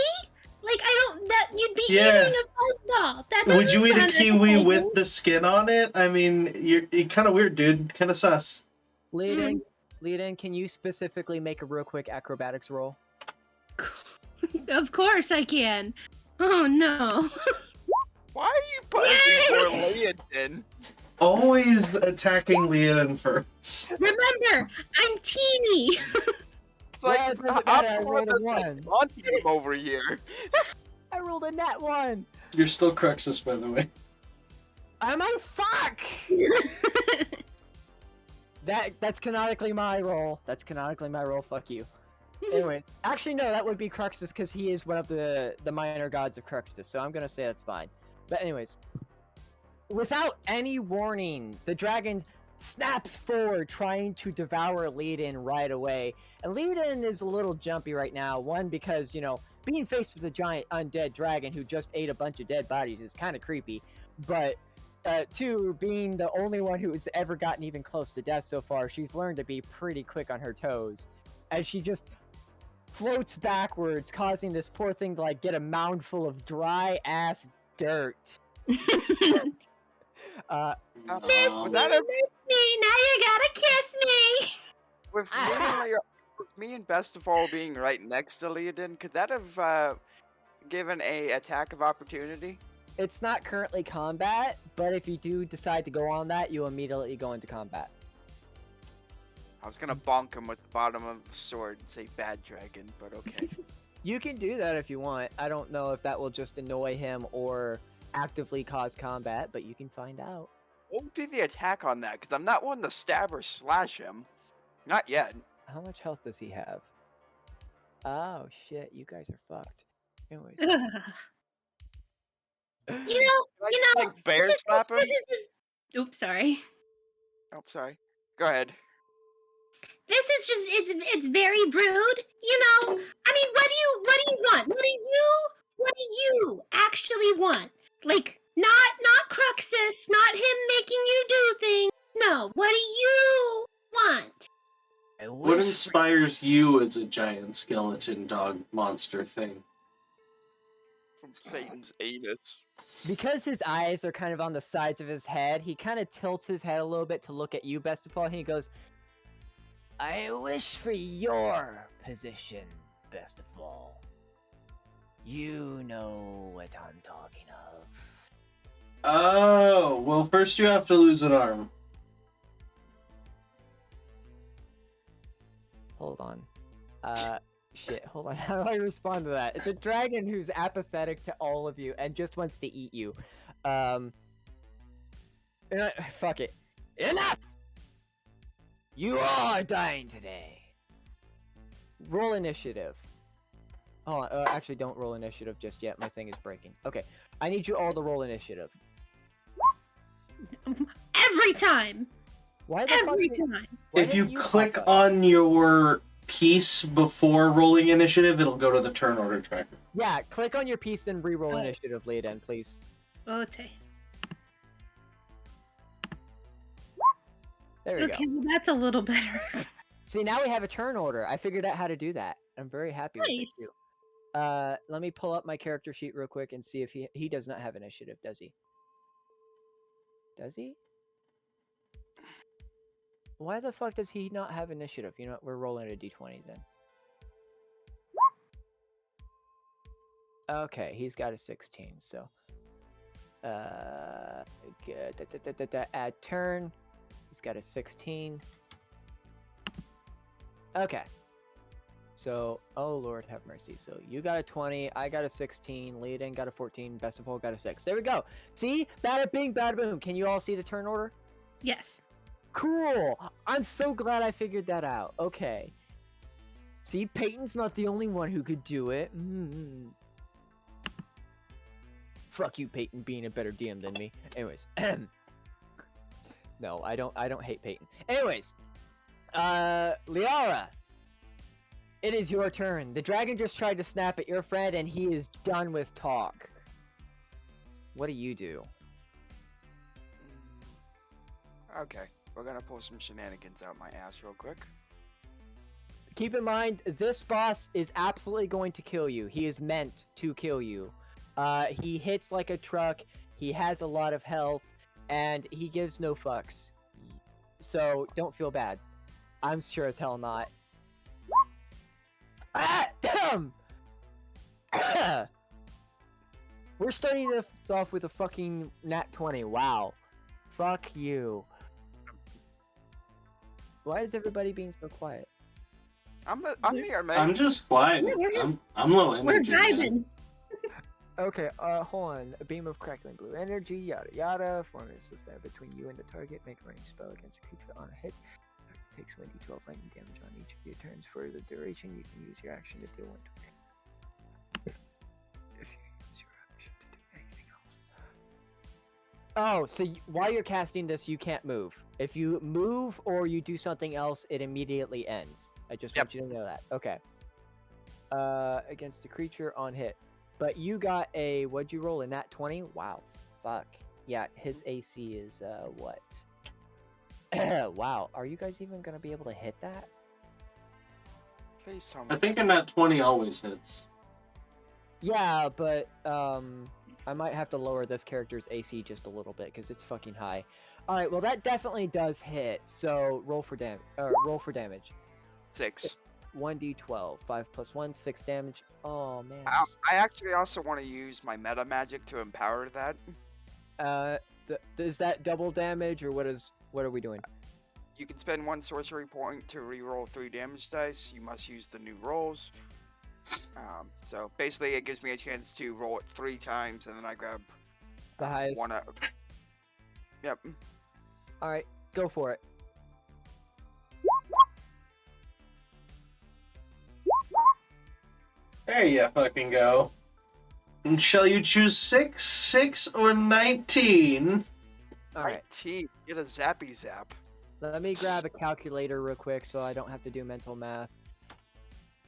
Like, I don't. That you'd be Yeah. eating a fuzzball. That Would you doesn't eat a sound kiwi appetizing. with the skin on it? I mean, you're kind of weird, dude. Kind of sus. Lead in, can you specifically make a real quick acrobatics roll? Of course I can. Oh no. Why are you punishing poor Leodin? Always attacking Leonin first. Remember, I'm teeny. It's like, Yeah, it doesn't I'm matter, I the one rolled a that's like one. taunting him over here. I rolled a nat 1. You're still Cruxus, by the way. I'm on fuck. That's canonically my roll. That's canonically my roll. Fuck you. Anyways, actually no, that would be Cruxus because he is one of the minor gods of Cruxus. So I'm gonna say that's fine. But anyways, without any warning, the dragon snaps forward, trying to devour Leiden right away. And Leiden is a little jumpy right now. One, because, you know, being faced with a giant undead dragon who just ate a bunch of dead bodies is kind of creepy. But two, being the only one who has ever gotten even close to death so far, she's learned to be pretty quick on her toes. As she just floats backwards, causing this poor thing to, like, get a mound full of dry ass dirt. Miss Would me, that have- miss me. Now you gotta kiss me. with me and Best of All being right next to Leodin, could that have given a attack of opportunity? It's not currently combat, but if you do decide to go on that, you immediately go into combat. I was gonna bonk him with the bottom of the sword and say bad dragon, but okay. You can do that if you want. I don't know if that will just annoy him or actively cause combat, but you can find out. What would be the attack on that? Because I'm not one to stab or slash him. Not yet. How much health does he have? Oh shit, you guys are fucked. Anyways. You know, Can I you know. like bear slap him? This is just. Oops, sorry. Oh, sorry. Go ahead. This is just it's very rude, you know. I mean, what do you want? What do you actually want? Like not Cruxus, not him making you do things. No, what do you want? I What wish inspires you as a giant skeleton dog monster thing? From Satan's anus. Because his eyes are kind of on the sides of his head, he kind of tilts his head a little bit to look at you, Best of All, and he goes, I wish for your position, Best of All. You know what I'm talking of. Oh, well, first you have to lose an arm. hold on. Shit, hold on. How do I respond to that? It's a dragon who's apathetic to all of you and just wants to eat you. Fuck it. Enough! You are dying today. Roll initiative. Hold on, actually don't roll initiative just yet. My thing is breaking. Okay, I need you all to roll initiative. Every time. Why the Every fuck? time. Why If you didn't click pop up? on your piece before rolling initiative, it'll go to the turn order tracker. Yeah, click on your piece, then re-roll Oh. initiative, Leiden, please. Okay. There we go. Okay, well that's a little better. See, now we have a turn order. I figured out how to do that. I'm very happy with it Nice. too. Let me pull up my character sheet real quick and see if he does not have initiative, does he? Does he? Why the fuck does he not have initiative? You know what? We're rolling a d20 then. Okay, he's got a 16, so add turn. He's got a 16. Okay. So, oh Lord have mercy. So you got a 20, I got a 16, Leiden got a 14, Best of All got a 6. There we go. See? Bada bing, bada boom. Can you all see the turn order? Yes. Cool. I'm so glad I figured that out. Okay. See, Peyton's not the only one who could do it. Fuck you, Peyton, being a better DM than me. Anyways. No, I don't hate Peyton. Anyways. Liara. It is your turn. The dragon just tried to snap at your friend and he is done with talk. What do you do? Okay, we're gonna pull some shenanigans out my ass real quick. Keep in mind, this boss is absolutely going to kill you. He is meant to kill you. He hits like a truck, he has a lot of health, and he gives no fucks. So, don't feel bad. I'm sure as hell not. We're starting this off with a fucking nat 20, wow. Fuck you. Why is everybody being so quiet? I'm here, man. I'm just quiet. I'm low We're energy. man. vibing. Okay, hold on. A beam of crackling blue energy, yada yada. Form a system between you and the target. Make a ranged spell against a creature on a hit. It takes 1d12 lightning damage on each of your turns for the duration. You can use your action to deal 1 damage. If you use your action to do anything else. Oh, so while you're casting this, you can't move. If you move or you do something else, it immediately ends. I just want you to know that. Okay. Against a creature on hit. But you got a, what'd you roll, a nat 20? Wow. Fuck. Yeah, his AC is, what? Wow. Are you guys even gonna be able to hit that? Please tell me. I think a nat 20 always hits. Yeah, but, I might have to lower this character's AC just a little bit, because it's fucking high. Alright, well that definitely does hit, so roll for damage. 6. 1d12, 5 plus 1, 6 damage. Oh, man. I actually also want to use my meta magic to empower that. Is that double damage, or what are we doing? You can spend 1 sorcery point to reroll 3 damage dice. You must use the new rolls. So basically, it gives me a chance to roll it 3 times, and then I grab The highest. one out. Yep. Alright, go for it. There you fucking go. And shall you choose 6, 6, or 19? Alright, 19. Get a zappy zap. let me grab a calculator real quick so I don't have to do mental math.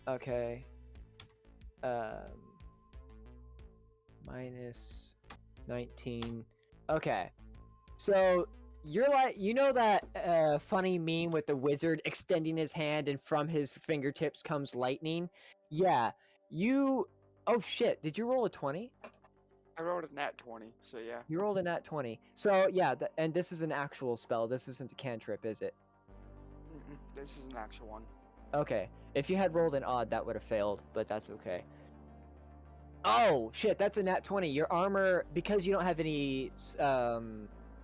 Okay. Minus 19. Okay. So, you're like, you know that funny meme with the wizard extending his hand and from his fingertips comes lightning? Yeah. Oh shit, did you roll a 20? I rolled a nat 20, so yeah. You rolled a nat 20. So, yeah, and this is an actual spell. This isn't a cantrip, is it? This is an actual one. Okay. If you had rolled an odd, that would have failed, but that's okay. Oh, shit, that's a nat 20. Your armor, because you don't have any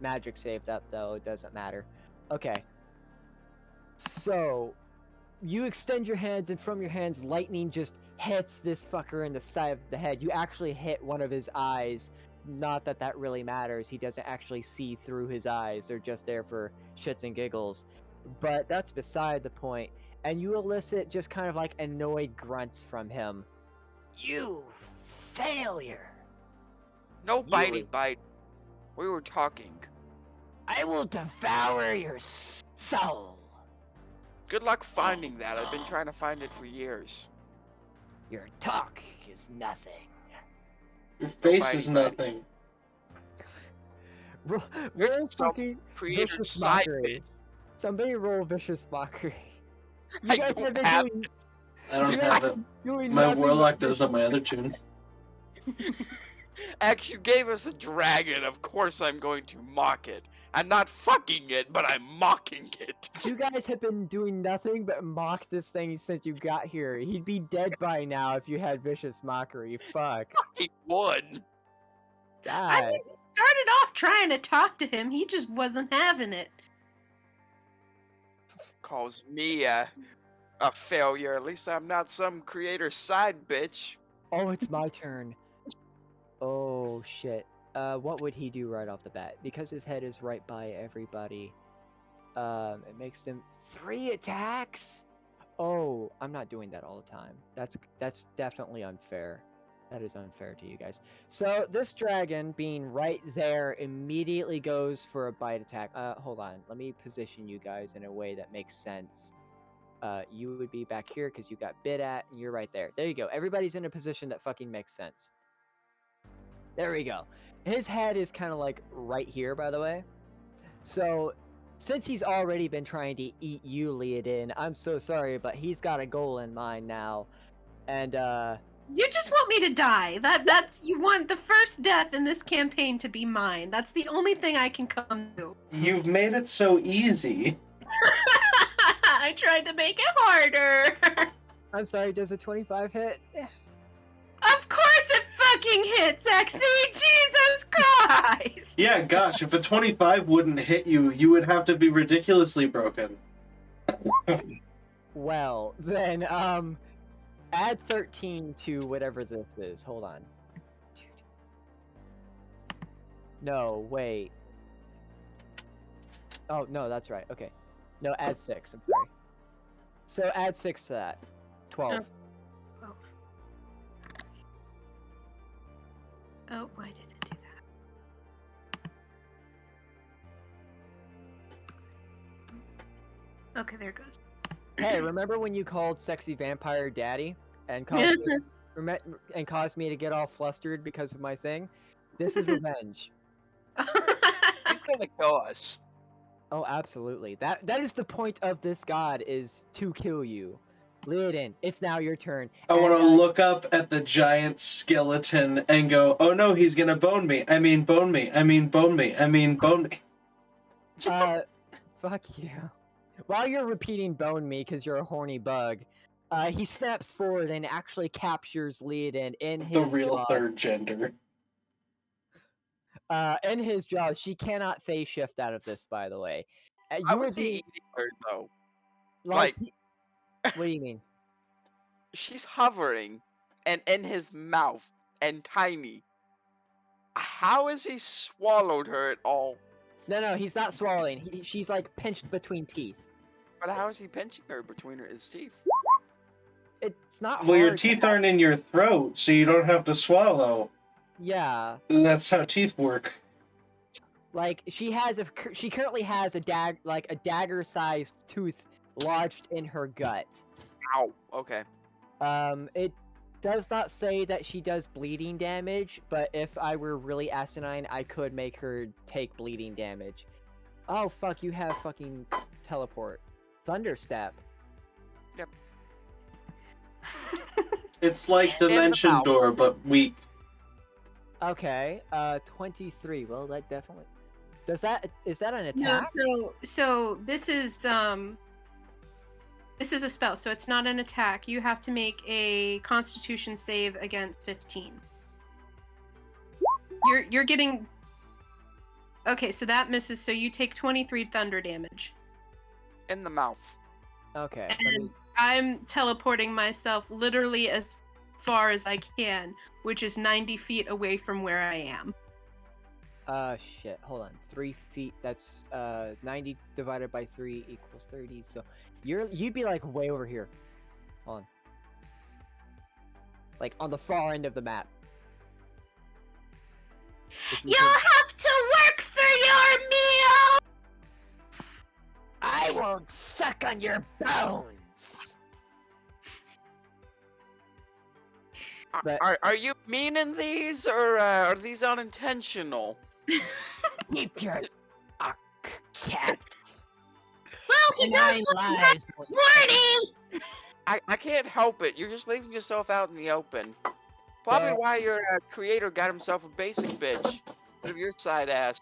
magic saved up, though, it doesn't matter. Okay. So, you extend your hands, and from your hands, lightning just hits this fucker in the side of the head. You actually hit one of his eyes. Not that that really matters. He doesn't actually see through his eyes. They're just there for shits and giggles. But that's beside the point. And you elicit just kind of like annoyed grunts from him. You failure. No bitey You- bite. We were talking. I will devour your soul. Good luck finding that. I've been trying to find it for years. Your talk is nothing. Your face Nobody, is buddy. nothing. You're Roll just some fucking Creator vicious side mockery. Somebody roll vicious mockery. I You guys don't have been have doing, I don't you guys have have it. been doing My nothing but warlock does on my other tune. X, you gave us a dragon. Of course I'm going to mock it. I'm not fucking it, but I'm mocking it. You guys have been doing nothing but mock this thing since you got here. He'd be dead by now if you had vicious mockery. Fuck. He would. God. mean, started off trying to talk to him. He just wasn't having it. Calls me a failure. At least I'm not some creator side bitch. Oh, it's my turn. Oh, shit. What would he do right off the bat? Because his head is right by everybody. It makes them 3 attacks? Oh, I'm not doing that all the time. That's definitely unfair. That is unfair to you guys. So, this dragon, being right there, immediately goes for a bite attack. Hold on. Let me position you guys in a way that makes sense. You would be back here because you got bit at, and you're right there. There you go. Everybody's in a position that fucking makes sense. There we go. His head is kind of like right here, by the way. So, since he's already been trying to eat you, Leodin, I'm so sorry, but he's got a goal in mind now. And, You just want me to die. That's you want the first death in this campaign to be mine. That's the only thing I can come to. You've made it so easy. I tried to make it harder. I'm sorry, does a 25 hit? Of course it fucking hits, XC! Jesus Christ! Christ! Yeah, gosh, if a 25 wouldn't hit you, you would have to be ridiculously broken. Well, then, add 13 to whatever this is. Hold on. No, wait. Oh, no, that's right. Okay. No, add 6. I'm sorry. So add 6 to that. 12. Oh, why did it do that? Okay, there it goes. Hey, remember when you called Sexy Vampire Daddy and caused me to get all flustered because of my thing? This is revenge. He's gonna kill us. Oh, absolutely. That is the point of this god, is to kill you. Leodin, it's now your turn. I want to And, look up at the giant skeleton and go, oh no, he's gonna bone me. I mean, bone me. I mean, bone me. I mean, bone me. Fuck you. While you're repeating bone me because you're a horny bug, he snaps forward and actually captures Leodin in his The real jaws. third gender. In his jaws. She cannot phase shift out of this, by the way. I was eating her though. Like, what do you mean? She's hovering and in his mouth and tiny. How has he swallowed her at all? No, he's not swallowing. She's like pinched between teeth. But how is he pinching her between his teeth? It's not Well, your hard. teeth aren't in your throat, so you don't have to swallow. Yeah, That's how teeth work. like she currently has a dagger-sized tooth lodged in her gut. Ow. Okay. It does not say that she does bleeding damage, but if I were really asinine, I could make her take bleeding damage. Oh fuck, you have fucking teleport. Thunderstep. It's like In the Dimension mouth. Door, but weak. Okay, 23. Well, that definitely... is that an No, attack? so this is a spell, so it's not an attack. You have to make a Constitution save against 15. You're getting... Okay, so that misses, so you take 23 thunder damage. In the mouth. Okay. And I'm teleporting myself literally as far as I can, which is 90 feet away from where I am. Shit. Hold on. 3 feet. That's 90 divided by 3 equals 30. So you'd be like way over here. Hold on. Like on the far end of the map. If you You'll can- have to work for your meal! I won't suck on your bones. But- Are you meaning these, or are these unintentional? Keep your cats. Well, he And does I look like lies will warning! I can't help it. You're just leaving yourself out in the open. Probably why your creator got himself a basic bitch. Out of your side ass.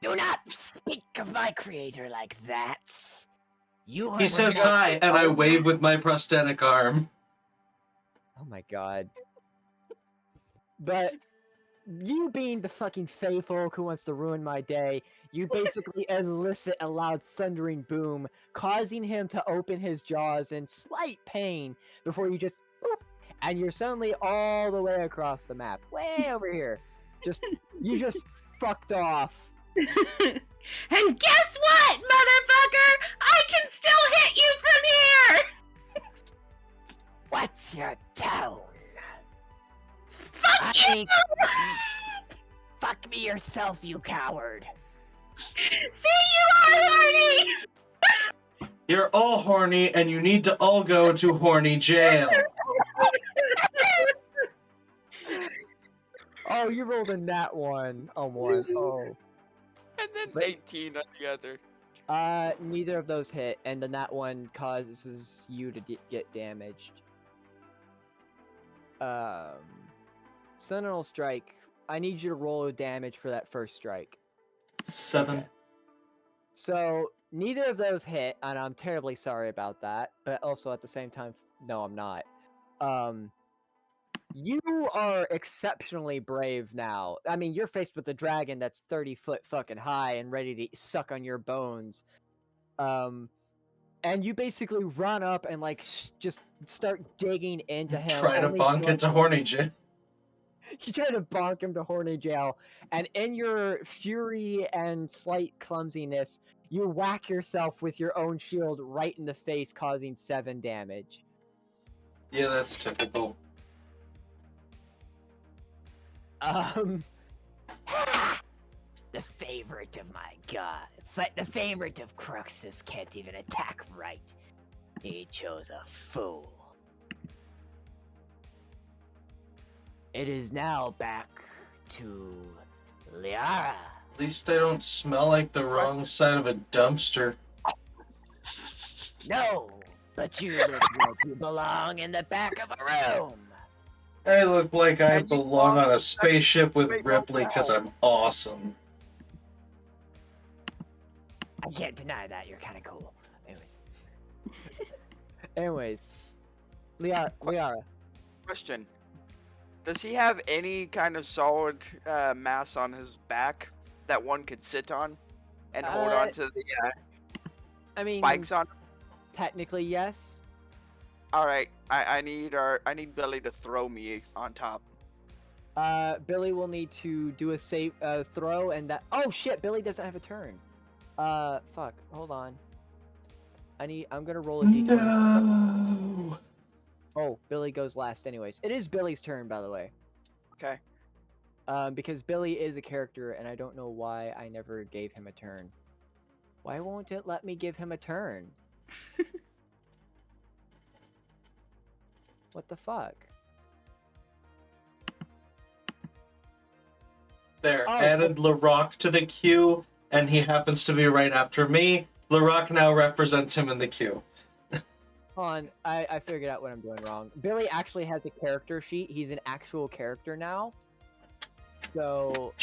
Do not speak of my creator like that. You He are says not- hi, and I wave with my prosthetic arm. Oh my god. But you being the fucking Fey folk who wants to ruin my day, you basically elicit a loud thundering boom, causing him to open his jaws in slight pain before you just boop, and you're suddenly all the way across the map. Way over here. You just fucked off. And guess what, motherfucker? I can still hit you from here! What's your tone? Fuck you! Fuck me yourself, you coward. See, you are horny! You're all horny, and you need to all go to horny jail. Oh, you rolled a nat one on one. Oh. And then But- 18 on the other. Neither of those hit, and the nat one causes you to get damaged. Sentinel Strike. I need you to roll damage for that first strike. 7. So neither of those hit, and I'm terribly sorry about that. But also at the same time, no, I'm not. You are exceptionally brave now. I mean, you're faced with a dragon that's 30 foot fucking high and ready to suck on your bones. And you basically run up and like just start digging into him. Try to only bonk it to Horny Jay. You try to bonk him to horny jail, and in your fury and slight clumsiness, you whack yourself with your own shield right in the face, causing 7 damage. Yeah, that's typical. The favorite of my god. The favorite of Cruxus can't even attack right. He chose a fool. It is now back to Liara. At least I don't smell like the wrong side of a dumpster. No, but you look like you belong in the back of a room. I look like I And you belong belong on a spaceship with Wait, Ripley because I'm awesome. I can't deny that. You're kind of cool. Anyways, Liara. Question: does he have any kind of solid mass on his back that one could sit on and hold on to the I mean, spikes on? technically yes. All right, I need Billy to throw me on top. Billy will need to do a save throw, and that. Oh shit! Billy doesn't have a turn. Fuck. Hold on. I'm gonna roll a d20. No. Oh, Billy goes last, anyways. It is Billy's turn, by the way. Okay. Because Billy is a character, and I don't know why I never gave him a turn. Why won't it let me give him a turn? What the fuck? There, Oh, added LaRock to the queue, and he happens to be right after me. LaRock now represents him in the queue. Hold on, I figured out what I'm doing wrong. Billy actually has a character sheet. He's an actual character now. So,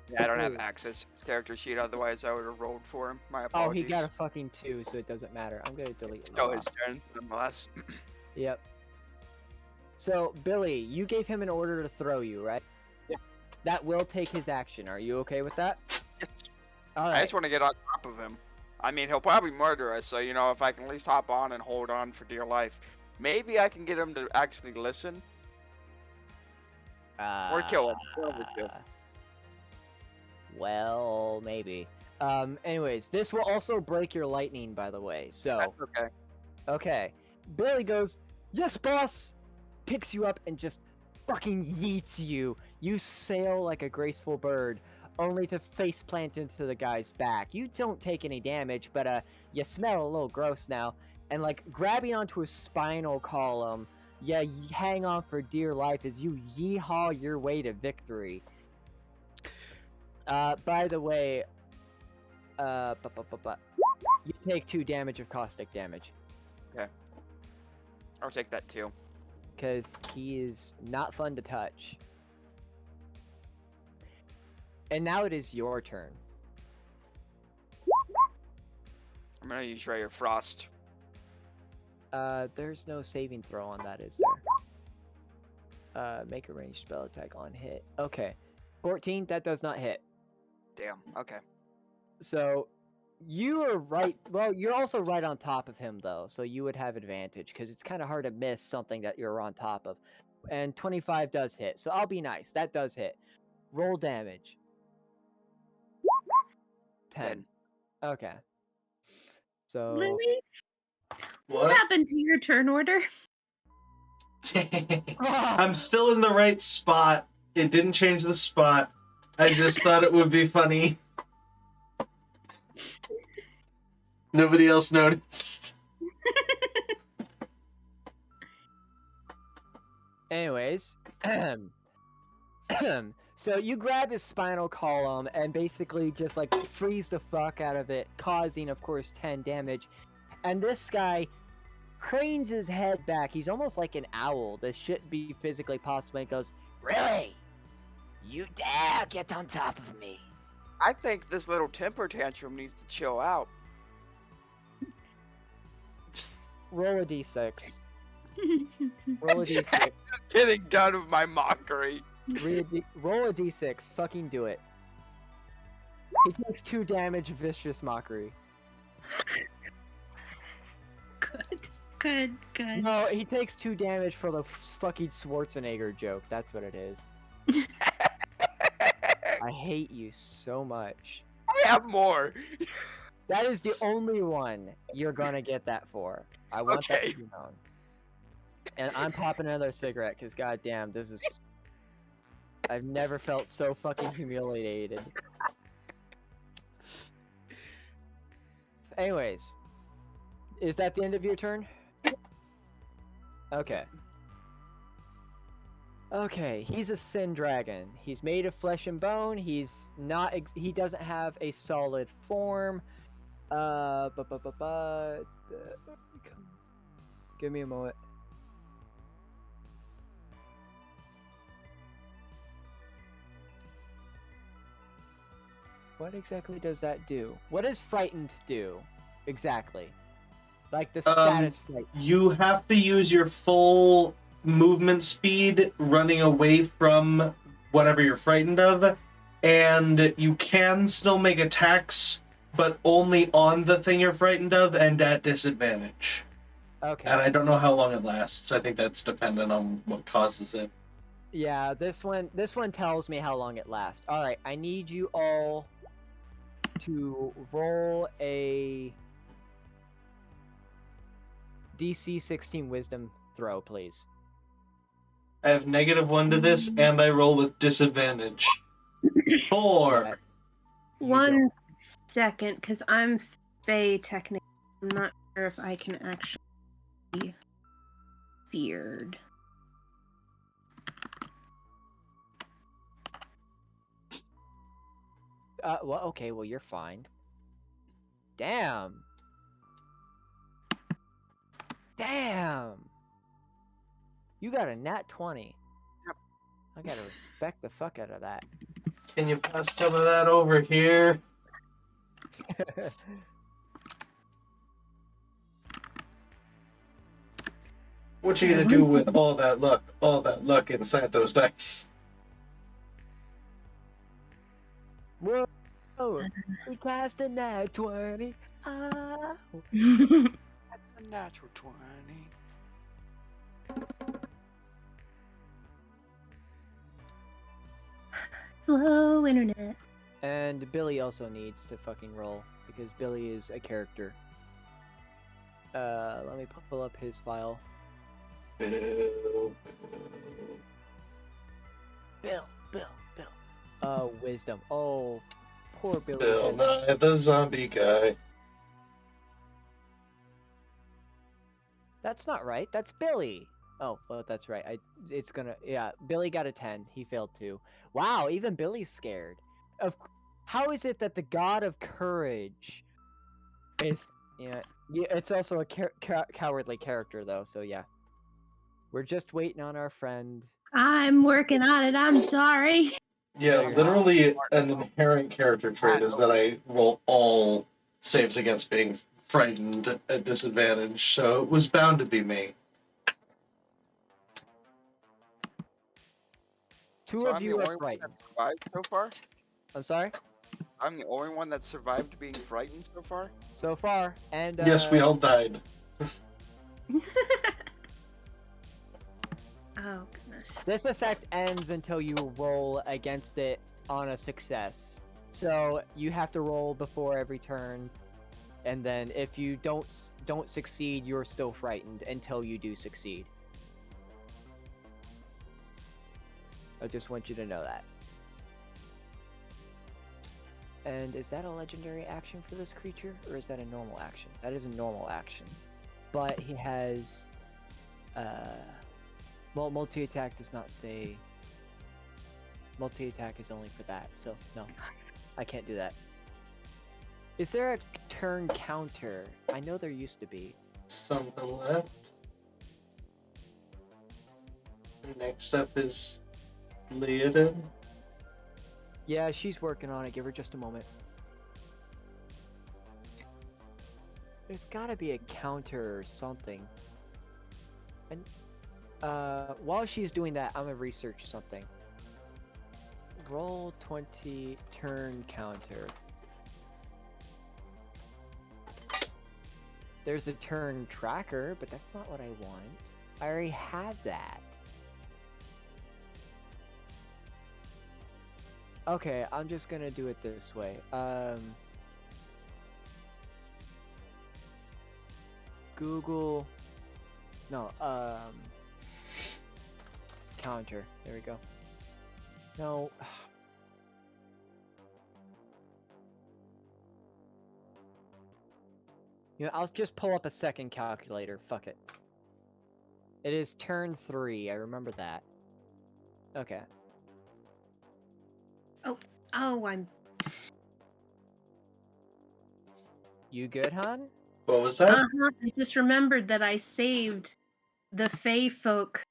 Yeah, I don't have Ooh. access to his character sheet. Otherwise, I would have rolled for him. My oh, apologies. he got a fucking 2, so it doesn't matter. I'm gonna delete it. Oh, his turn, nonetheless. Yep. So, Billy, you gave him an order to throw you, right? Yeah. That will take his action. Are you okay with that? Yes. All I right. just want to get on top of him. I mean, he'll probably murder us, so, if I can at least hop on and hold on for dear life. Maybe I can get him to actually listen. Or kill him. One of the two. Well, maybe. Anyways, this will also break your lightning, by the way. So, That's okay. okay. Billy goes, "Yes, boss!" Picks you up and just fucking yeets you. You sail like a graceful bird, only to face plant into the guy's back. You don't take any damage, but you smell a little gross now. And like grabbing onto a spinal column, you hang on for dear life as you yeehaw your way to victory. By the way, you take 2 damage of caustic damage. I'll take that too. Because he is not fun to touch. And now it is your turn. I'm gonna use Ray of Frost. There's no saving throw on that, is there? Make a ranged spell attack on hit. Okay. 14, that does not hit. Damn. Okay. So, you are right. Well, you're also right on top of him, though, so you would have advantage, because it's kind of hard to miss something that you're on top of. And 25 does hit, so I'll be nice. That does hit. Roll damage. 10. Okay. So... Really? What What? happened to your turn order? I'm still in the right spot. It didn't change the spot. I just thought it would be funny. Nobody else noticed. Anyways, so you grab his spinal column and basically just like freeze the fuck out of it, causing, of course, 10 damage. And this guy cranes his head back. He's almost like an owl. This shouldn't be physically possible. And he goes, Really? You dare get on top of me? I think this little temper tantrum needs to chill out. roll a d6. Roll a d6. Just getting done with my mockery. Roll a d6. Fucking do it. He takes 2 damage, vicious mockery. Good. No, he takes 2 damage for the fucking Schwarzenegger joke. That's what it is. I hate you so much. I have more. That is the only one you're gonna get that for. I want that Okay. to be known. And I'm popping another cigarette because goddamn, this is. I've never felt so fucking humiliated. Anyways, is that the end of your turn? Okay. Okay, he's a sin dragon. He's made of flesh and bone. He's not. He doesn't have a solid form. Give me a moment. What exactly does that do? What does frightened do? Exactly. Like the status fright. You have to use your full movement speed running away from whatever you're frightened of, and you can still make attacks, but only on the thing you're frightened of and at disadvantage. Okay. And I don't know how long it lasts. I think that's dependent on what causes it. Yeah, this one tells me how long it lasts. All right, I need you all to roll a DC 16 Wisdom throw, please. I have -1 to this, and I roll with disadvantage. 4. Yeah. You 1 second, because I'm Fey technically. I'm not sure if I can actually be feared. Well, okay, well, you're fine. Damn. You got a nat 20. Yep. I gotta respect the fuck out of that. Can you pass some of that over here? What you gonna do with all that luck inside those dice? Whoa! We cast a nat 20. Ah. That's a natural 20. Slow internet. And Billy also needs to fucking roll because Billy is a character. Let me pull up his file. Bill. Wisdom. Oh, poor Billy. Bill has- Nye the zombie guy. That's not right. That's Billy. Oh, well, that's right. It's gonna. Yeah, Billy got a 10. He failed too. Wow, even Billy's scared. How is it that the god of courage is? Yeah, it's also a cowardly character though. So yeah, we're just waiting on our friend. I'm working on it. I'm sorry. Yeah, Yeah. literally an inherent character trait is that I roll all saves against being frightened at disadvantage, so it was bound to be me. Two So of I'm the you are only one frightened. that survived so far? I'm sorry. I'm the only one that survived being frightened so far? So far, and Yes, we all died. Oh, goodness. This effect ends until you roll against it on a success. So you have to roll before every turn, and then if you don't succeed, you're still frightened until you do succeed. I just want you to know that. And is that a legendary action for this creature, or is that a normal action? That is a normal action. But he has... Well, multi-attack does not say... Multi-attack is only for that, so no. I can't do that. Is there a turn counter? I know there used to be. Something left. Next up is Leodin. Yeah, she's working on it. Give her just a moment. There's gotta be a counter or something. While she's doing that, I'm gonna research something. Roll 20 turn counter. There's a turn tracker, but that's not what I want. I already have that. Okay, I'm just gonna do it this way. Google. No, counter. There we go. No. You know, I'll just pull up a second calculator. Fuck it. It is turn 3. I remember that. Okay. Oh, I'm. You good, hon? What was that? I just remembered that I saved the Fey Folk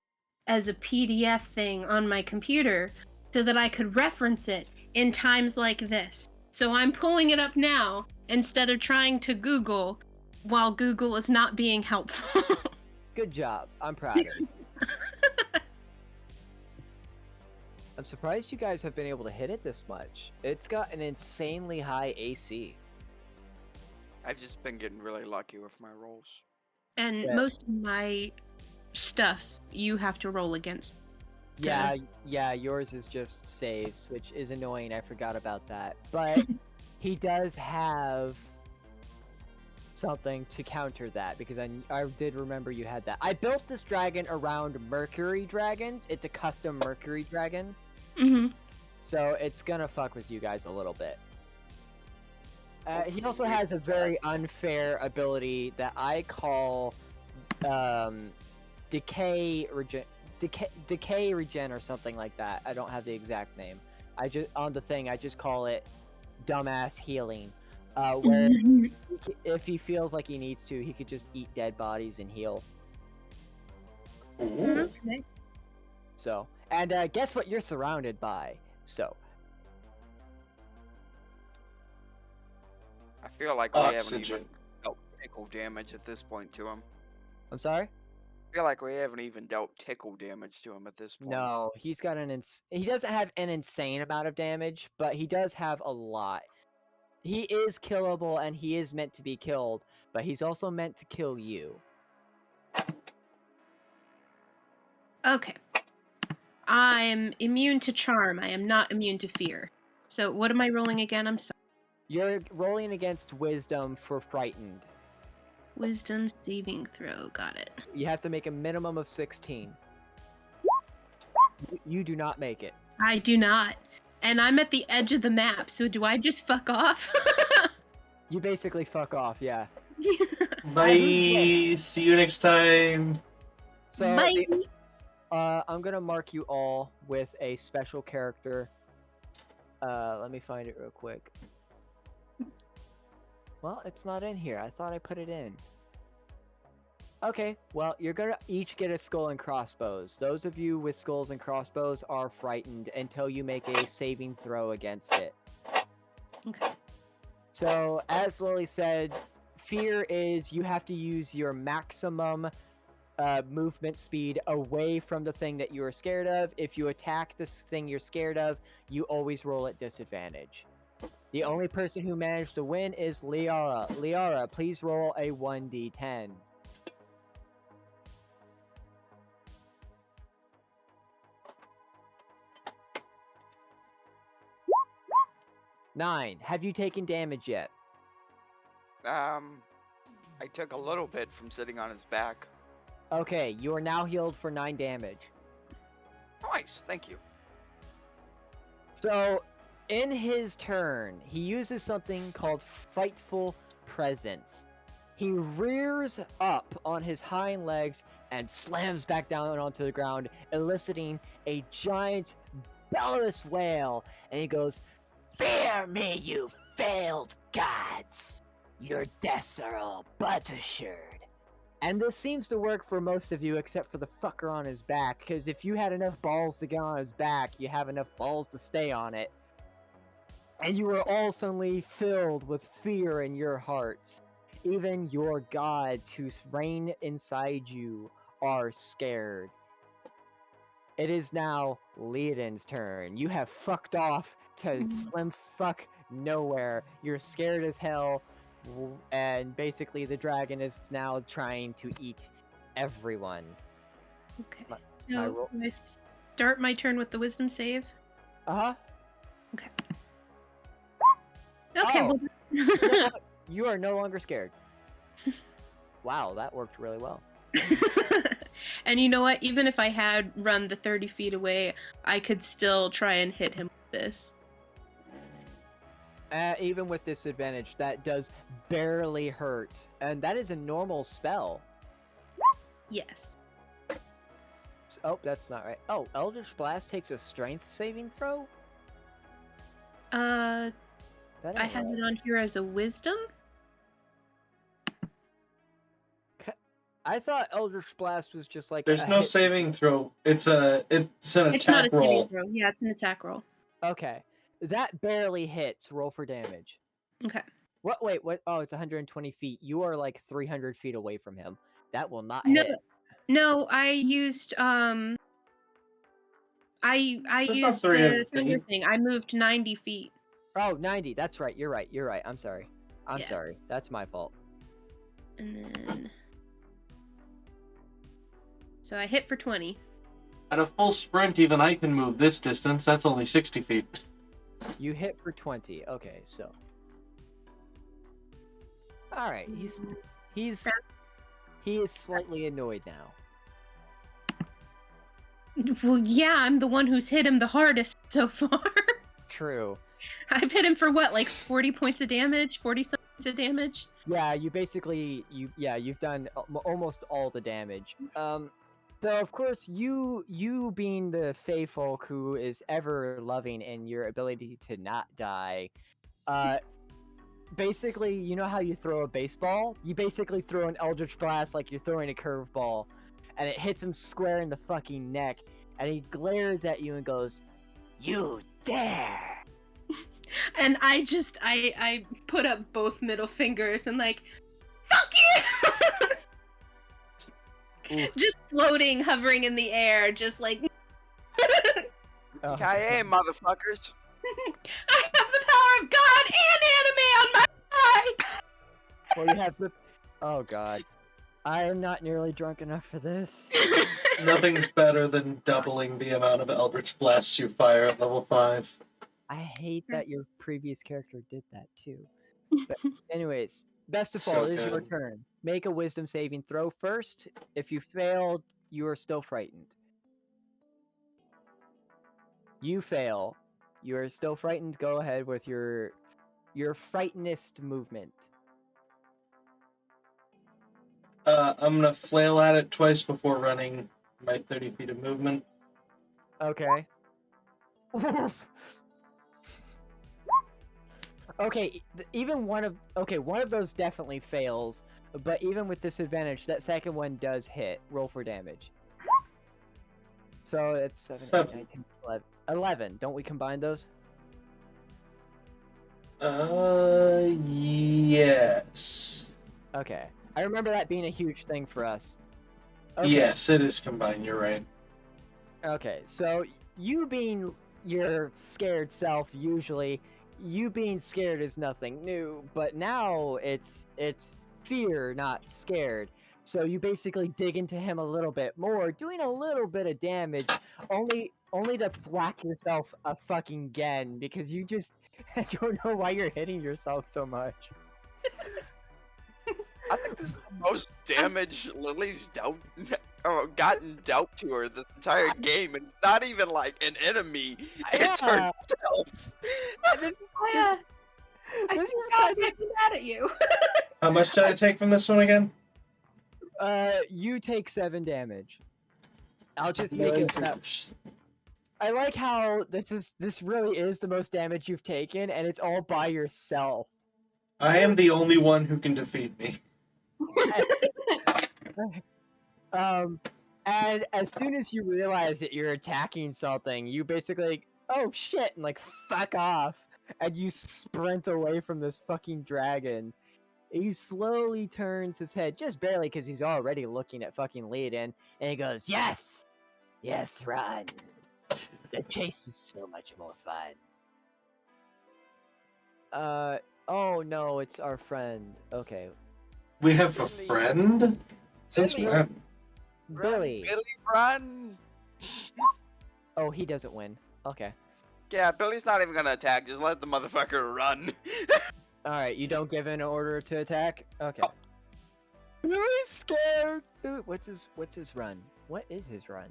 as a PDF thing on my computer so that I could reference it in times like this. So I'm pulling it up now instead of trying to Google while Google is not being helpful. Good job. I'm proud of you. I'm surprised you guys have been able to hit it this much. It's got an insanely high AC. I've just been getting really lucky with my rolls. And Yeah. most of my stuff you have to roll against. Yeah, yours is just saves, which is annoying. I forgot about that. But he does have something to counter that, because I did remember you had that. I built this dragon around Mercury dragons. It's a custom Mercury dragon. Mm-hmm. So it's gonna fuck with you guys a little bit. He also has a very unfair ability that I call decay regen or something like that. I don't have the exact name. I just call it dumbass healing. Where if he feels like he needs to, he could just eat dead bodies and heal. Ooh. Okay. So, and guess what you're surrounded by? So, I feel like we haven't Oxygen. even dealt tickle damage at this point to him. I'm sorry? I feel like we haven't even dealt tickle damage to him at this point. No, he's got he doesn't have an insane amount of damage, but he does have a lot. He is killable and he is meant to be killed, but he's also meant to kill you. Okay. I'm immune to charm. I am not immune to fear. So what am I rolling again? I'm sorry. You're rolling against wisdom for frightened. Wisdom saving throw. Got it. You have to make a minimum of 16. You do not make it. I do not. And I'm at the edge of the map, so do I just fuck off? You basically fuck off, yeah. Bye. See you next time. So Bye. I'm gonna mark you all with a special character. Let me find it real quick. Well, it's not in here. I thought I put it in. Okay, well, you're gonna each get a skull and crossbows. Those of you with skulls and crossbows are frightened until you make a saving throw against it. Okay. So, as Lily said, fear is you have to use your maximum movement speed away from the thing that you are scared of. If you attack this thing you're scared of, you always roll at disadvantage. The only person who managed to win is Liara. Liara, please roll a 1d10. Nine. Have you taken damage yet? I took a little bit from sitting on his back. Okay, you are now healed for 9 damage. Nice, thank you. So, in his turn, he uses something called Frightful Presence. He rears up on his hind legs and slams back down onto the ground, eliciting a giant, bellows wail. And he goes, Fear me, you failed gods! Your deaths are all but assured. and this seems to work for most of you except for the fucker on his back, because if you had enough balls to get on his back, you have enough balls to stay on it. And you are all suddenly filled with fear in your hearts. Even your gods who reign inside you are scared. It is now Leodin's turn. You have fucked off to slim fuck nowhere. You're scared as hell, and basically the dragon is now trying to eat everyone. Okay. My So roll- I start my turn with the wisdom save. Uh-huh. Okay, Oh. well. You are no longer scared. Wow, that worked really well. And you know what? Even if I had run the 30 feet away, I could still try and hit him with this. Even with disadvantage, that does barely hurt. And that is a normal spell. Yes. Oh, that's not right. Oh, Eldritch Blast takes a strength saving throw? That That I ain't have right. it on here as a wisdom. I thought Eldritch Blast was just like There's a no hit- saving throw. It's an It's not a attack saving roll. throw. Yeah, it's an attack roll. Okay. That barely hits. Roll for damage. Okay. What? Wait, what? Oh, it's 120 feet. You are like 300 feet away from him. That will not No, hit. no, I used I That's not used 300 the thunder feet. thing. I moved 90 feet. Oh, 90. That's right. You're right. You're right. I'm sorry. I'm Yeah. sorry. That's my fault. And then so I hit for 20. At a full sprint, even I can move this distance. That's only 60 feet. You hit for 20. Okay, so. All right. He is slightly annoyed now. Well, yeah, I'm the one who's hit him the hardest so far. True. I've hit him for what, like 40 points of damage? 40 some points of damage? Yeah, you've done almost all the damage. So of course you being the Fey folk who is ever loving in your ability to not die, basically, you know how you throw a baseball? You basically throw an Eldritch Blast like you're throwing a curveball, and it hits him square in the fucking neck, and he glares at you and goes, "You dare!" And I put up both middle fingers and like, fuck you! Oof. Just floating, hovering in the air, just like, Oh, Kaye, motherfuckers. I have the power of God and anime on my side! well, you have the. Oh god, I am not nearly drunk enough for this. Nothing's better than doubling the amount of Eldritch Blasts you fire at level 5. I hate that your previous character did that too. But anyways, best of So all, it is your good. turn. Make a wisdom saving throw first. If you failed, you are still frightened. You fail. You are still frightened. Go ahead with your frightenedest movement. I'm gonna flail at it twice before running my 30 feet of movement. Okay. Okay, even one of those definitely fails, but even with disadvantage, that second one does hit. Roll for damage. So it's 7, 8, 9, 10, 11. 11. Don't we combine those? Yes. Okay. I remember that being a huge thing for us. Okay. Yes, it is combined, you're right. Okay, so you being your scared self, usually, you being scared is nothing new, but now it's fear, not scared. So you basically dig into him a little bit more, doing a little bit of damage, only to thwack yourself a fucking again, because you just I don't know why you're hitting yourself so much. I think this is the most damage Lily's gotten dealt to her this entire game, and it's not even like an enemy; it's Yeah. herself. I This is God, kind I'm mad at you. How much did I take from this one again? you take 7 damage. I'll just make it that. I like how this really is the most damage you've taken, and it's all by yourself. I am the only one who can defeat me. And as soon as you realize that you're attacking something, you basically, oh shit, and like fuck off, and you sprint away from this fucking dragon. He slowly turns his head, just barely, because he's already looking at fucking Leodin, and he goes, "Yes, yes, run. The chase is so much more fun." Oh no, it's our friend. Okay, We have a Billy. friend? Since Billy. when? Billy. Billy, run! Oh, he doesn't win. Okay. Yeah, Billy's not even gonna attack. Just let the motherfucker run. All right, you don't give an order to attack. Okay. Billy's scared. Ooh, what's his run? What is his run?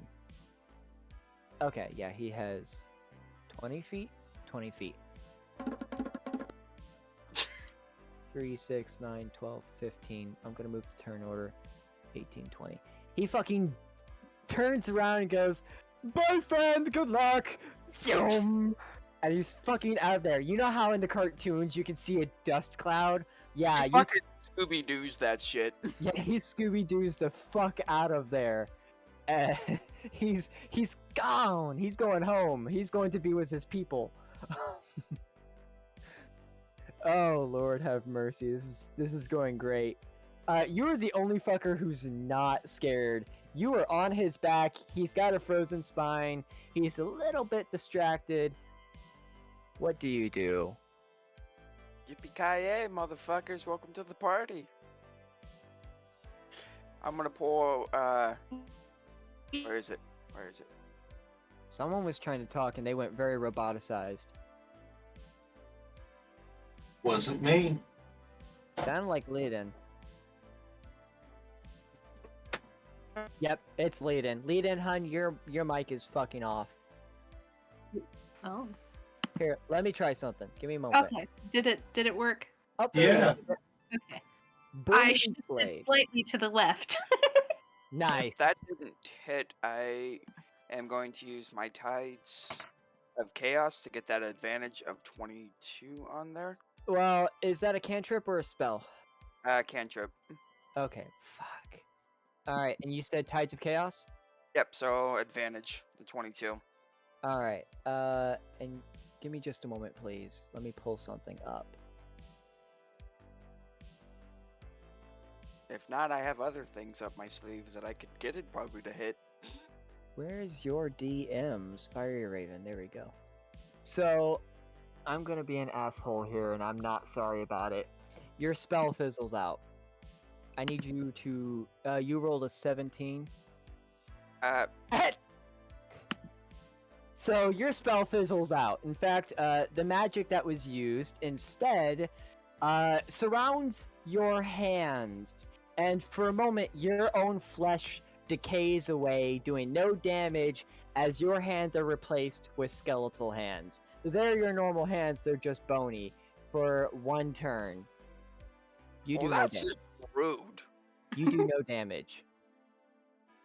Okay, yeah, he has 20 feet. 20 feet. 3, 6, 9, 12, 15. I'm gonna move to turn order. 18, 20. He fucking turns around and goes, "Bye, friend. Good luck." Zoom. And he's fucking out of there. You know how in the cartoons you can see a dust cloud? Yeah, He fucking Scooby-Doo's that shit. yeah, he Scooby-Doo's the fuck out of there. And he's gone. He's going home. He's going to be with his people. Oh Lord, have mercy. This is going great. You're the only fucker who's not scared. You are on his back. He's got a frozen spine. He's a little bit distracted. What do you do? Yippee-ki-yay, motherfuckers. Welcome to the party. I'm gonna pull, where is it? Where is it? Someone was trying to talk and they went very roboticized. Wasn't me. Sounded like Leodin. Yep, it's Leodin. Leodin, hun, your mic is fucking off. Oh. Here, let me try something. Give me a moment. Okay. Did it work? Oh, Yeah. Okay. I Booming shifted blade. slightly to the left. Nice. If that didn't hit, I am going to use my Tides of Chaos to get that advantage of 22 on there. Well, is that a cantrip or a spell? Cantrip. Okay, fuck. Alright, and you said Tides of Chaos? Yep, so advantage, the 22. Alright, and give me just a moment, please. Let me pull something up. If not, I have other things up my sleeve that I could get it probably to hit. Where's your DMs? Fiery Raven, there we go. So, I'm gonna be an asshole here, and I'm not sorry about it. Your spell fizzles out. I need you to, you rolled a 17. So your spell fizzles out. In fact, the magic that was used instead surrounds your hands, and for a moment, your own flesh decays away, doing no damage as your hands are replaced with skeletal hands. They're your normal hands; they're just bony for one turn. You do Well, no that's damage. just rude. You do no damage.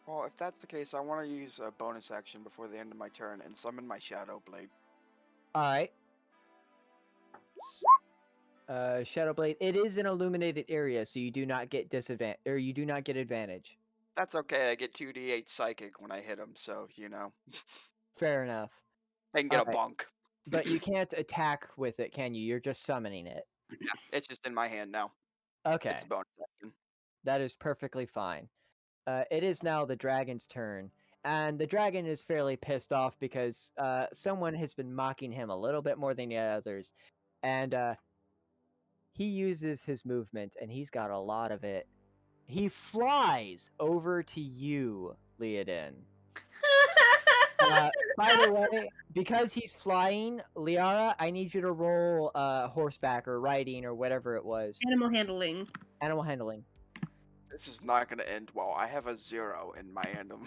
Well, if that's the case, I want to use a bonus action before the end of my turn and summon my Shadow Blade. All right. Shadow Blade. It is an illuminated area, so you do not get disadvantage, or you do not get advantage. That's okay. I get 2d8 psychic when I hit him, so you know. Fair enough. I can get Alright. a bonk. But you can't attack with it, can you? You're just summoning it. Yeah, it's just in my hand now. Okay, It's a bonus action. that is perfectly fine. It is now the dragon's turn, and the dragon is fairly pissed off because someone has been mocking him a little bit more than the others, and he uses his movement, and he's got a lot of it. He flies over to you, Leodin. By the way, because he's flying, Liara, I need you to roll horseback or riding or whatever it was. Animal handling. Animal handling. This is not going to end well. I have a 0 in my animal.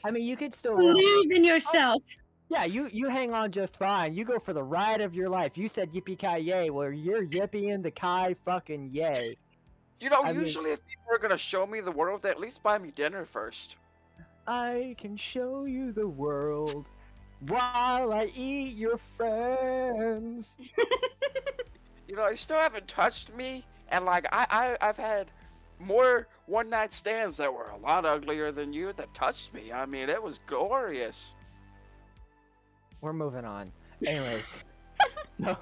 I mean, you could still roll. Believe in yourself. Yeah, you hang on just fine. You go for the ride of your life. You said yippee-ki-yay. Well, you're yippee the kai fucking yay. You know, I mean- usually if people are going to show me the world, they at least buy me dinner first. I can show you the world while I eat your friends. You know, you still haven't touched me, and like I've had more one-night stands that were a lot uglier than you that touched me. I mean, it was glorious. We're moving on. Anyways, so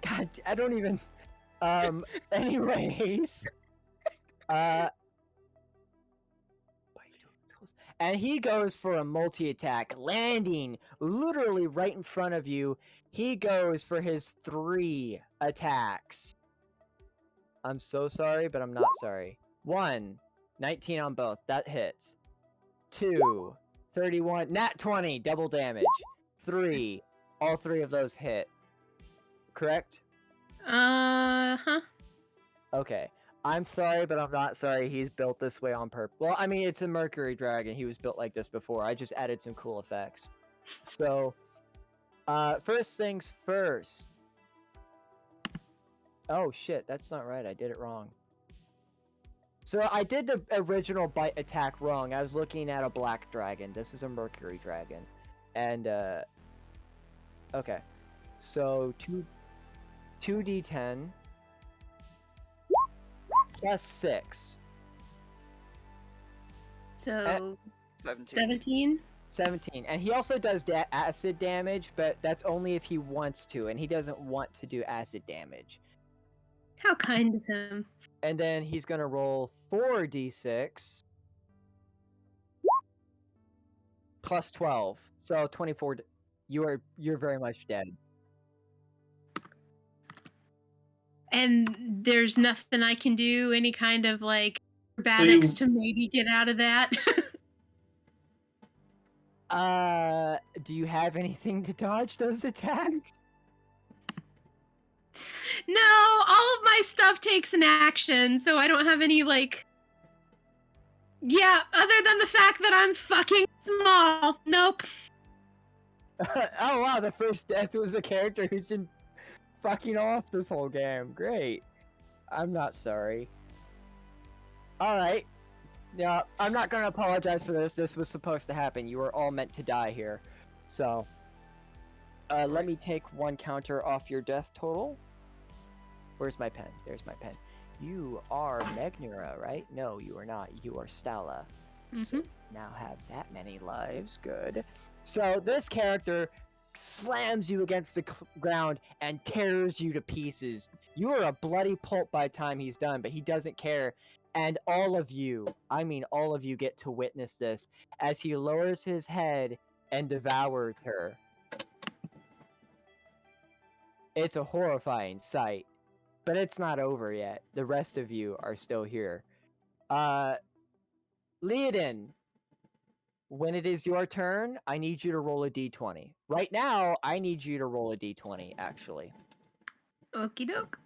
God, I don't even. Anyways, uh, and he goes for a multi-attack, landing literally right in front of you. He goes for his 3 attacks. I'm so sorry, but I'm not sorry. 1, 19 on both. That hits. 2, 31, nat 20, double damage. 3, all 3 of those hit. Correct? Huh. Okay. I'm sorry, but I'm not sorry. He's built this way on purpose. Well, I mean, it's a Mercury Dragon. He was built like this before. I just added some cool effects. So, first things first. Oh, shit. That's not right. I did it wrong. So, I did the original bite attack wrong. I was looking at a black dragon. This is a Mercury Dragon. And, okay. So, 2d10. Plus 6. So 17. 17. 17. And he also does acid damage, but that's only if he wants to, and he doesn't want to do acid damage. How kind of him. And then he's gonna roll 4d6 plus 12. So 24. You're very much dead. And there's nothing I can do, any kind of like acrobatics to maybe get out of that. Do you have anything to dodge those attacks? No, all of my stuff takes an action, so I don't have any like. Yeah, other than the fact that I'm fucking small. Nope. Oh wow, the first death was a character who's been fucking off this whole game. Great. I'm not sorry. Alright. Yeah, I'm not gonna apologize for this. This was supposed to happen. You were all meant to die here. So, let me take 1 counter off your death total. Where's my pen? There's my pen. You are Megnera, right? No, you are not. You are Stala. So now have that many lives. Good. So this character slams you against the ground and tears you to pieces. You are a bloody pulp by the time he's done, but he doesn't care. And all of you, I mean all of you, get to witness this as he lowers his head and devours her. It's a horrifying sight, but it's not over yet. The rest of you are still here. Leodin, when it is your turn, I need you to roll a d20. Right now, I need you to roll a d20, actually. Okie doke.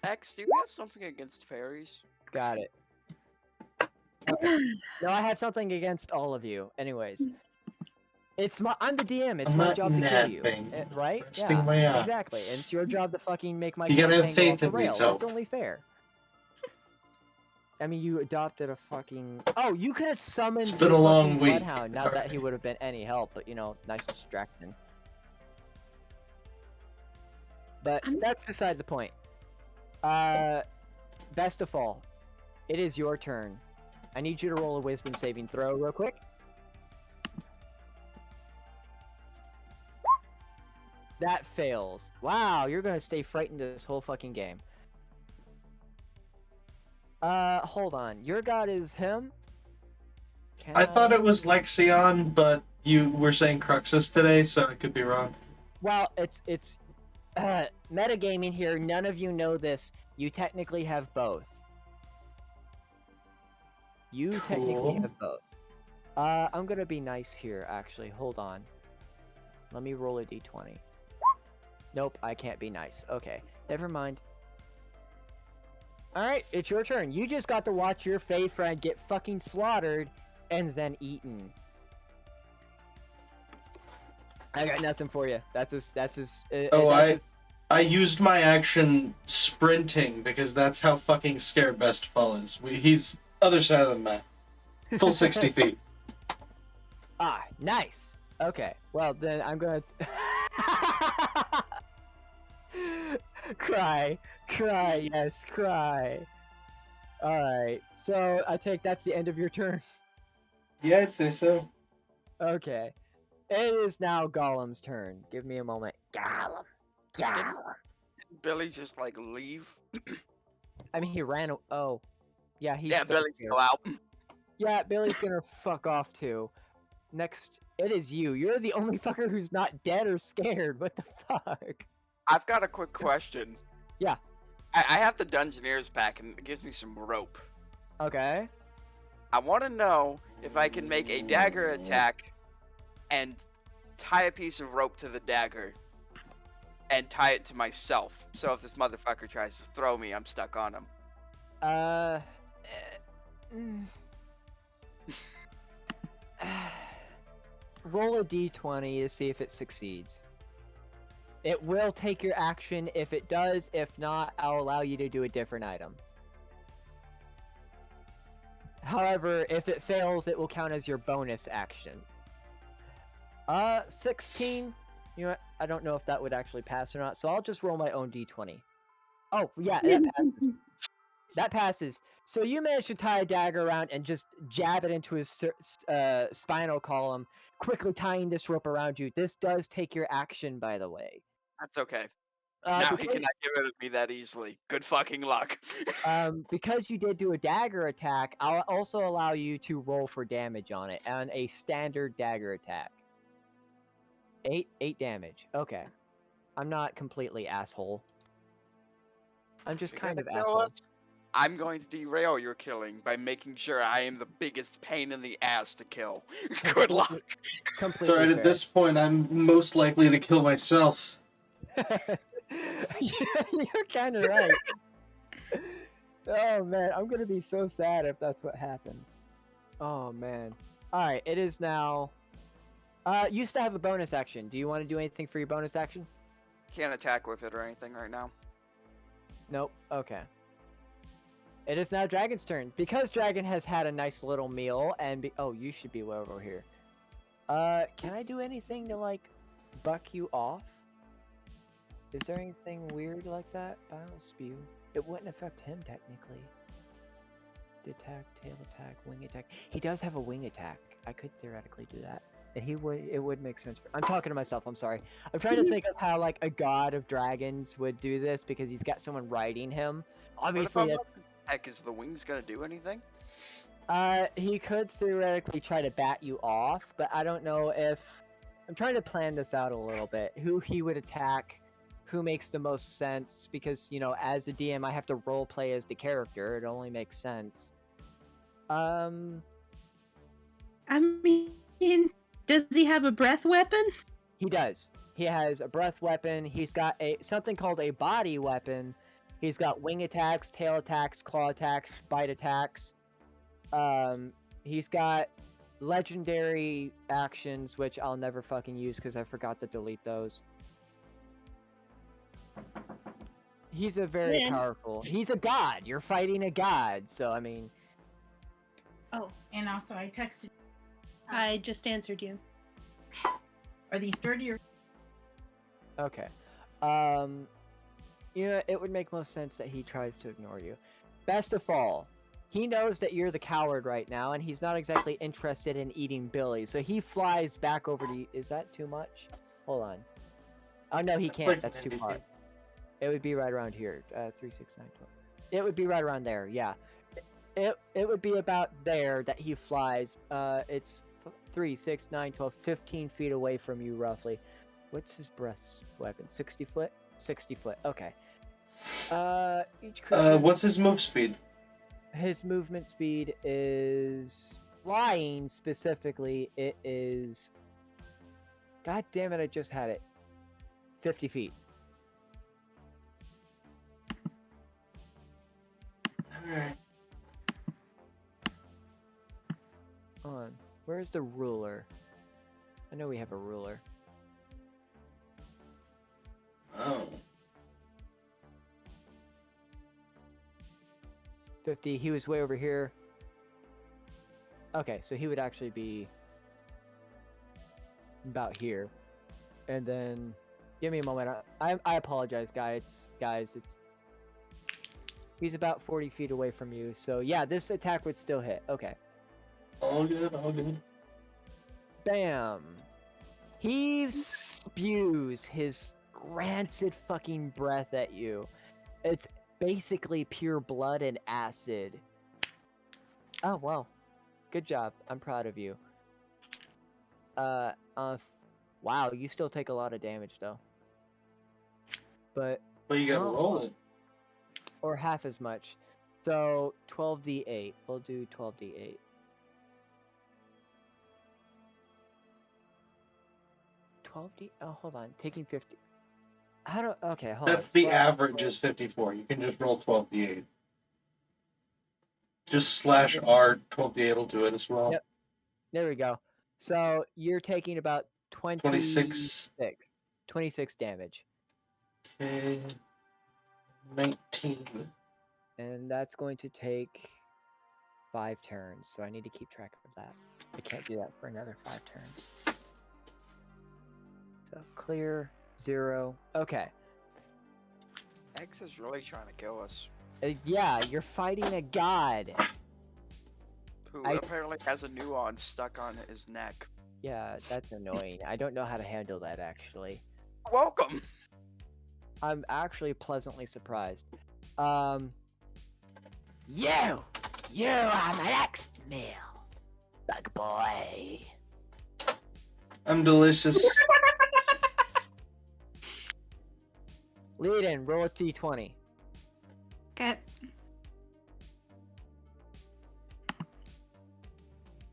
X, do you have something against fairies? Got it. Okay. No, I have something against all of you. Anyways. I'm the DM. It's I'm my not job to kill that you. thing. Right? Resting Yeah, my ass. exactly. And it's your job to fucking make my You gotta have campaign faith go in off the me, rails. so- That's only fair. I mean, you adopted a fucking... Oh, you could have summoned It's been your a long fucking week. Bloodhound. Not that he would have been any help, but, you know, nice distraction. But that's beside the point. Best of all, it is your turn. I need you to roll a wisdom saving throw real quick. That fails. Wow, you're gonna stay frightened this whole fucking game. Hold on. Your god is him? I thought it was Lexion, but you were saying Cruxus today, so I could be wrong. Well, it's metagaming here. None of you know this. You technically have both. You technically Cool. have both. I'm gonna be nice here, actually. Hold on. Let me roll a d20. Nope, I can't be nice. Okay, never mind. Alright, it's your turn. You just got to watch your Fae friend get fucking slaughtered and then eaten. I got nothing for you. That's his. I used my action sprinting because that's how fucking scared Bestfall is. He's other side of the map. Full 60 feet. Ah, nice. Okay, well then I'm gonna cry, yes, cry. All right, so I take that's the end of your turn. Yeah, I'd say so. Okay, it is now Gollum's turn. Give me a moment. Gollum, Growl. Billy just like leave. I mean, he ran. Oh, yeah, he's Yeah, still Billy's here. still out. Yeah, Billy's gonna fuck off too. Next, it is you. You're the only fucker who's not dead or scared. What the fuck? I've got a quick question. Yeah. I have the Dungeoneers pack and it gives me some rope. Okay. I want to know if I can make a dagger attack and tie a piece of rope to the dagger and tie it to myself. So if this motherfucker tries to throw me, I'm stuck on him. Mm. Roll a d20 to see if it succeeds. It will take your action if it does. If not, I'll allow you to do a different item. However, if it fails, it will count as your bonus action. 16. You know what? I don't know if that would actually pass or not, so I'll just roll my own d20. Oh, yeah, that passes. That passes. So you managed to tie a dagger around and just jab it into his spinal column, quickly tying this rope around you. This does take your action, by the way. That's okay. Now he because- cannot get rid of me that easily. Good fucking luck. Because you did do a dagger attack, I'll also allow you to roll for damage on it on a standard dagger attack. 8 damage. Okay. I'm not completely asshole. I'm just You're kind of gonna kill asshole. us? I'm going to derail your killing by making sure I am the biggest pain in the ass to kill. Good luck. Completely So right fair. at this point, I'm most likely to kill myself. You're kind of right. Oh man, I'm gonna be so sad if that's what happens. Oh man. All right, it is now. You still have a bonus action. Do you want to do anything for your bonus action? Can't attack with it or anything right now. Nope. Okay. It is now Dragon's turn. Because Dragon has had a nice little meal and oh, you should be way over here. Can I do anything to like buck you off? Is there anything weird like that? Bile spew. It wouldn't affect him technically. Attack, tail attack, wing attack. He does have a wing attack. I could theoretically do that. And he would. It would make sense. I'm talking to myself. I'm sorry. I'm trying to think of how like a god of dragons would do this because he's got someone riding him. Obviously, What if heck, is the wings gonna do anything? he could theoretically try to bat you off, but I don't know if. I'm trying to plan this out a little bit. Who he would attack, who makes the most sense, because you know, as a DM, I have to role play as the character. It only makes sense. I mean, does he have a breath weapon? He does. He has a breath weapon. He's got something called a body weapon. He's got wing attacks, tail attacks, claw attacks, bite attacks. He's got legendary actions, which I'll never fucking use because I forgot to delete those. He's a very Man. powerful. He's a god. You're fighting a god, so I mean. Oh, and also I texted. I just answered you. Are these dirty or? Okay. You know, it would make most sense that he tries to ignore you. Best of all, he knows that you're the coward right now, and he's not exactly interested in eating Billy, so he flies back over to you. Is that too much? Hold on. Oh, no, he That's can't. like That's too an far. NPC. It would be right around here. 3, 6, 9, 12. It would be right around there, yeah. It would be about there that he flies. It's 3, 6, 9, 12, 15 feet away from you, roughly. What's his breath weapon? 60 foot? 60 foot. Okay. Each creature. What's his move speed? His movement speed is flying specifically. It is. God damn it! I just had it. 50 feet. Alright. Hold on. Where's the ruler? I know we have a ruler. Oh. 50. He was way over here. Okay, so he would actually be about here. And then, give me a moment. I apologize, guys. It's he's about 40 feet away from you. So yeah, this attack would still hit. Okay. All good, all good. Bam. He spews his rancid fucking breath at you. It's basically pure blood and acid. Oh, well. Good job. I'm proud of you. Wow, you still take a lot of damage, though. But, But you gotta Oh. roll it. or half as much. So, 12d8. We'll do 12d8. 12d... Oh, hold on. Taking 50... How do... Okay, hold on. That's the Slash- average is 54. You can just roll 12d8. Just slash R 12d8 will do it as well. Yep. There we go. So, you're taking about 26. 26 damage. Okay. 19. And that's going to take 5 turns, so I need to keep track of that. I can't do that for another 5 turns. So clear, 0. Okay. X is really trying to kill us. Yeah, you're fighting a god. Who I- apparently has a nuance stuck on his neck. Yeah, that's annoying. I don't know how to handle that, actually. Welcome! I'm actually pleasantly surprised. You are my next meal, bug boy. I'm delicious. Lead in, roll a d20. Okay.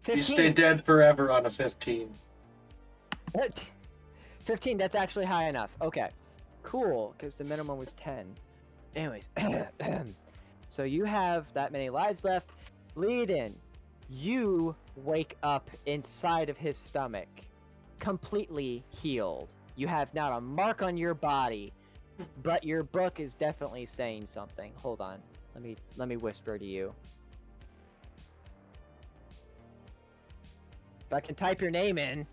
15. You stay dead forever on a 15. 15, that's actually high enough. Okay. Cool, because the minimum was 10. Anyways, so you have that many lives left. Lead in. You wake up inside of his stomach, completely healed. You have not a mark on your body, but your book is definitely saying something. Hold on. Let me whisper to you. If I can type your name in.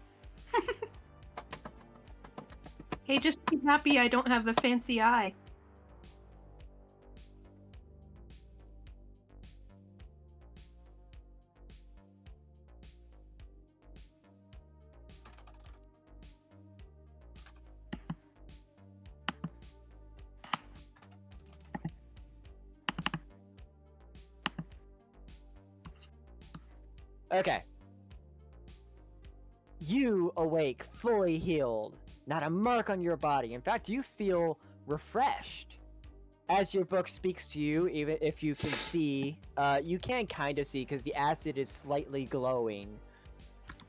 Hey, just be happy I don't have the fancy eye. Okay. You awake fully healed. Not a mark on your body. In fact, you feel refreshed. As your book speaks to you, even if you can see, you can kind of see because the acid is slightly glowing.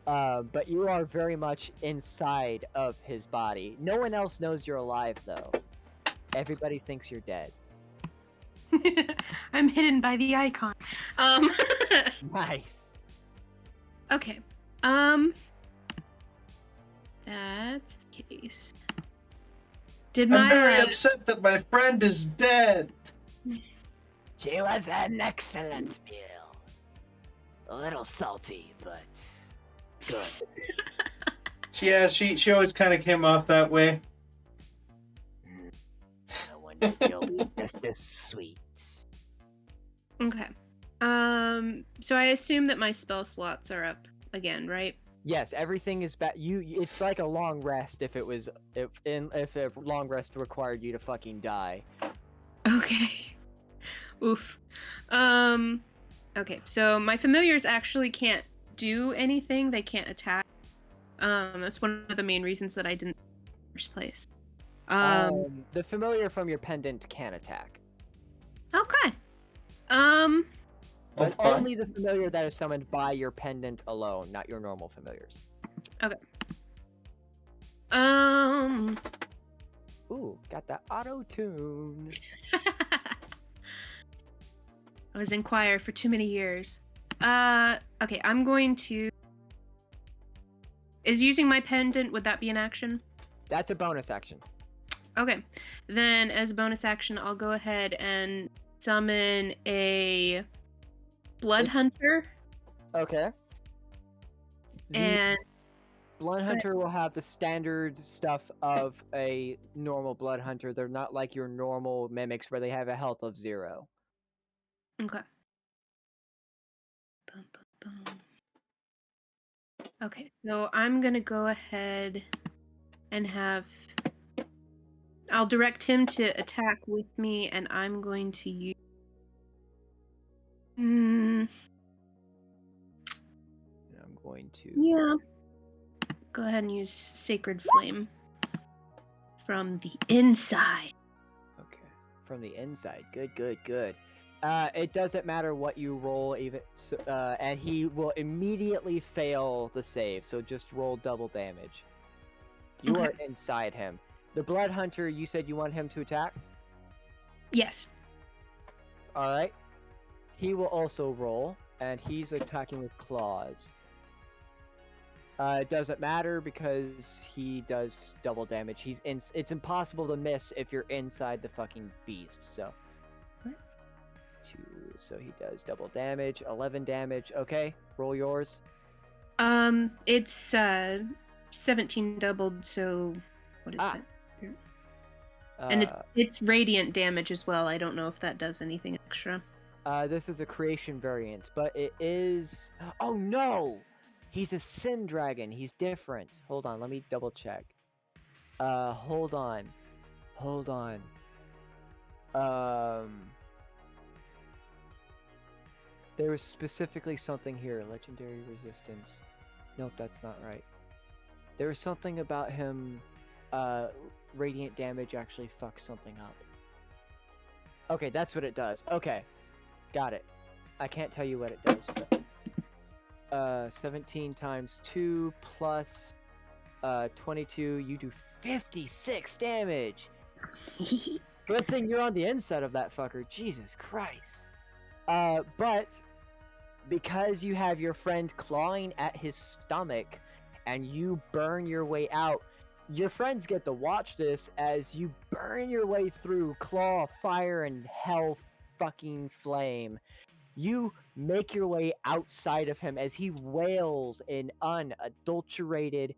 But you are very much inside of his body. No one else knows you're alive, though. Everybody thinks you're dead. I'm hidden by the icon. Nice. Okay. That's the case. Did I'm my very upset that my friend is dead. She was an excellent meal. A little salty, but good. Yeah, she always kind of came off that way. No one knew she'll be just this sweet. Okay. So I assume that my spell slots are up again, right? Yes, everything is back. It's like a long rest if a long rest required you to fucking die. Okay. Oof. Okay, so my familiars actually can't do anything. They can't attack. That's one of the main reasons that I didn't in the first place. The familiar from your pendant can attack, Okay. but fine. only the familiar that is summoned by your pendant alone, not your normal familiars. Ooh, got that auto tune. I was in choir for too many years. Okay, I'm going to... Is using my pendant, would that be an action? That's a bonus action. Okay, then as a bonus action, I'll go ahead and summon a Blood Hunter, Okay. The and Blood Hunter will have the standard stuff of a normal Blood Hunter. They're not like your normal mimics where they have a health of 0. okay. Bum, bum, bum. Okay, so I'm gonna go ahead and have I'll direct him to attack with me, and I'm going to use. And I'm going to. Yeah. Go ahead and use Sacred Flame from the inside. Okay. From the inside. Good, good, good. It doesn't matter what you roll, even and he will immediately fail the save. So just roll double damage. You Okay. are inside him. The Blood Hunter, you said you want him to attack? Yes. All right. He will also roll, and he's attacking with claws. It doesn't matter because he does double damage. It's impossible to miss if you're inside the fucking beast. So, 2. So he does double damage, 11 damage. Okay, roll yours. It's 17 doubled. So what is that? And it's radiant damage as well. I don't know if that does anything extra. This is a creation variant, but it is. Oh no! He's a Sin Dragon. He's different. Hold on, let me double check. Hold on. There was specifically something here. Legendary resistance. Nope, that's not right. There was something about him. Radiant damage actually fucks something up. Okay, that's what it does. Okay, got it. I can't tell you what it does, but 17 times 2 plus 22, you do 56 damage. Good thing you're on the inside of that fucker. Jesus Christ. But because you have your friend clawing at his stomach and you burn your way out, your friends get to watch this as you burn your way through claw, fire, and hell fucking flame. You make your way outside of him as he wails in unadulterated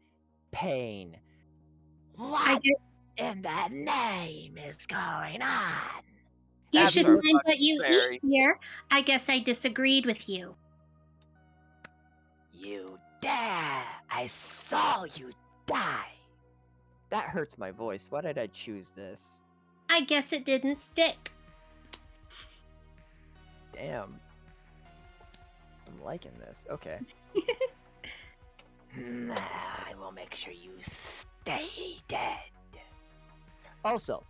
pain. What in the name is going on? You That's shouldn't our mind what you fairy. eat here. I guess I disagreed with you. You dare! I saw you die! That hurts my voice. Why did I choose this? I guess it didn't stick. Damn. I'm liking this. Okay. I will make sure you stay dead. Also,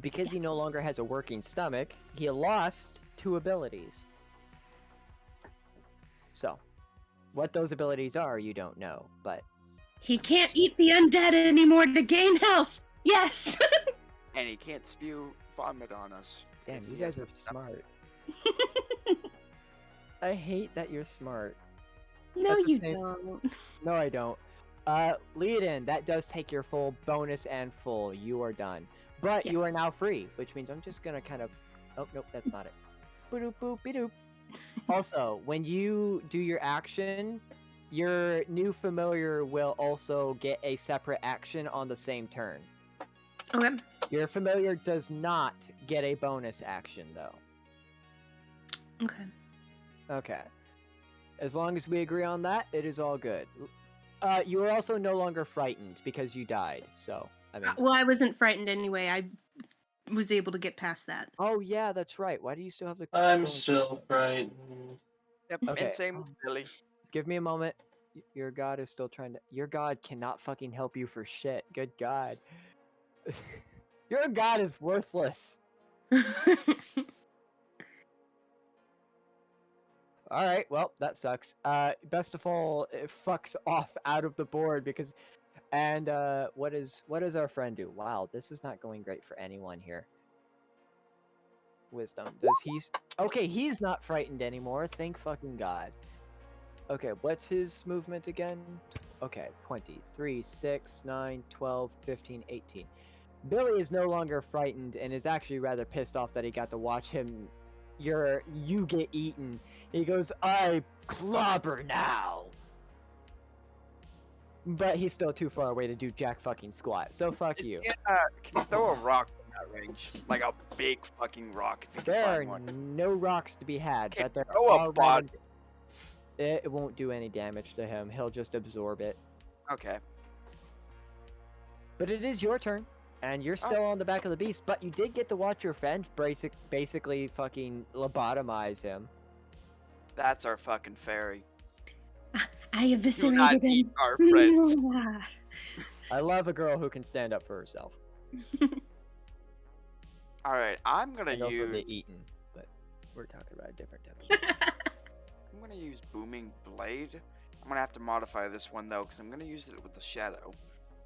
because he no longer has a working stomach, he lost 2 abilities. So, what those abilities are, you don't know, but He can't eat the undead anymore to gain health. Yes. And he can't spew vomit on us. damn, because you he guys has are a stomach. smart. I hate that you're smart. No, That's the you same- don't. No, I don't. Lead in, that does take your full bonus and full. You are done. But Yeah. you are now free, which means I'm just gonna kind of. Oh, nope, that's not it. Boop, boop, boop. Also, when you do your action, your new familiar will also get a separate action on the same turn. Okay. Your familiar does not get a bonus action, though. Okay. Okay. As long as we agree on that, it is all good. You are also no longer frightened because you died, so, I mean... Well, I wasn't frightened anyway. I was able to get past that. Oh, yeah, that's right. Why do you still have the... I'm scrolling- still frightened. Yep, Okay. and same with Billy. Give me a moment. Your god is still trying to... Your god cannot fucking help you for shit. Good god. Your god is worthless. Alright, well, that sucks. Best of all, it fucks off out of the board because... And, what does our friend do? Wow, this is not going great for anyone here. Wisdom. Does he's... Okay, he's not frightened anymore. Thank fucking god. Okay, what's his movement again? Okay, 20, 3, 6, 9, 12, 15, 18. Billy is no longer frightened and is actually rather pissed off that he got to watch him... You get eaten. He goes, I clobber now! But he's still too far away to do jack fucking squat, so fuck you. Can you throw a rock in that range? Like a big fucking rock if you can There are find one. no rocks to be had, Okay, but there throw a are body. It won't do any damage to him. He'll just absorb it. Okay. But it is your turn, and you're still on the back of the beast, but you did get to watch your friend basically fucking lobotomize him. That's our fucking fairy. I Do not eviscerated eat him. our friends. I love a girl who can stand up for herself All right, I'm gonna and also use. get eaten, but we're talking about a different type of. I'm gonna use Booming Blade. I'm gonna have to modify this one though, because I'm gonna use it with the Shadow.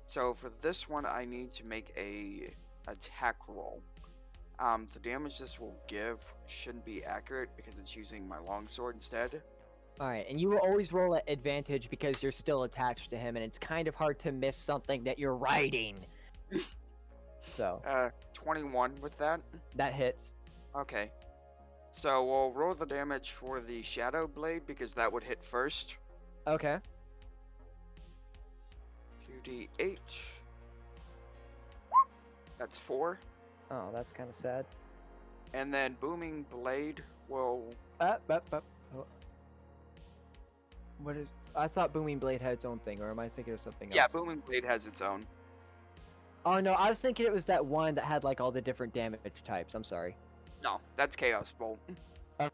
So for this one, I need to make a attack roll. The damage this will give shouldn't be accurate because it's using my longsword instead. Alright, and you will always roll at advantage because you're still attached to him, and it's kind of hard to miss something that you're riding. So, 21 with that. that hits. Okay. So we'll roll the damage for the Shadow Blade because that would hit first. Okay. 2d8. That's 4. Oh, that's kind of sad. And then Booming Blade will. Oh. What is... I thought Booming Blade had its own thing, or am I thinking of something else? Yeah, Booming Blade has its own. Oh, no, I was thinking it was that one that had, like, all the different damage types. I'm sorry. No, that's Chaos Bolt.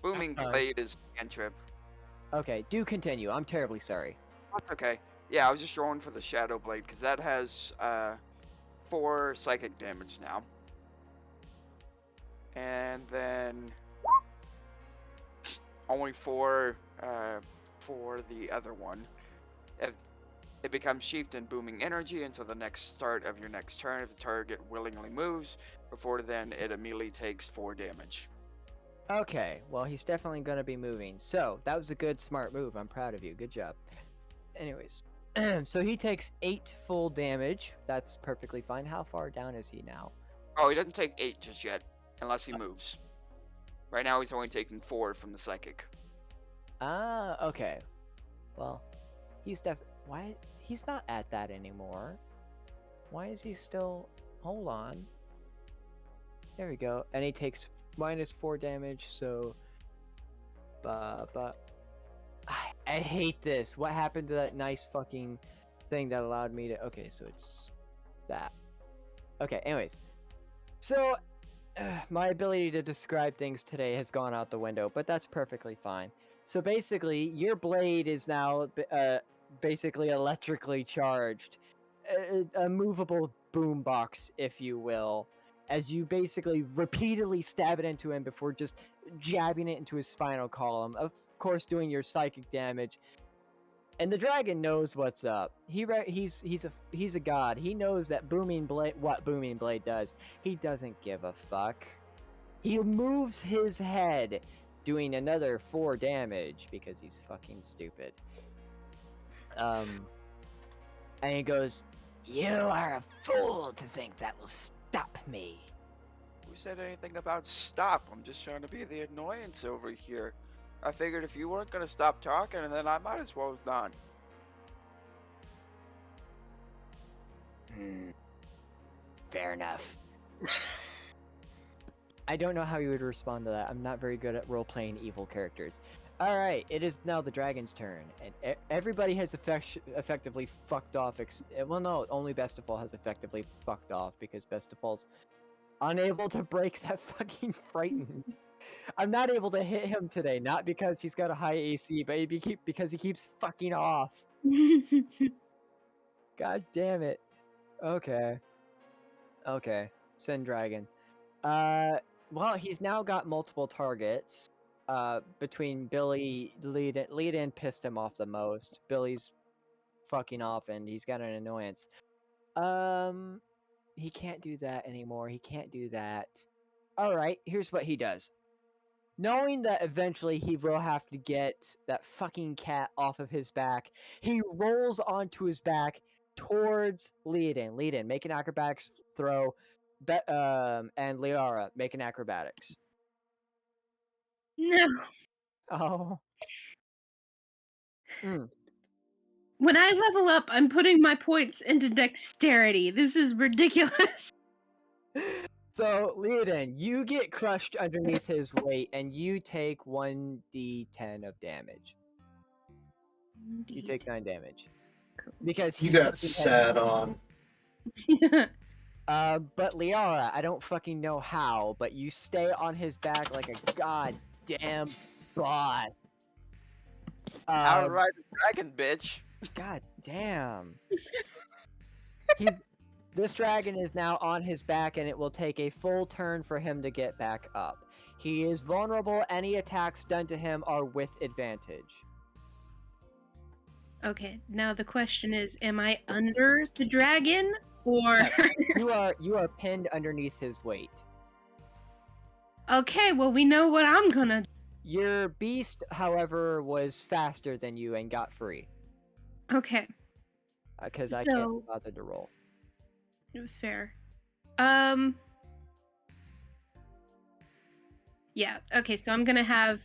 Booming Blade is cantrip. Okay, do continue. I'm terribly sorry. That's okay. Yeah, I was just rolling for the Shadow Blade because that has 4 psychic damage now. And then only 4 for the other one. If it becomes sheathed in booming energy until the next start of your next turn. If the target willingly moves, before then it immediately takes 4 damage. Okay, well, he's definitely going to be moving. So, that was a good, smart move. I'm proud of you. Good job. Anyways, so he takes 8 full damage. That's perfectly fine. How far down is he now? Oh, he doesn't take 8 just yet, unless he moves. Right now he's only taking 4 from the psychic. Ah, okay. Well, he's why? He's not at that anymore. Why is he still... Hold on. There we go. And he takes -4 damage, so... But... I hate this. What happened to that nice fucking thing that allowed me to... Okay, so it's... that. Okay, anyways. So... my ability to describe things today has gone out the window, but that's perfectly fine. So basically, your blade is now basically electrically charged. A movable boombox, if you will, as you basically repeatedly stab it into him before just jabbing it into his spinal column. Of course, doing your psychic damage. And the dragon knows what's up. He's a god. He knows that what Booming Blade does. He doesn't give a fuck. He moves his head, doing another 4 damage because he's fucking stupid. And he goes, You are a fool to think that will stop me. Who said anything about stop? I'm just trying to be the annoyance over here. I figured if you weren't gonna stop talking, then I might as well have done. Fair enough. I don't know how you would respond to that. I'm not very good at role-playing evil characters. Alright, it is now the dragon's turn, and everybody has effectively fucked off. Well, no, only Bestafall has effectively fucked off, because Bestafall's unable to break that fucking frightened. I'm not able to hit him today, not because he's got a high AC, but because he keeps fucking off. God damn it. Okay. Send dragon. Well, he's now got multiple targets. Between Billy, Lead-In pissed him off the most. Billy's fucking off, and he's got an annoyance. He can't do that anymore. He can't do that. Alright, here's what he does. Knowing that eventually he will have to get that fucking cat off of his back, he rolls onto his back towards Lead-In. Lead-In, make an acrobatics throw. And Liara, make an acrobatics. No. Oh. When I level up, I'm putting my points into dexterity. This is ridiculous. So, Leodin, you get crushed underneath his weight, and you take 1d10 of damage. You take 9 damage. Because You he's got fucking sat on. But Liara, I don't fucking know how, but you stay on his back like a goddamn boss. How to Um, ride a dragon, bitch. God damn. This dragon is now on his back, and it will take a full turn for him to get back up. He is vulnerable. Any attacks done to him are with advantage. Okay, now the question is, am I under the dragon or? You are pinned underneath his weight. Okay, well we know what I'm gonna. Your beast, however, was faster than you and got free. Okay, Because I So- can't bother to roll. fair. Yeah. Okay, so I'm gonna have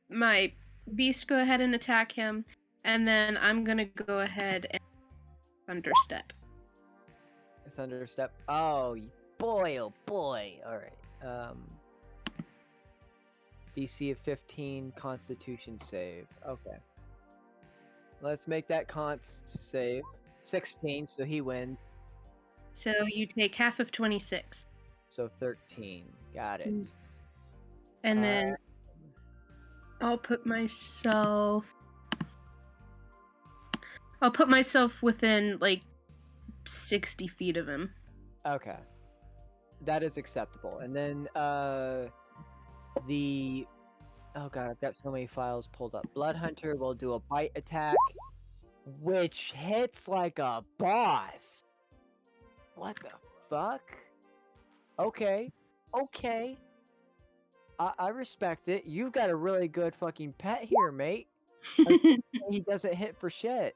my beast go ahead and attack him, and then I'm gonna go ahead and thunderstep. Thunderstep. Oh boy! All right. DC of 15, Constitution save. Okay. Let's make that Const save. 16, so he wins. So you take half of 26, So 13. Got it. Mm. and then I'll put myself within like 60 feet of him. Okay. That is acceptable. And then the oh god, I've got so many files pulled up. Blood Hunter will do a bite attack, which hits like a boss. What the fuck? Okay. I respect it. You've got a really good fucking pet here, mate. He doesn't hit for shit.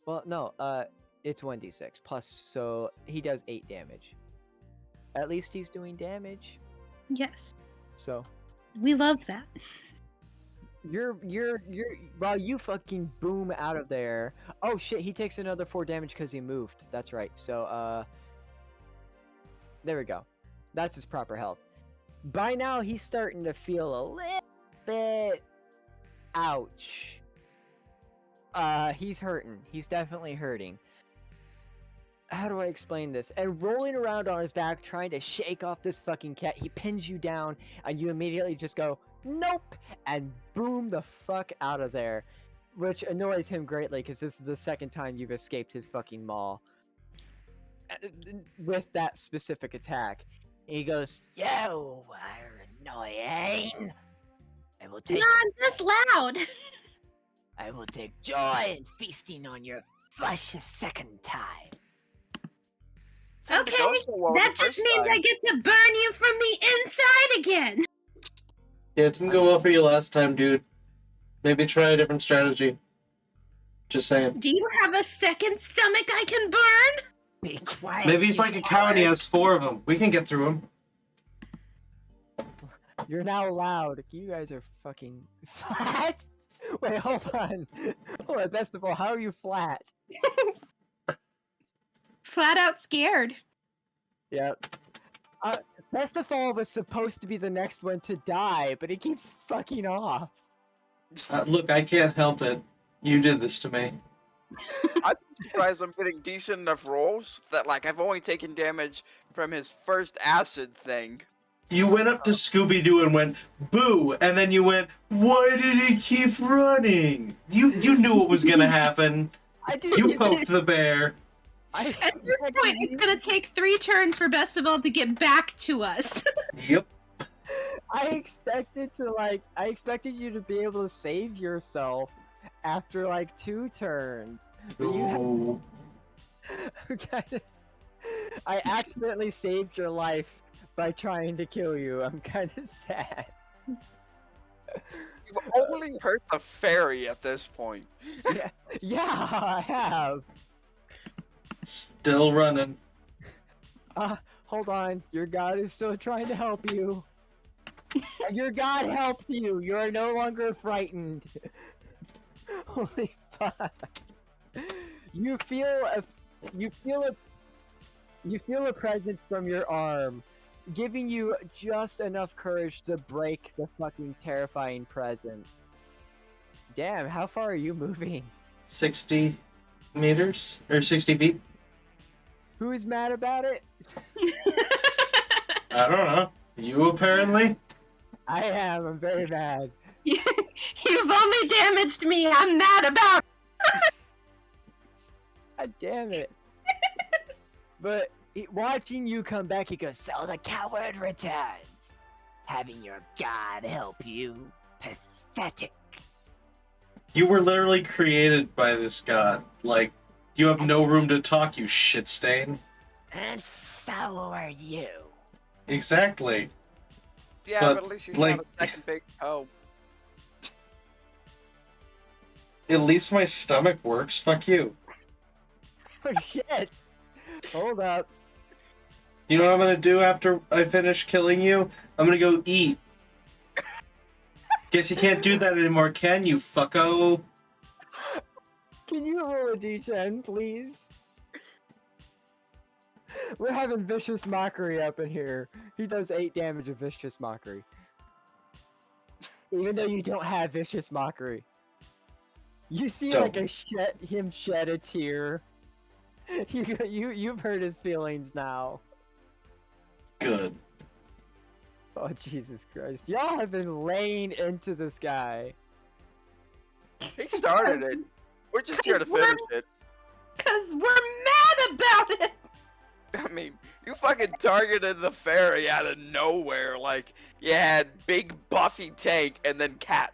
Well, no, it's 1d6 plus, so he does 8 damage. At least he's doing damage. Yes, So we love that. you're while you fucking boom out of there. Oh shit, he takes another 4 damage because he moved. That's right. So there we go. That's his proper health. By now he's starting to feel a little bit ouch. He's hurting. He's definitely hurting. How do I explain this? And rolling around on his back, trying to shake off this fucking cat, he pins you down, and you immediately just go, nope, and boom the fuck out of there. Which annoys him greatly, because this is the second time you've escaped his fucking maw. With that specific attack. He goes, you are annoying. I will take Not this loud. I will take joy in feasting on your flesh a second time. Seemed to Okay, go so well the That just first means time. I get to burn you from the inside again. Yeah, it didn't go well for you last time, dude. Maybe try a different strategy. Just saying. Do you have a second stomach I can burn? Be quiet. Maybe he's you like a cow and he has 4 of them. We can get through him. You're now loud. You guys are fucking flat? Wait, hold on. Hold on, best of all, how are you flat? Flat out scared. Yep. Best of all was supposed to be the next one to die, but he keeps fucking off. Look, I can't help it. You did this to me. I'm surprised I'm getting decent enough rolls that like I've only taken damage from his first acid thing. You went up to Scooby-Doo and went, boo, and then you went, why did he keep running? You knew what was gonna happen. I didn't You even- poked the bear. I At this point, it's gonna take 3 turns for Bestival to get back to us. Yep. I expected you to be able to save yourself after like 2 turns. But you had Ooh. Okay. I accidentally saved your life by trying to kill you. I'm kind of sad. You've only hurt the fairy at this point. Yeah, I have. Still running. Hold on. Your god is still trying to help you. Your god helps you. You are no longer frightened. Holy fuck. You feel a presence from your arm, giving you just enough courage to break the fucking terrifying presence. Damn, how far are you moving? 60. meters or 60 feet. Who's mad about it? I don't know. You apparently. I am. I'm very mad. You've only damaged me. I'm mad about it. God damn it. But watching you come back, he goes, So the coward returns, having your god help you. Pathetic. You were literally created by this god. Like, you have no room to talk, you shit stain. And so are you. Exactly. Yeah, But, but at least he's like- not a second big toe. At least my stomach works. Fuck you. oh shit. Hold up. You know what I'm gonna do after I finish killing you? I'm gonna go eat. Guess you can't do that anymore, can you, fucko? Can you roll a d10, please? We're having Vicious Mockery up in here. He does 8 damage of Vicious Mockery. Even though you don't have Vicious Mockery. You see like him shed a tear. You've hurt his feelings now. Good. Oh Jesus Christ. Y'all have been laying into this guy. He started it. We're just here to finish it. Because we're mad about it. I mean, you fucking targeted the fairy out of nowhere. Like, you had big Buffy Tank and then Cat.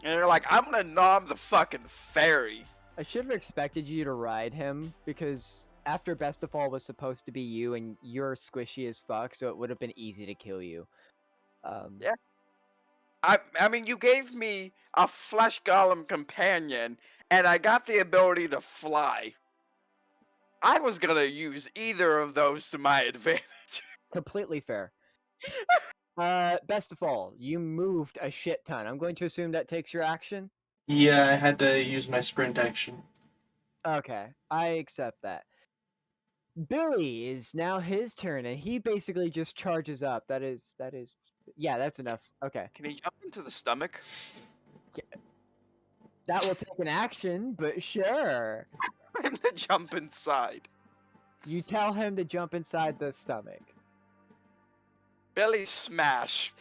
And you're like, I'm gonna nom the fucking fairy. I should have expected you to ride him, because after Best of All was supposed to be you, and you're squishy as fuck, so it would have been easy to kill you. Yeah. I mean, you gave me a flesh golem companion, and I got the ability to fly. I was gonna use either of those to my advantage. Completely fair. Best of All, you moved a shit ton. I'm going to assume that takes your action? Yeah, I had to use my sprint action. Okay, I accept that. Billy is now his turn, and he basically just charges up. That is, yeah, that's enough. Okay, Can he jump into the stomach? that will take an action, but sure. And then jump inside. You tell him to jump inside the stomach. Billy smash.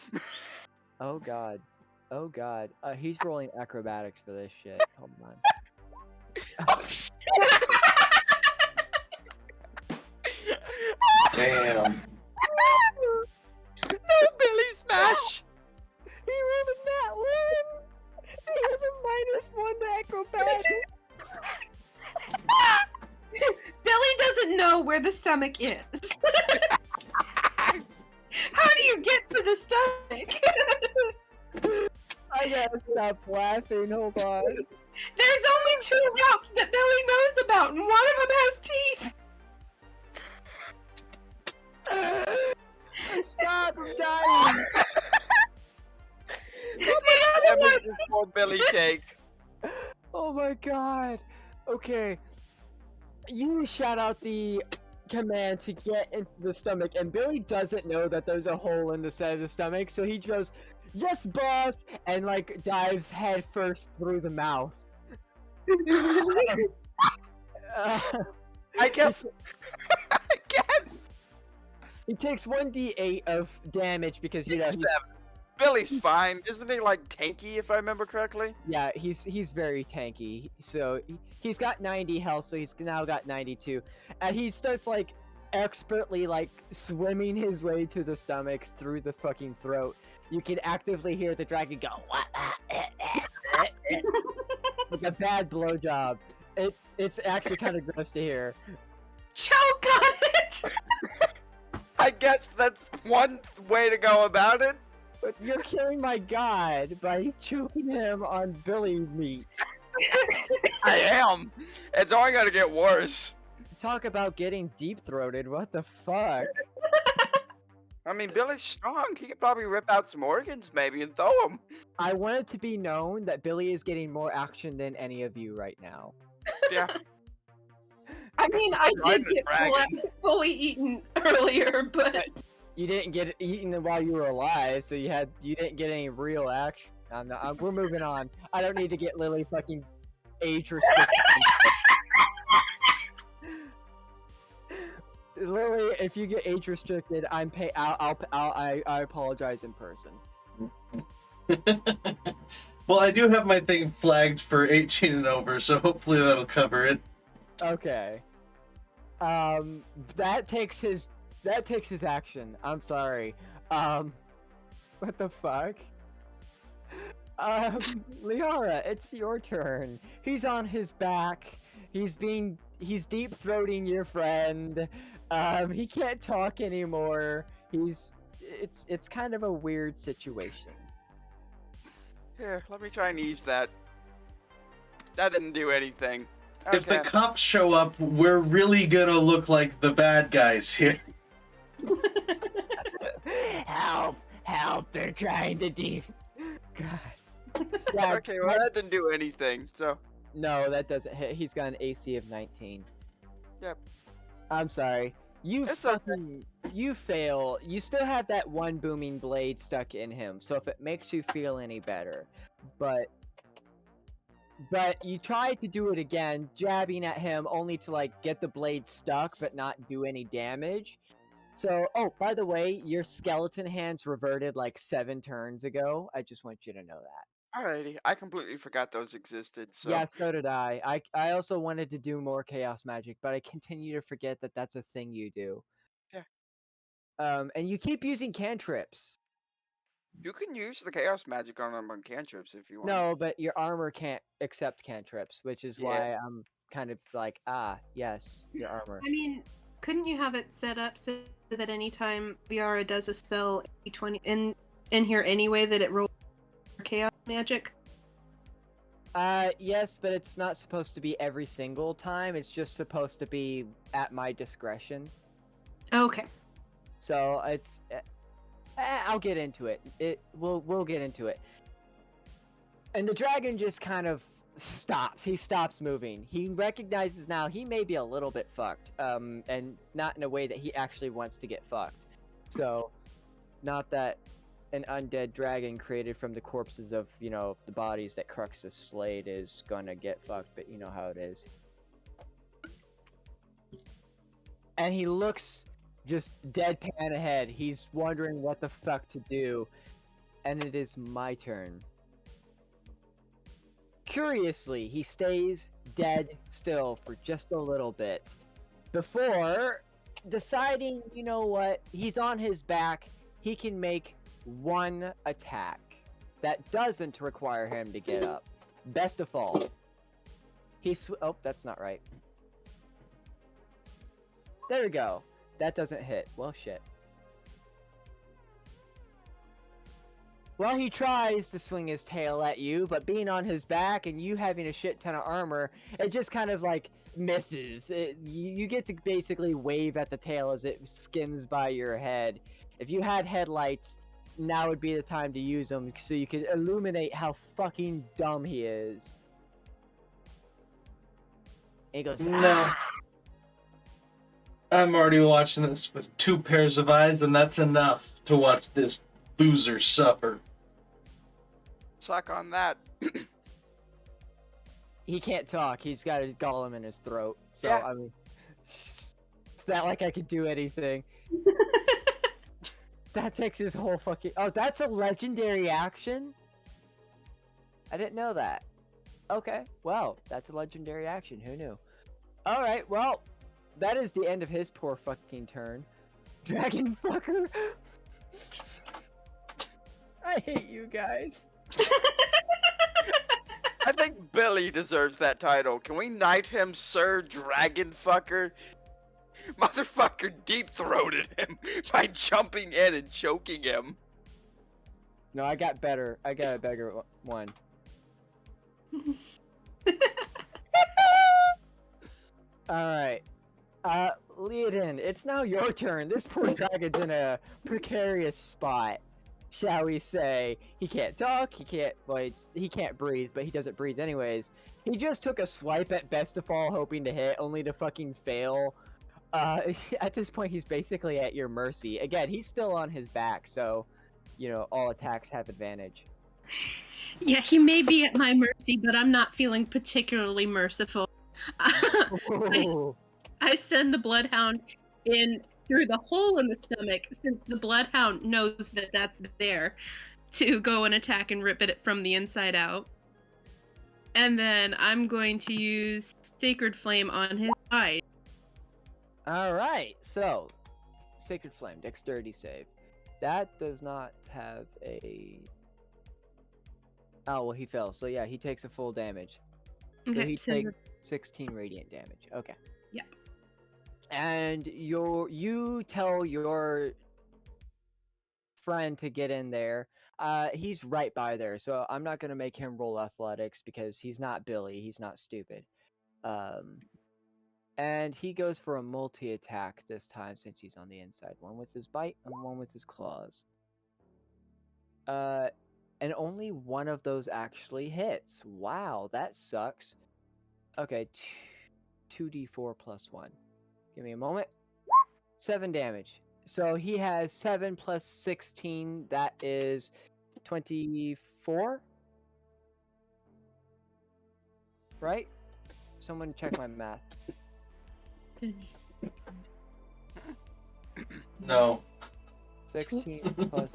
Oh god. Oh god. He's rolling acrobatics for this shit. Hold on. Damn. No, Billy smash. He rolled a nat 1! He has a -1 to acrobatics! Billy doesn't know where the stomach is. How do you get to the stomach? I gotta stop laughing, hold on. There's only 2 routes that Billy knows about, and one of them has teeth. Stop, I'm dying! How much damage does poor Billy take? Oh my god! Okay. You shout out the command to get into the stomach, and Billy doesn't know that there's a hole in the side of the stomach, so he goes, "Yes, boss!" and like dives head first through the mouth. I guess. I guess. He takes 1d8 of damage because you know He's 7. Billy's fine, isn't he? Like tanky, if I remember correctly. yeah, he's very tanky. So he's got 90 health, so he's now got 92, and he starts like expertly like swimming his way to the stomach through the fucking throat. You can actively hear the dragon go what like a bad blowjob. It's actually kind of gross to hear. Choke on it! I guess that's one way to go about it. But you're killing my god by choking him on Billy meat. I am. It's only gonna get worse. Talk about getting deep-throated, what the fuck? I mean, Billy's strong. He could probably rip out some organs, maybe, and throw them. I want it to be known that Billy is getting more action than any of you right now. Yeah. I mean, I Riding did a get dragon. fully eaten earlier, but You didn't get eaten while you were alive, so you didn't get any real action. We're moving on. I don't need to get Lily fucking age restricted. Lily, if you get age restricted, I apologize in person. Well, I do have my thing flagged for 18 and over, so hopefully that'll cover it. Okay. That takes his action. I'm sorry. What the fuck? Liara, it's your turn. He's on his back. He's deep throating your friend. He can't talk anymore. It's kind of a weird situation. Here, let me try and ease that. That didn't do anything. If the Okay. cops show up, we're really gonna look like the bad guys here. Help! Help! They're trying to God. Yeah, Okay, well that didn't do anything. So no, that doesn't hit. He's got an AC of 19. Yep. I'm sorry. You It's okay. fucking you fail. You still have that one booming blade stuck in him. So if it makes you feel any better, but you try to do it again, jabbing at him only to like get the blade stuck but not do any damage. So, oh, by the way, your skeleton hands reverted like 7 turns ago. I just want you to know that. alrighty, I completely forgot those existed. So Yeah, so did I. I also wanted to do more chaos magic, but I continue to forget that that's a thing you do. Yeah. And you keep using cantrips. you can use the chaos magic on cantrips if you want. No, but your armor can't accept cantrips, which is Yeah. why I'm kind of like, yes, your armor. I mean, couldn't you have it set up so that anytime Liara does a spell D20 in here anyway, that it rolls chaos magic? Yes, but it's not supposed to be every single time. It's just supposed to be at my discretion. Okay. So it's, I'll get into it. We'll get into it. And the dragon just kind of stops. He stops moving. He recognizes now he may be a little bit fucked. And not in a way that he actually wants to get fucked. So, not that an undead dragon created from the corpses of, the bodies that Crux has slayed is gonna get fucked, but you know how it is. And he looks just deadpan ahead. He's wondering what the fuck to do. And it is my turn. Curiously, he stays dead still for just a little bit before deciding, you know what, he's on his back. He can make one attack that doesn't require him to get up. Best of all, oh, that's not right. There we go. That doesn't hit. Well, shit. Well, he tries to swing his tail at you, but being on his back and you having a shit ton of armor, it just kind of like misses. You get to basically wave at the tail as it skims by your head. If you had headlights, now would be the time to use them so you could illuminate how fucking dumb he is. And he goes, No. "Ah!" I'm already watching this with 2 pairs of eyes, and that's enough to watch this loser suffer. Suck on that. He can't talk. He's got a golem in his throat. So, Yeah. I mean, it's not like I could do anything. That takes his whole fucking... Oh, that's a legendary action? I didn't know that. Okay, well, that's a legendary action. Who knew? Alright, well, that is the end of his poor fucking turn. Dragon fucker. I hate you guys. I think Billy deserves that title. Can we knight him Sir Dragon Fucker? Motherfucker deep-throated him by jumping in and choking him. No, I got better. I got a better one. Alright. Leodin, it's now your turn. This poor dragon's in a precarious spot, shall we say. He can't talk, he can't breathe, but he doesn't breathe anyways. He just took a swipe at Best of All hoping to hit, only to fucking fail. At this point, he's basically at your mercy. Again, he's still on his back, so, all attacks have advantage. Yeah, he may be at my mercy, but I'm not feeling particularly merciful. Ooh. I send the bloodhound in through the hole in the stomach, since the bloodhound knows that that's there, to go and attack and rip it from the inside out. And then I'm going to use Sacred Flame on his eye. All right, so Sacred Flame, dexterity save. That does not have a. Oh well, he fell. So yeah, he takes a full damage. So Okay, he so takes 16 radiant damage. Okay. Yeah. And you tell your friend to get in there. He's right by there, so I'm not gonna make him roll athletics because he's not Billy. He's not stupid. And he goes for a multi-attack this time since he's on the inside. One with his bite and one with his claws. And only one of those actually hits. Wow, that sucks. Okay, 2d4 plus 1. Give me a moment. 7 damage. So he has 7 plus 16. That is 24? Right? Someone check my math. No. 16 plus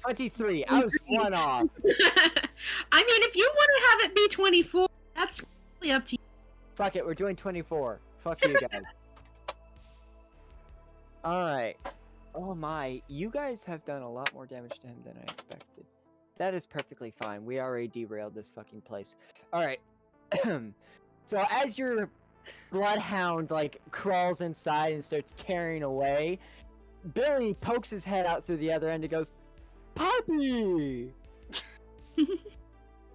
23. I was one off. I mean, if you want to have it be 24, that's really up to you. Fuck it, we're doing 24. Fuck you guys. Alright. Oh my, you guys have done a lot more damage to him than I expected. That is perfectly fine. We already derailed this fucking place. Alright. So as your bloodhound like crawls inside and starts tearing away, Billy pokes his head out through the other end and goes, "Puppy!"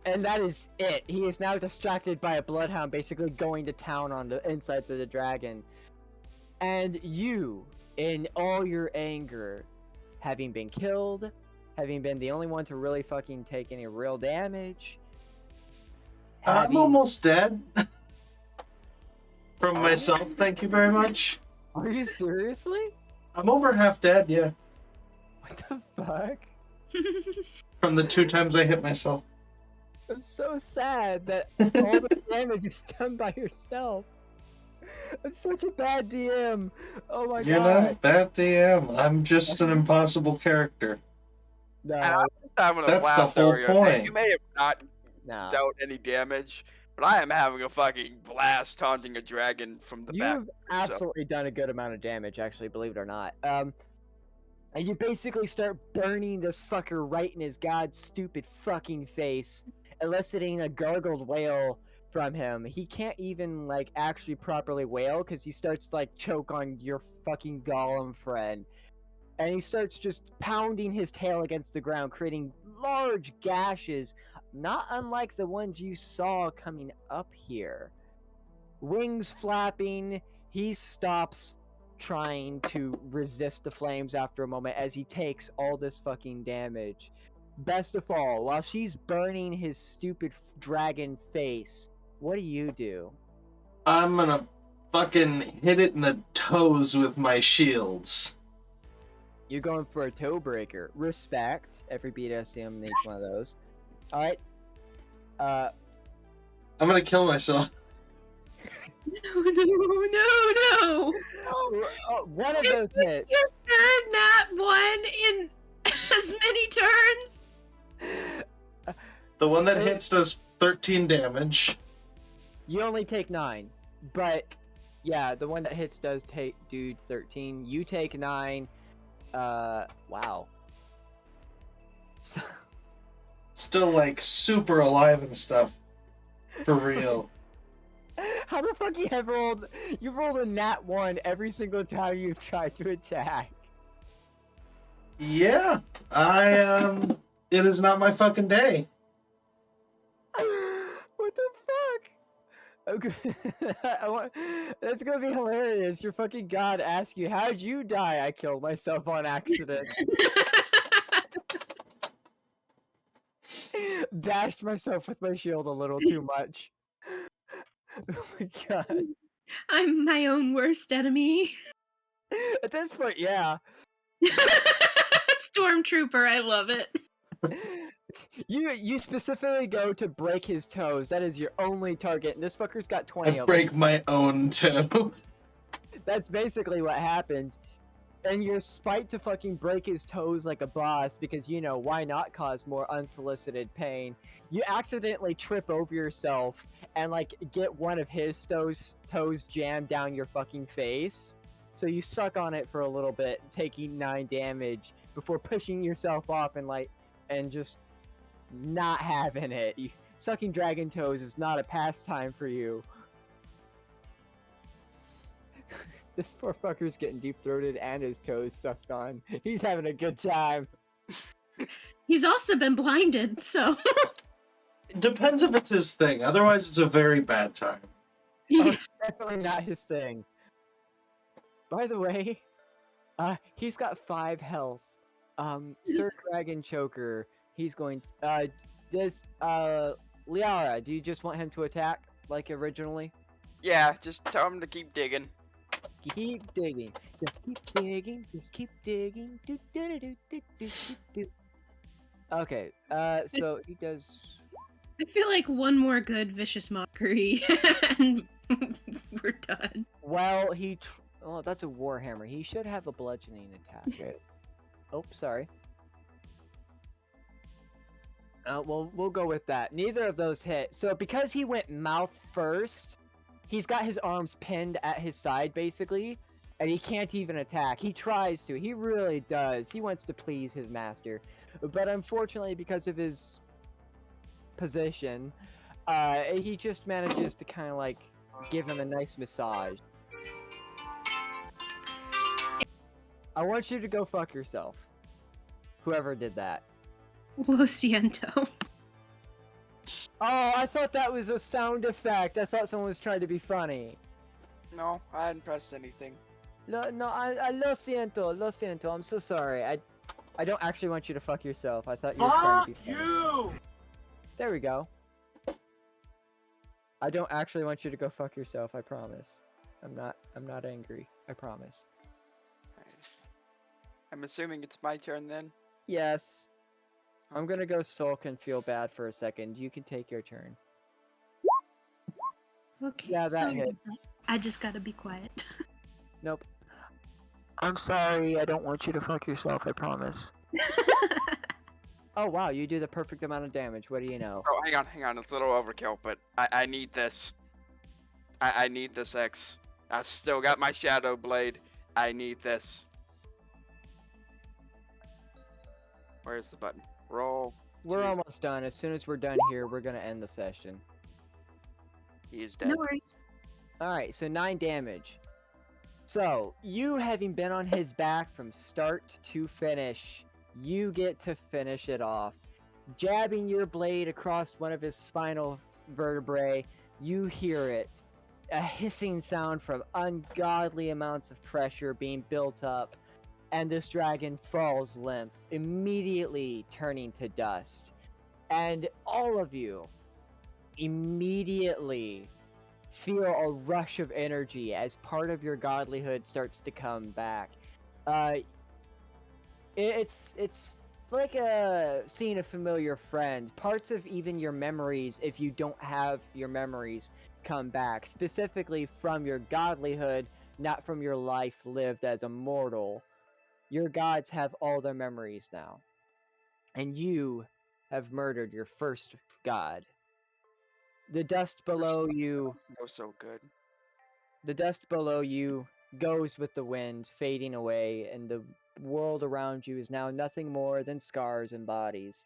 And that is it. He is now distracted by a bloodhound basically going to town on the insides of the dragon. And you, in all your anger, having been killed, having been the only one to really fucking take any real damage. I'm almost dead. From myself, thank you very much. Are you seriously? I'm over half dead, yeah. What the fuck? From the 2 times I hit myself. I'm so sad that all the damage is done by yourself. I'm such a bad DM. Oh my You're god. not bad DM. I'm just an impossible character. No, And I'm just having a That's the blast whole over here. point. You may have not no. dealt any damage, but I am having a fucking blast taunting a dragon from the back. You've absolutely done a good amount of damage, actually, believe it or not. And you basically start burning this fucker right in his god stupid fucking face, eliciting a gargled wail from him. He can't even like actually properly wail because he starts to like choke on your fucking golem friend. And he starts just pounding his tail against the ground, creating large gashes, not unlike the ones you saw coming up here. Wings flapping, he stops trying to resist the flames after a moment as he takes all this fucking damage. Best of all, while she's burning his stupid dragon face, what do? I'm gonna fucking hit it in the toes with my shields. You're going for a toe breaker. Respect. Every BDSM needs one of those. Alright. I'm gonna kill myself. No. One of Is those this hits. your third nat one in as many turns? The one that hits does 13 damage. You only take 9. But, yeah, the one that hits does do 13. You take 9. Wow. So, Still, like, super alive and stuff. For real. how the fuck you rolled a nat 1 every single time you've tried to attack? Yeah, it is not my fucking day. What the fuck? Okay. That's gonna be hilarious. Your fucking god asks you, how'd you die? I killed myself on accident. Bashed myself with my shield a little too much. Oh my god. I'm my own worst enemy. At this point, yeah. Stormtrooper, I love it. You specifically go to break his toes. That is your only target, and this fucker's got 20 I of them. break my own toe. That's basically what happens. And your spite to fucking break his toes like a boss, because you know, why not cause more unsolicited pain? You accidentally trip over yourself and like get one of his toes jammed down your fucking face. So you suck on it for a little bit, taking 9 damage before pushing yourself off and just not having it. Sucking dragon toes is not a pastime for you. This poor fucker's getting deep-throated and his toes sucked on. He's having a good time. He's also been blinded, so. It depends if it's his thing. Otherwise, it's a very bad time. Oh, definitely not his thing. By the way, he's got 5 health. Sir Dragon Choker, he's going does Liara, do you just want him to attack like originally? Yeah, just tell him to keep digging. Keep digging. Just keep digging. Just keep digging. Do do do do do do do. Okay, so he does. I feel like one more good vicious mockery and we're done. Well, oh, that's a warhammer. He should have a bludgeoning attack. Oh, sorry. Well, we'll go with that. Neither of those hit. So because he went mouth first, he's got his arms pinned at his side, basically, and he can't even attack. He tries to. He really does. He wants to please his master. But unfortunately, because of his position, he just manages to kind of, like, give him a nice massage. I want you to go fuck yourself. Whoever did that. Lo siento. Oh, I thought that was a sound effect. I thought someone was trying to be funny. No, I hadn't pressed anything. No, I lo siento. I'm so sorry. I don't actually want you to fuck yourself. I thought you were trying to be funny. You! There we go. I don't actually want you to go fuck yourself. I promise. I'm not angry. I promise. I'm assuming it's my turn then. Yes. I'm gonna go sulk and feel bad for a second. You can take your turn. Okay. Yeah, that sorry hit. about that. I just gotta be quiet. Nope. I'm sorry. I don't want you to fuck yourself. I promise. Oh wow, you do the perfect amount of damage. What do you know? Oh, hang on. It's a little overkill, but I need this. I need this X. I've still got my Shadow Blade. I need this. Where's the button? Roll. We're Two. almost done. As soon as we're done here, we're gonna end the session. He is dead. No worries. Alright, so 9 damage. So, you having been on his back from start to finish, you get to finish it off. Jabbing your blade across one of his spinal vertebrae, you hear it. A hissing sound from ungodly amounts of pressure being built up, and this dragon falls limp, immediately turning to dust. And all of you immediately feel a rush of energy as part of your godlyhood starts to come back. It's like seeing a familiar friend. Parts of even your memories, if you don't have your memories, come back, specifically from your godlyhood, not from your life lived as a mortal. Your gods have all their memories now. And you have murdered your first god. The dust below you... Oh, so good. The dust below you goes with the wind, fading away, and the world around you is now nothing more than scars and bodies.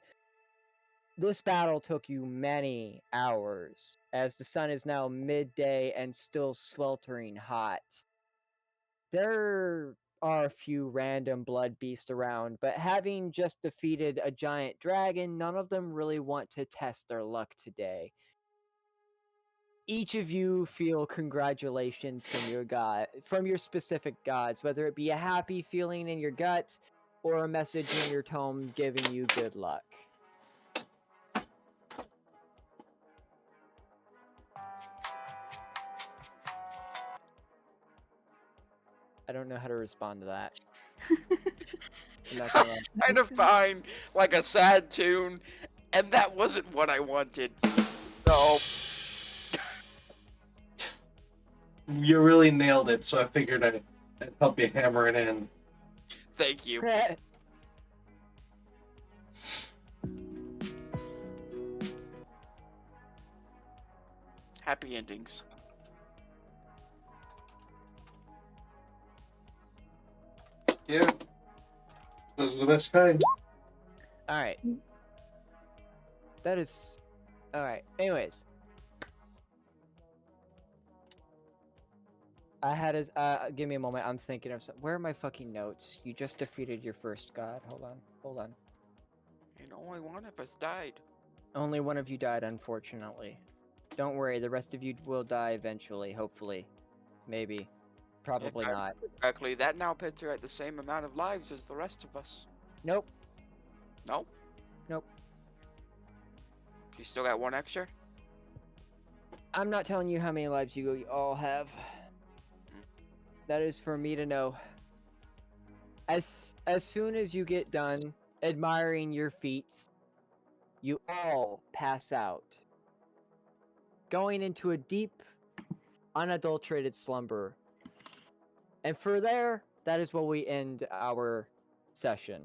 This battle took you many hours, as the sun is now midday and still sweltering hot. There are a few random blood beasts around, but having just defeated a giant dragon, none of them really want to test their luck today. Each of you feel congratulations from your specific gods, whether it be a happy feeling in your gut or a message in your tome giving you good luck. I don't know how to respond to that. I'm not gonna lie. Trying to find like a sad tune, and that wasn't what I wanted. So You really nailed it, so I figured I'd help you hammer it in. Thank you. Happy endings. Yeah. Those are the best kind. Alright. That is... Alright, anyways. I had his... give me a moment, I'm thinking of some... Where are my fucking notes? You just defeated your first god. Hold on. And only one of us died. Only one of you died, unfortunately. Don't worry, the rest of you will die eventually, hopefully. Maybe. Probably If I not. remember correctly, that now pits her at the same amount of lives as the rest of us. Nope. No? Nope. She still got one extra? I'm not telling you how many lives you all have. That is for me to know. As soon as you get done admiring your feats, you all pass out, going into a deep, unadulterated slumber. And for there, that is where we end our session.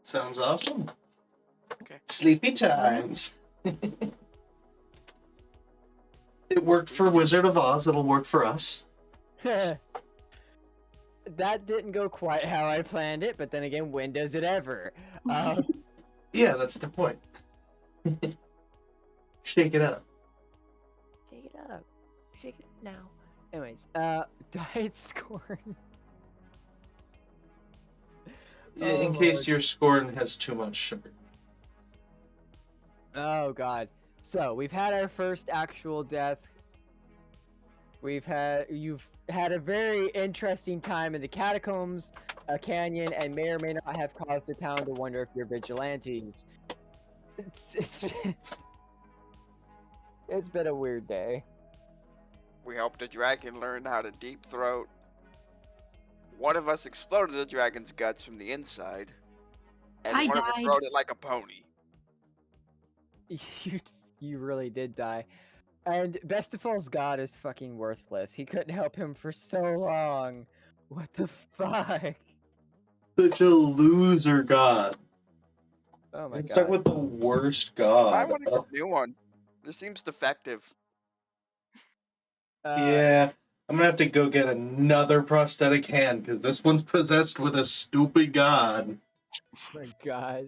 Sounds awesome. Okay. Sleepy times. It worked for Wizard of Oz, it'll work for us. That didn't go quite how I planned it, but then again, when does it ever? Yeah, that's the point. Shake it up. Shake it up. Shake it up now. Anyways, Diet Scorn. In Oh, case Lord. your scorn has too much sugar. Oh god. So we've had our first actual death. You've had a very interesting time in the catacombs, a canyon, and may or may not have caused the town to wonder if you're vigilantes. It's been a weird day. We helped a dragon learn how to deep throat. One of us exploded the dragon's guts from the inside. And I one of us died. rode it like a pony. You really did die. And Best of All's god is fucking worthless. He couldn't help him for so long. What the fuck? Such a loser god. Oh my Let's god. start with the worst I god. want to get a new one. This seems defective. Yeah, I'm gonna have to go get another prosthetic hand because this one's possessed with a stupid god. Oh my god.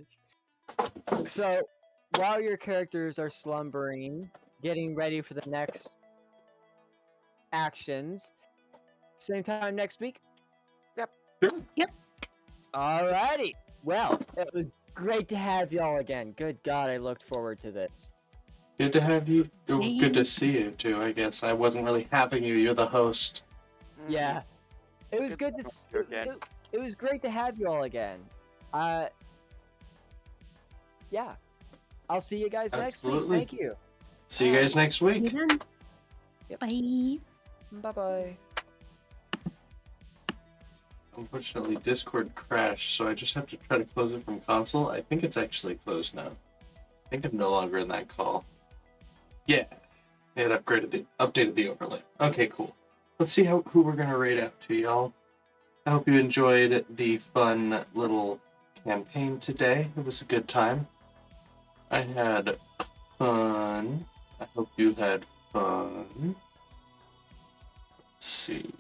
So, while your characters are slumbering, getting ready for the next actions, same time next week? Sure. Alrighty. Well, it was great to have y'all again. Good god, I looked forward to this. Good to have you. Oh, Hey. good to see you too. I guess I wasn't really having you. You're the host. Yeah. It was Good good to to s- have you again. it was great to have you all again. Yeah. I'll see you guys next week. Absolutely. Thank you. See you guys next week. You done? Yep. Bye. Bye-bye. Unfortunately, Discord crashed, so I just have to try to close it from console. I think it's actually closed now. I think I'm no longer in that call. Yeah, they had updated the overlay. Okay, cool. Let's see who we're gonna raid out to, y'all. I hope you enjoyed the fun little campaign today. It was a good time. I had fun. I hope you had fun. Let's see.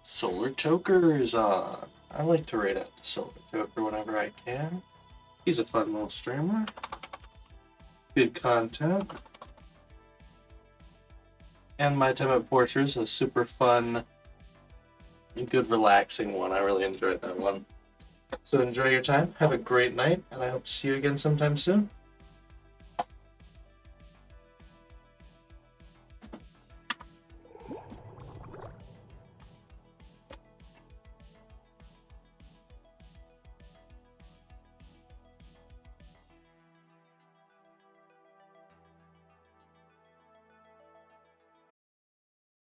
Solar Choker is on. I like to raid out to Solar Choker whenever I can. He's a fun little streamer. Good content. And My Time at Porters, a super fun and good relaxing one. I really enjoyed that one. So enjoy your time, have a great night, and I hope to see you again sometime soon.